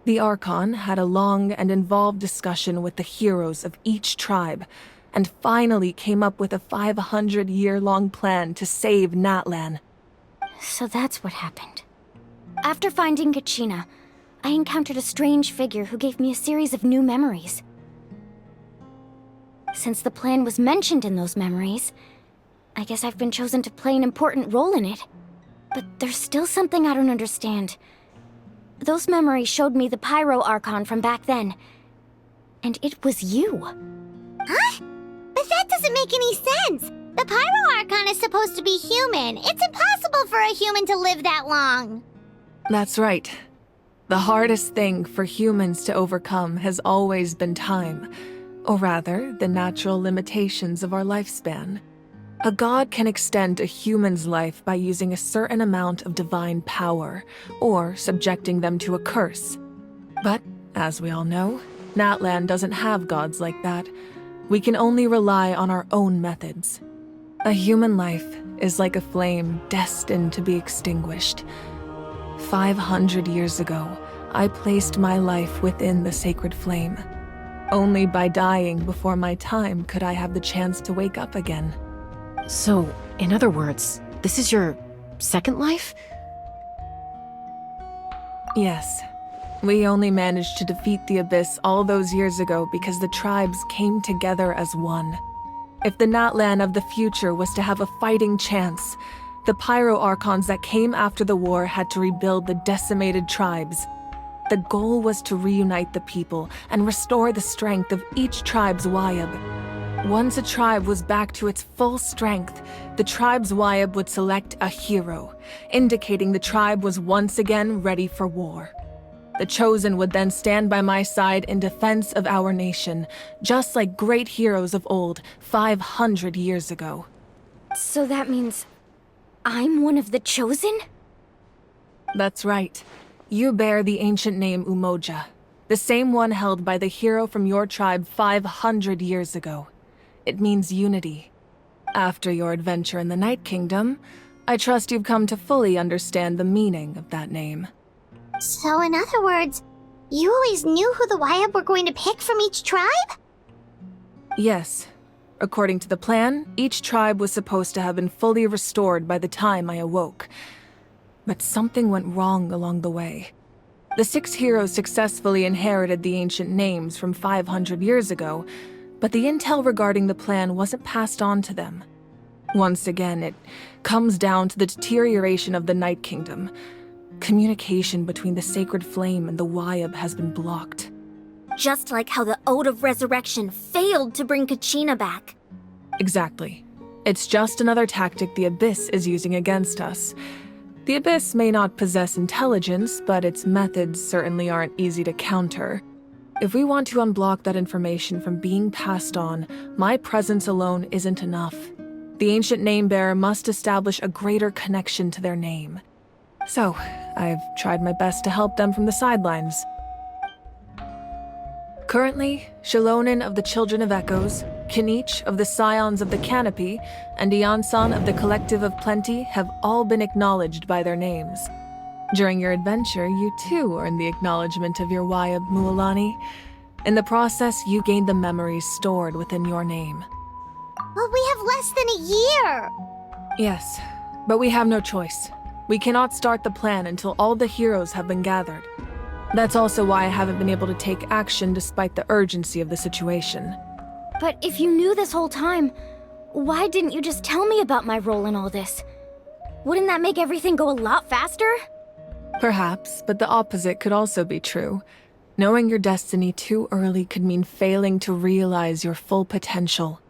the Archon had a long and involved discussion with the heroes of each tribe, and finally came up with a 500-year-long plan to save Natlan. So that's what happened. After finding Kachina, I encountered a strange figure who gave me a series of new memories. Since the plan was mentioned in those memories, I guess I've been chosen to play an important role in it. But there's still something I don't understand. Those memories showed me the Pyro Archon from back then. And it was you. Huh? But that doesn't make any sense. The Pyro Archon is supposed to be human. It's impossible for a human to live that long. That's right. The hardest thing for humans to overcome has always been time. Or rather, the natural limitations of our lifespan. A god can extend a human's life by using a certain amount of divine power, or subjecting them to a curse. But, as we all know, Natlan doesn't have gods like that. We can only rely on our own methods. A human life is like a flame destined to be extinguished. 500 years ago, I placed my life within the sacred flame. Only by dying before my time could I have the chance to wake up again. So, in other words, this is your second life? Yes. We only managed to defeat the Abyss all those years ago because the tribes came together as one. If the Natlan of the future was to have a fighting chance, the Pyro Archons that came after the war had to rebuild the decimated tribes. The goal was to reunite the people and restore the strength of each tribe's Wayab. Once a tribe was back to its full strength, the tribe's Wayab would select a hero, indicating the tribe was once again ready for war. The Chosen would then stand by my side in defense of our nation, just like great heroes of old 500 years ago. So that means I'm one of the Chosen? That's right. You bear the ancient name Umoja, the same one held by the hero from your tribe 500 years ago. It means unity. After your adventure in the Night Kingdom, I trust you've come to fully understand the meaning of that name. So in other words, you always knew who the Wayab were going to pick from each tribe? Yes. According to the plan, each tribe was supposed to have been fully restored by the time I awoke. But something went wrong along the way. The 6 heroes successfully inherited the ancient names from 500 years ago, but the intel regarding the plan wasn't passed on to them. Once again, it comes down to the deterioration of the Night Kingdom. Communication between the Sacred Flame and the Wayab has been blocked. Just like how the Ode of Resurrection failed to bring Kachina back. Exactly. It's just another tactic the Abyss is using against us. The Abyss may not possess intelligence, but its methods certainly aren't easy to counter. If we want to unblock that information from being passed on, my presence alone isn't enough. The ancient name-bearer must establish a greater connection to their name. So, I've tried my best to help them from the sidelines. Currently, Shalonin of the Children of Echoes, Kinich of the Scions of the Canopy, and Iansan of the Collective of Plenty have all been acknowledged by their names. During your adventure, you too earned the acknowledgement of your Wayab, Mualani. In the process, you gained the memories stored within your name. Well, we have less than a year! Yes, but we have no choice. We cannot start the plan until all the heroes have been gathered. That's also why I haven't been able to take action despite the urgency of the situation. But if you knew this whole time, why didn't you just tell me about my role in all this? Wouldn't that make everything go a lot faster? Perhaps, but the opposite could also be true. Knowing your destiny too early could mean failing to realize your full potential.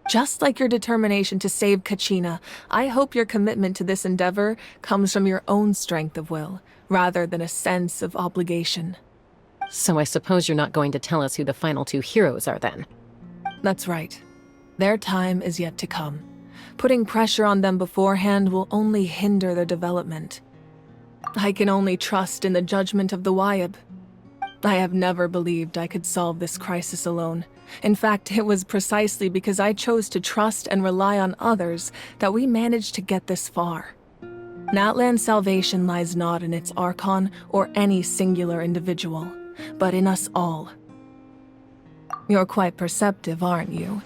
Just like your determination to save Kachina, I hope your commitment to this endeavor comes from your own strength of will, rather than a sense of obligation. So I suppose you're not going to tell us who the final 2 heroes are then? That's right. Their time is yet to come. Putting pressure on them beforehand will only hinder their development. I can only trust in the judgment of the Wayab. I have never believed I could solve this crisis alone. In fact, it was precisely because I chose to trust and rely on others that we managed to get this far. Natlan's salvation lies not in its Archon or any singular individual, but in us all. You're quite perceptive, aren't you?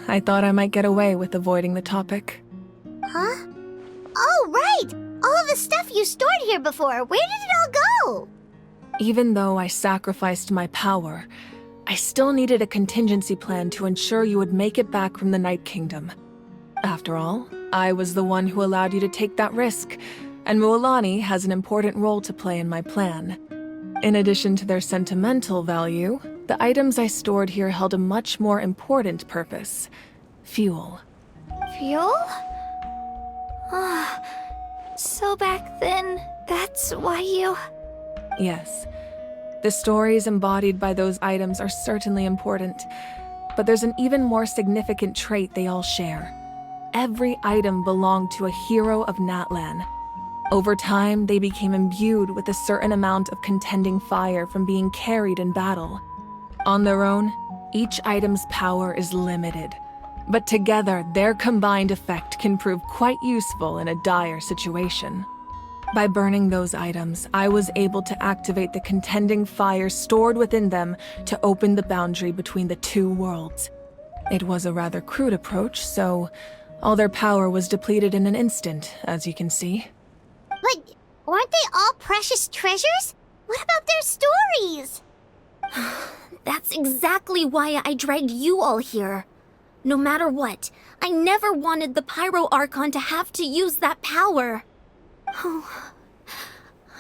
I thought I might get away with avoiding the topic. Huh? Oh, right! All of the stuff you stored here before, where did it all go? Even though I sacrificed my power, I still needed a contingency plan to ensure you would make it back from the Night Kingdom. After all, I was the one who allowed you to take that risk, and Mualani has an important role to play in my plan. In addition to their sentimental value, the items I stored here held a much more important purpose: fuel. Fuel? So back then, that's why you... Yes. The stories embodied by those items are certainly important, But there's an even more significant trait they all share. Every item belonged to a hero of Natlan. Over time, they became imbued with a certain amount of contending fire from being carried in battle. On their own, each item's power is limited, but together their combined effect can prove quite useful in a dire situation. By burning those items, I was able to activate the contending fire stored within them to open the boundary between the two worlds. It was a rather crude approach, so all their power was depleted in an instant, as you can see. But weren't they all precious treasures? What about their stories? That's exactly why I dragged you all here. No matter what, I never wanted the Pyro Archon to have to use that power. Oh,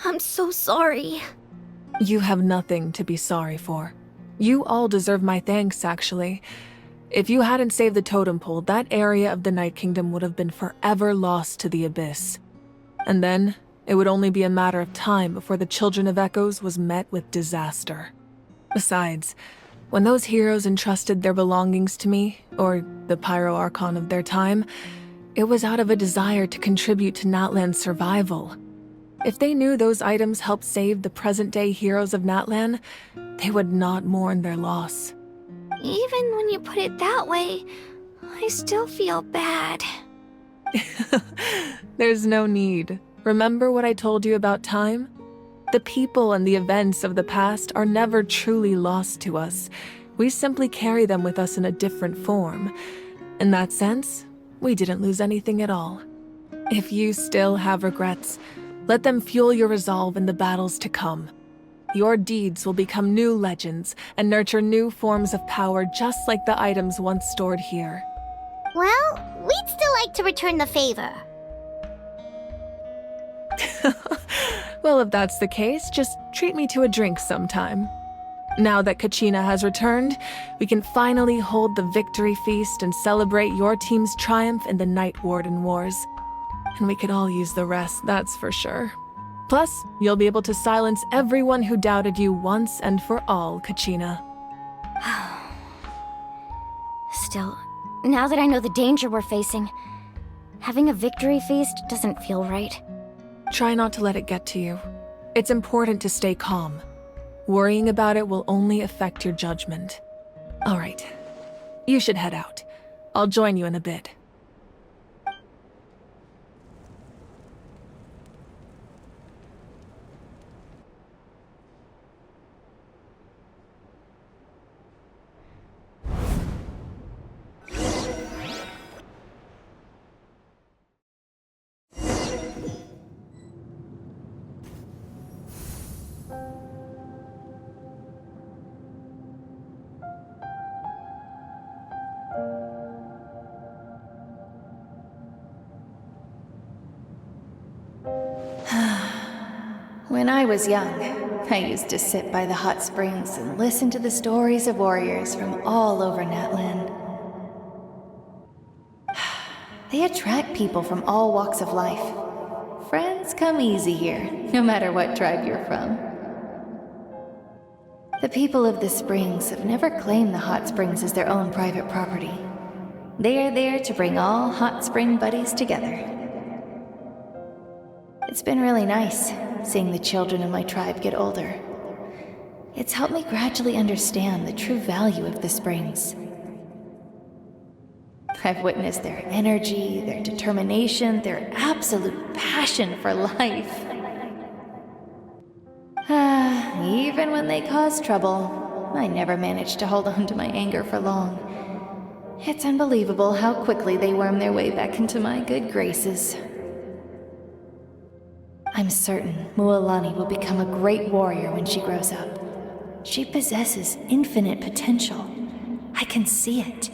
I'm so sorry. You have nothing to be sorry for. You all deserve my thanks, actually. If you hadn't saved the totem pole, that area of the Night Kingdom would have been forever lost to the Abyss. And then, it would only be a matter of time before the Children of Echoes was met with disaster. Besides, when those heroes entrusted their belongings to me, or the Pyro Archon of their time, it was out of a desire to contribute to Natlan's survival. If they knew those items helped save the present-day heroes of Natlan, they would not mourn their loss. Even when you put it that way, I still feel bad. There's no need. Remember what I told you about time? The people and the events of the past are never truly lost to us. We simply carry them with us in a different form. In that sense, we didn't lose anything at all. If you still have regrets, let them fuel your resolve in the battles to come. Your deeds will become new legends and nurture new forms of power just like the items once stored here. Well, we'd still like to return the favor. Well, if that's the case, just treat me to a drink sometime. Now that Kachina has returned, we can finally hold the victory feast and celebrate your team's triumph in the Night Warden Wars. And we could all use the rest, that's for sure. Plus, you'll be able to silence everyone who doubted you once and for all, Kachina. Still, now that I know the danger we're facing, having a victory feast doesn't feel right. Try not to let it get to you. It's important to stay calm. Worrying about it will only affect your judgment. All right, you should head out. I'll join you in a bit. When I was young, I used to sit by the hot springs and listen to the stories of warriors from all over Natlan. They attract people from all walks of life. Friends come easy here, no matter what tribe you're from. The people of the springs have never claimed the hot springs as their own private property. They are there to bring all hot spring buddies together. It's been really nice, seeing the children of my tribe get older. It's helped me gradually understand the true value of the springs. I've witnessed their energy, their determination, their absolute passion for life. Even when they cause trouble, I never managed to hold on to my anger for long. It's unbelievable how quickly they worm their way back into my good graces. I'm certain Mualani will become a great warrior when she grows up. She possesses infinite potential. I can see it.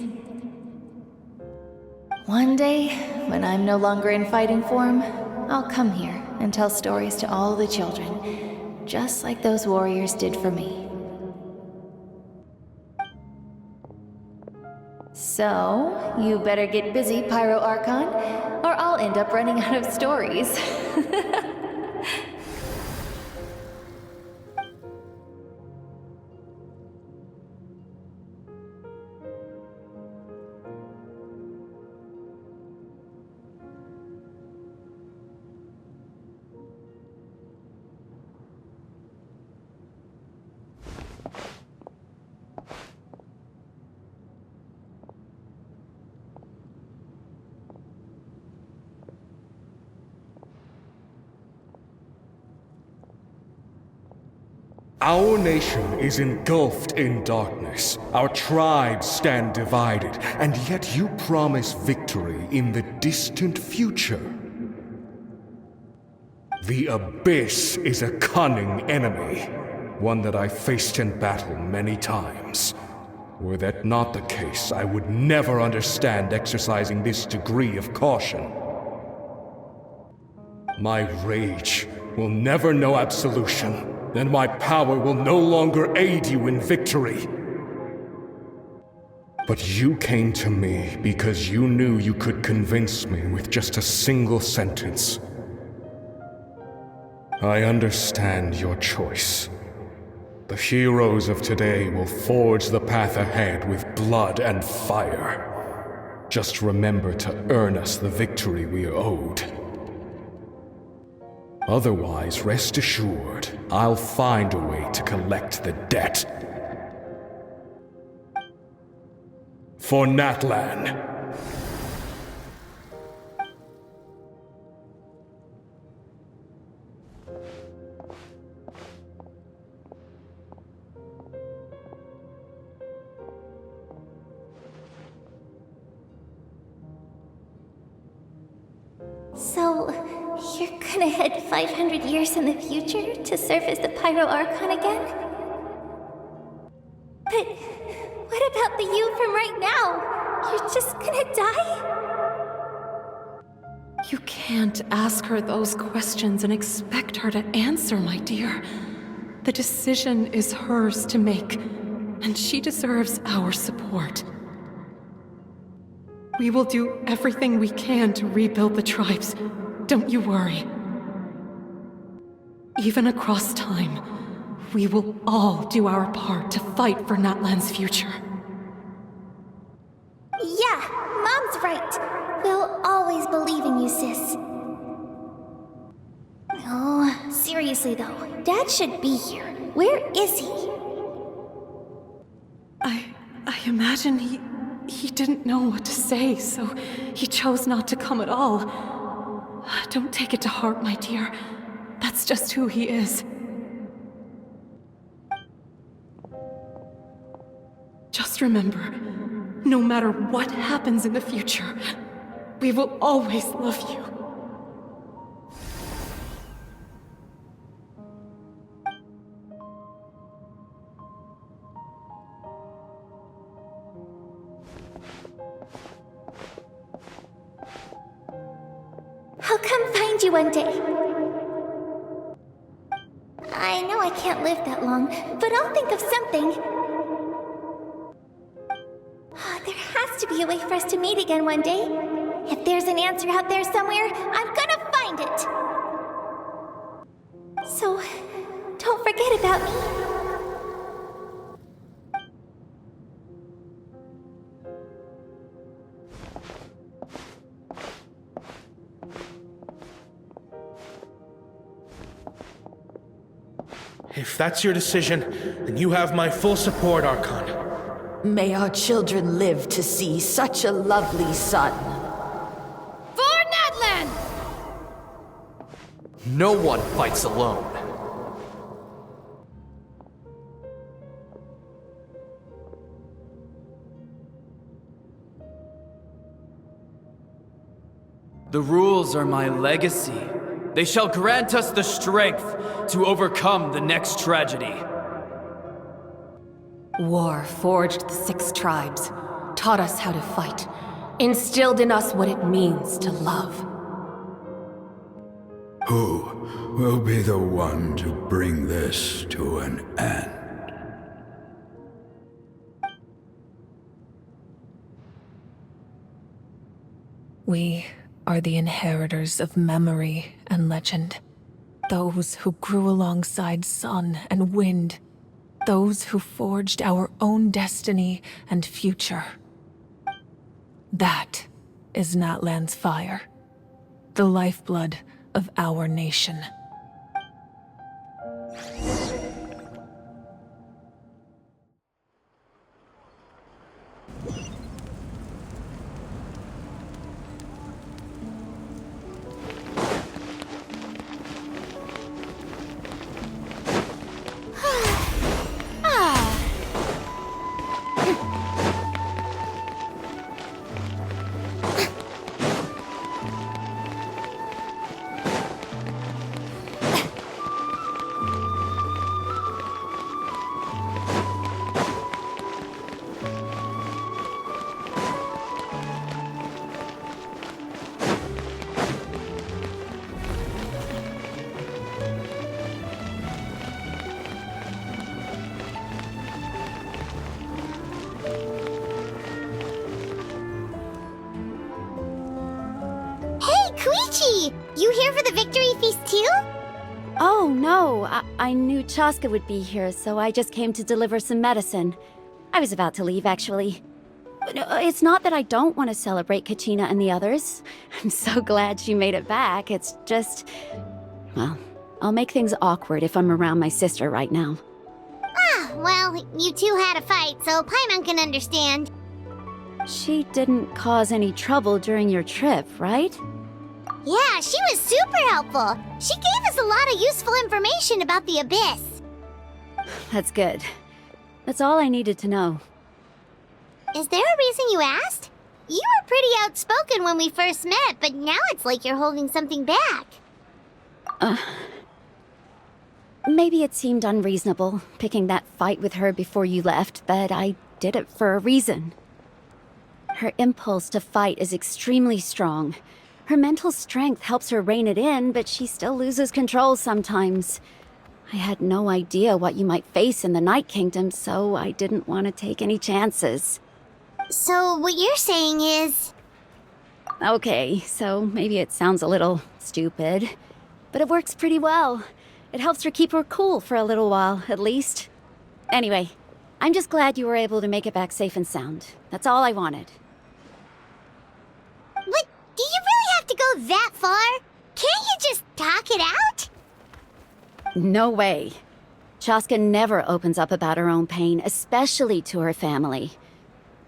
One day, when I'm no longer in fighting form, I'll come here and tell stories to all the children, just like those warriors did for me. So, you better get busy, Pyro Archon, or I'll end up running out of stories. Our nation is engulfed in darkness. Our tribes stand divided, and yet you promise victory in the distant future. The Abyss is a cunning enemy, one that I faced in battle many times. Were that not the case, I would never understand exercising this degree of caution. My rage will never know absolution, and my power will no longer aid you in victory. But you came to me because you knew you could convince me with just a single sentence. I understand your choice. The heroes of today will forge the path ahead with blood and fire. Just remember to earn us the victory we are owed. Otherwise, rest assured, I'll find a way to collect the debt. For Natlan. So, you're gonna head 500 years in the future to serve as the Pyro Archon again? But what about the you from right now? You're just gonna die? You can't ask her those questions and expect her to answer, my dear. The decision is hers to make, and she deserves our support. We will do everything we can to rebuild the tribes. Don't you worry. Even across time, we will all do our part to fight for Natlan's future. Yeah, Mom's right. We'll always believe in you, sis. Oh, seriously though, Dad should be here. Where is he? I imagine he didn't know what to say, so he chose not to come at all. Don't take it to heart, my dear. That's just who he is. Just remember, no matter what happens in the future, we will always love you. I'll come find you one day. I know I can't live that long, but I'll think of something. There has to be a way for us to meet again one day. If there's an answer out there somewhere, I'm gonna find it. So, don't forget about me. If that's your decision, then you have my full support, Archon. May our children live to see such a lovely son. For Natlan! No one fights alone. The rules are my legacy. They shall grant us the strength to overcome the next tragedy. War forged the 6 tribes, taught us how to fight, instilled in us what it means to love. Who will be the one to bring this to an end? We are the inheritors of memory and legend. Those who grew alongside sun and wind. Those who forged our own destiny and future. That is Natlan's fire. The lifeblood of our nation. Koichi! You here for the victory feast too? Oh, no. I knew Chaska would be here, so I just came to deliver some medicine. I was about to leave, actually. It's not that I don't want to celebrate Kachina and the others. I'm so glad she made it back. It's just... well, I'll make things awkward if I'm around my sister right now. Ah, well, you two had a fight, so Paimon can understand. She didn't cause any trouble during your trip, right? Yeah, she was super helpful. She gave us a lot of useful information about the Abyss. That's good. That's all I needed to know. Is there a reason you asked? You were pretty outspoken when we first met, but now it's like you're holding something back. Maybe it seemed unreasonable, picking that fight with her before you left, but I did it for a reason. Her impulse to fight is extremely strong. Her mental strength helps her rein it in, but she still loses control sometimes. I had no idea what you might face in the Night Kingdom, so I didn't want to take any chances. So what you're saying is... Okay, so maybe it sounds a little stupid, but it works pretty well. It helps her keep her cool for a little while, at least. Anyway, I'm just glad you were able to make it back safe and sound. That's all I wanted. But do you really have to go that far? Can't you just talk it out? No way. Chaska never opens up about her own pain, especially to her family.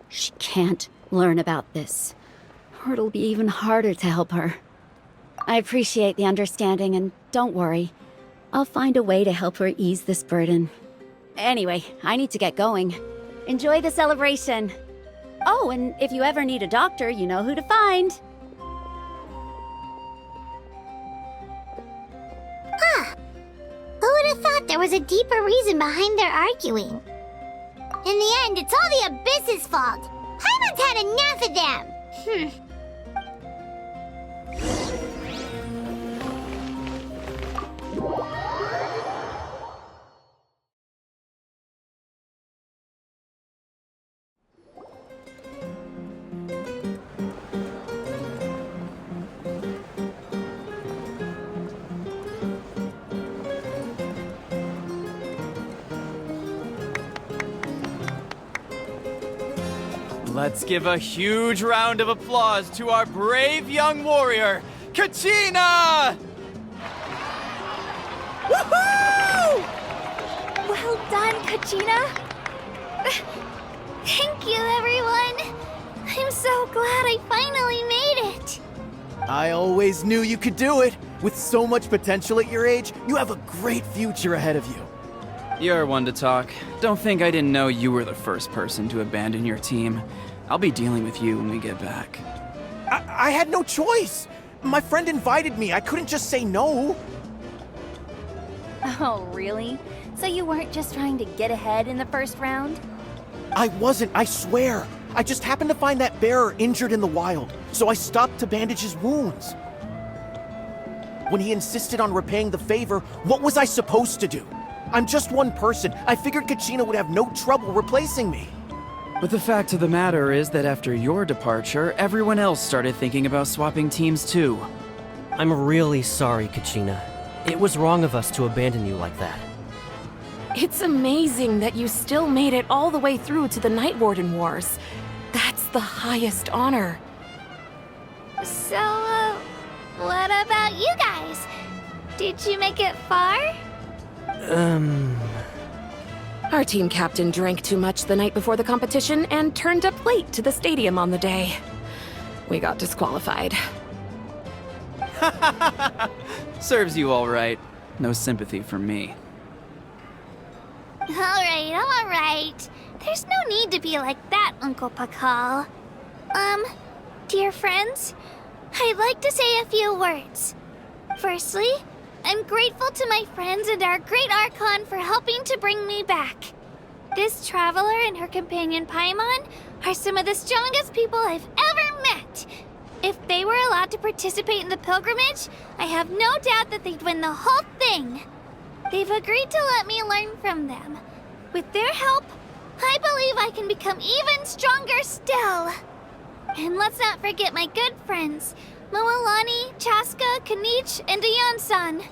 She can't learn about this, or it'll be even harder to help her. I appreciate the understanding, and don't worry. I'll find a way to help her ease this burden. Anyway, I need to get going. Enjoy the celebration. Oh, and if you ever need a doctor, you know who to find. Huh. Who would have thought there was a deeper reason behind their arguing? In the end, it's all the Abyss's fault. Paimon's had enough of them. Let's give a huge round of applause to our brave young warrior, Kachina! Woohoo! Well done, Kachina. Thank you, everyone. I'm so glad I finally made it. I always knew you could do it. With so much potential at your age, you have a great future ahead of you. You're one to talk. Don't think I didn't know you were the first person to abandon your team. I'll be dealing with you when we get back. I had no choice. My friend invited me. I couldn't just say no. Oh, really? So you weren't just trying to get ahead in the first round? I wasn't, I swear. I just happened to find that bearer injured in the wild, so I stopped to bandage his wounds. When he insisted on repaying the favor, what was I supposed to do? I'm just one person. I figured Kachina would have no trouble replacing me. But the fact of the matter is that after your departure, everyone else started thinking about swapping teams too. I'm really sorry, Kachina. It was wrong of us to abandon you like that. It's amazing that you still made it all the way through to the Night Warden Wars. That's the highest honor. So, what about you guys? Did you make it far? Our team captain drank too much the night before the competition and turned up late to the stadium on the day. We got disqualified. Serves you all right. No sympathy from me. All right. There's no need to be like that, Uncle Pakal. Dear friends, I'd like to say a few words. Firstly, I'm grateful to my friends and our great Archon for helping to bring me back. This traveler and her companion Paimon are some of the strongest people I've ever met. If they were allowed to participate in the pilgrimage, I have no doubt that they'd win the whole thing. They've agreed to let me learn from them. With their help, I believe I can become even stronger still. And let's not forget my good friends, Moalani, Chaska, Kanich, and Aeon-san.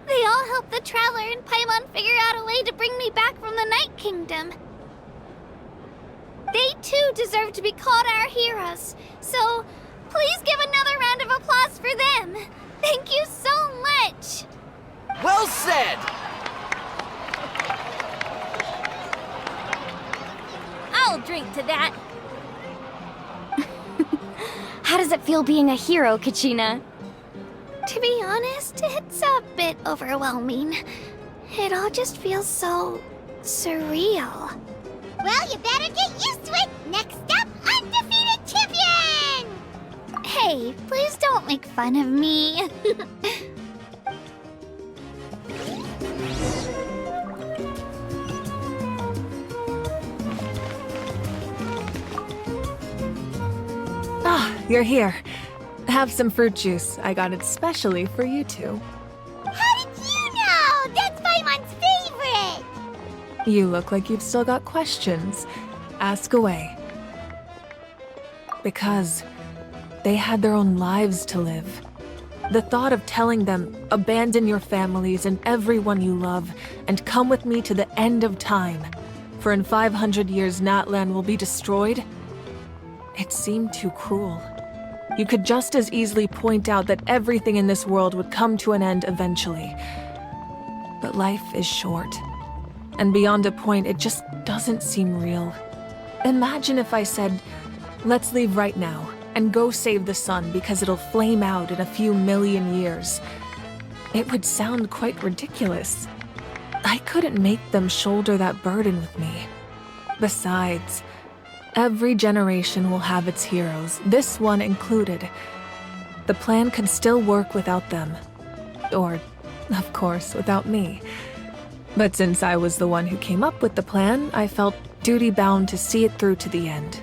They all helped the Traveler and Paimon figure out a way to bring me back from the Night Kingdom. They too deserve to be called our heroes, so please give another round of applause for them. Thank you so much. Well said! I'll drink to that. How does it feel being a hero, Kachina? To be honest, it's a bit overwhelming. It all just feels so surreal. Well, you better get used to it. Next up, undefeated champion! Hey, please don't make fun of me. Ah, you're here. Have some fruit juice. I got it specially for you two. How did you know? That's Paimon's favorite! You look like you've still got questions. Ask away. Because they had their own lives to live. The thought of telling them, abandon your families and everyone you love, and come with me to the end of time, for in 500 years Natlan will be destroyed, it seemed too cruel. You could just as easily point out that everything in this world would come to an end eventually. But life is short. And beyond a point, it just doesn't seem real. Imagine if I said, let's leave right now and go save the sun because it'll flame out in a few million years. It would sound quite ridiculous. I couldn't make them shoulder that burden with me. Besides, every generation will have its heroes, this one included. The plan could still work without them. Or, of course, without me. But since I was the one who came up with the plan, I felt duty-bound to see it through to the end.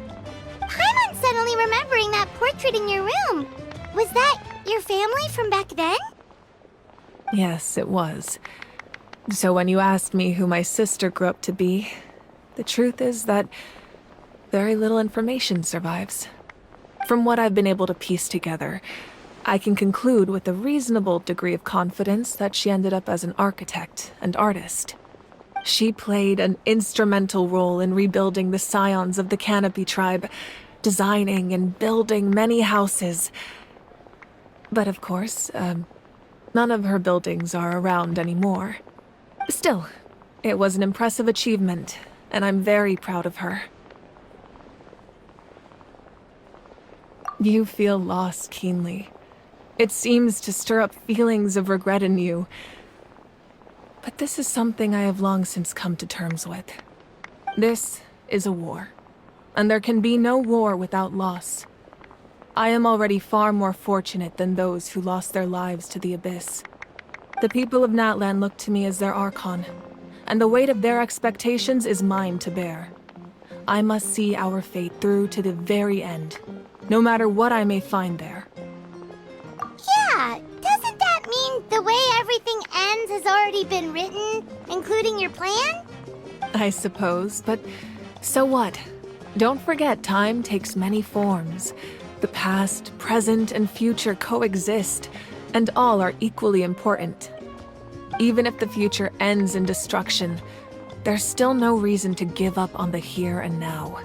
Paimon's suddenly remembering that portrait in your room. Was that your family from back then? Yes, it was. So when you asked me who my sister grew up to be, the truth is that very little information survives. From what I've been able to piece together, I can conclude with a reasonable degree of confidence that she ended up as an architect and artist. She played an instrumental role in rebuilding the scions of the Canopy tribe, designing and building many houses. But of course, none of her buildings are around anymore. Still, it was an impressive achievement, and I'm very proud of her. You feel loss keenly. It seems to stir up feelings of regret in you. But this is something I have long since come to terms with. This is a war, and there can be no war without loss. I am already far more fortunate than those who lost their lives to the Abyss. The people of Natlan look to me as their Archon, and the weight of their expectations is mine to bear. I must see our fate through to the very end, no matter what I may find there. Yeah, doesn't that mean the way everything ends has already been written, including your plan? I suppose, but so what? Don't forget, time takes many forms. The past, present, and future coexist, and all are equally important. Even if the future ends in destruction, there's still no reason to give up on the here and now.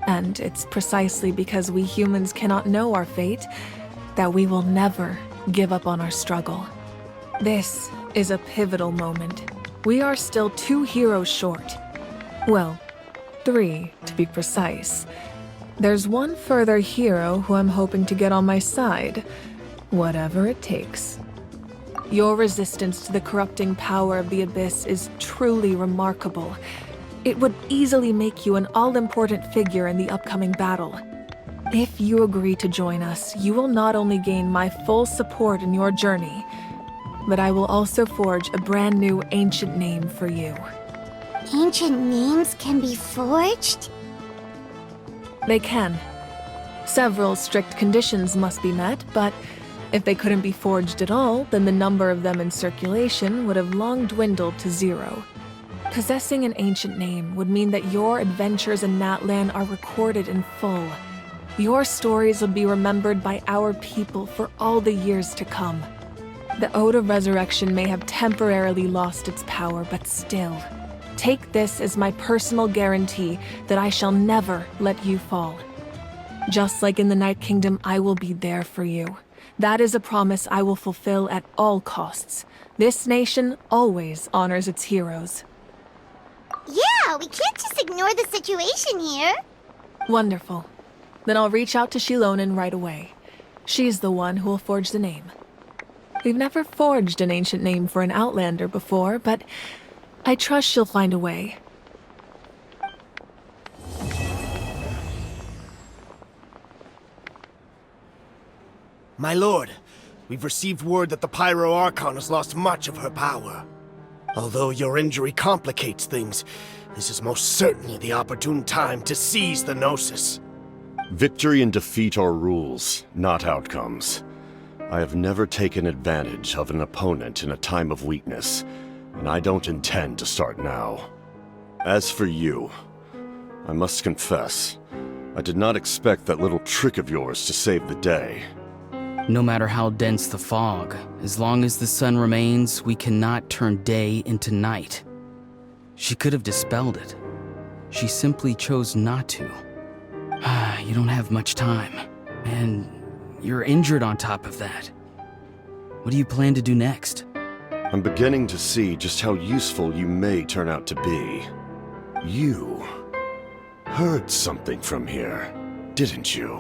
And it's precisely because we humans cannot know our fate that we will never give up on our struggle. This is a pivotal moment. We are still 2 heroes short. Well, 3 to be precise. There's one further hero who I'm hoping to get on my side, whatever it takes. Your resistance to the corrupting power of the Abyss is truly remarkable. It would easily make you an all-important figure in the upcoming battle. If you agree to join us, you will not only gain my full support in your journey, but I will also forge a brand new ancient name for you. Ancient names can be forged? They can. Several strict conditions must be met, but if they couldn't be forged at all, then the number of them in circulation would have long dwindled to 0. Possessing an ancient name would mean that your adventures in Natlan are recorded in full, Your stories will be remembered by our people for all the years to come. The Ode of Resurrection may have temporarily lost its power, but still, take this as my personal guarantee that I shall never let you fall. Just like in the Night Kingdom, I will be there for you. That is a promise I will fulfill at all costs. This nation always honors its heroes. Yeah, we can't just ignore the situation here. Wonderful. Then I'll reach out to Shilonen right away. She's the one who will forge the name. We've never forged an ancient name for an Outlander before, but I trust she'll find a way. My lord, we've received word that the Pyro Archon has lost much of her power. Although your injury complicates things, this is most certainly the opportune time to seize the Gnosis. Victory and defeat are rules, not outcomes. I have never taken advantage of an opponent in a time of weakness, and I don't intend to start now. As for you, I must confess, I did not expect that little trick of yours to save the day. No matter how dense the fog, as long as the sun remains, we cannot turn day into night. She could have dispelled it. She simply chose not to. You don't have much time, and you're injured on top of that. What do you plan to do next? I'm beginning to see just how useful you may turn out to be. You heard something from here, didn't you?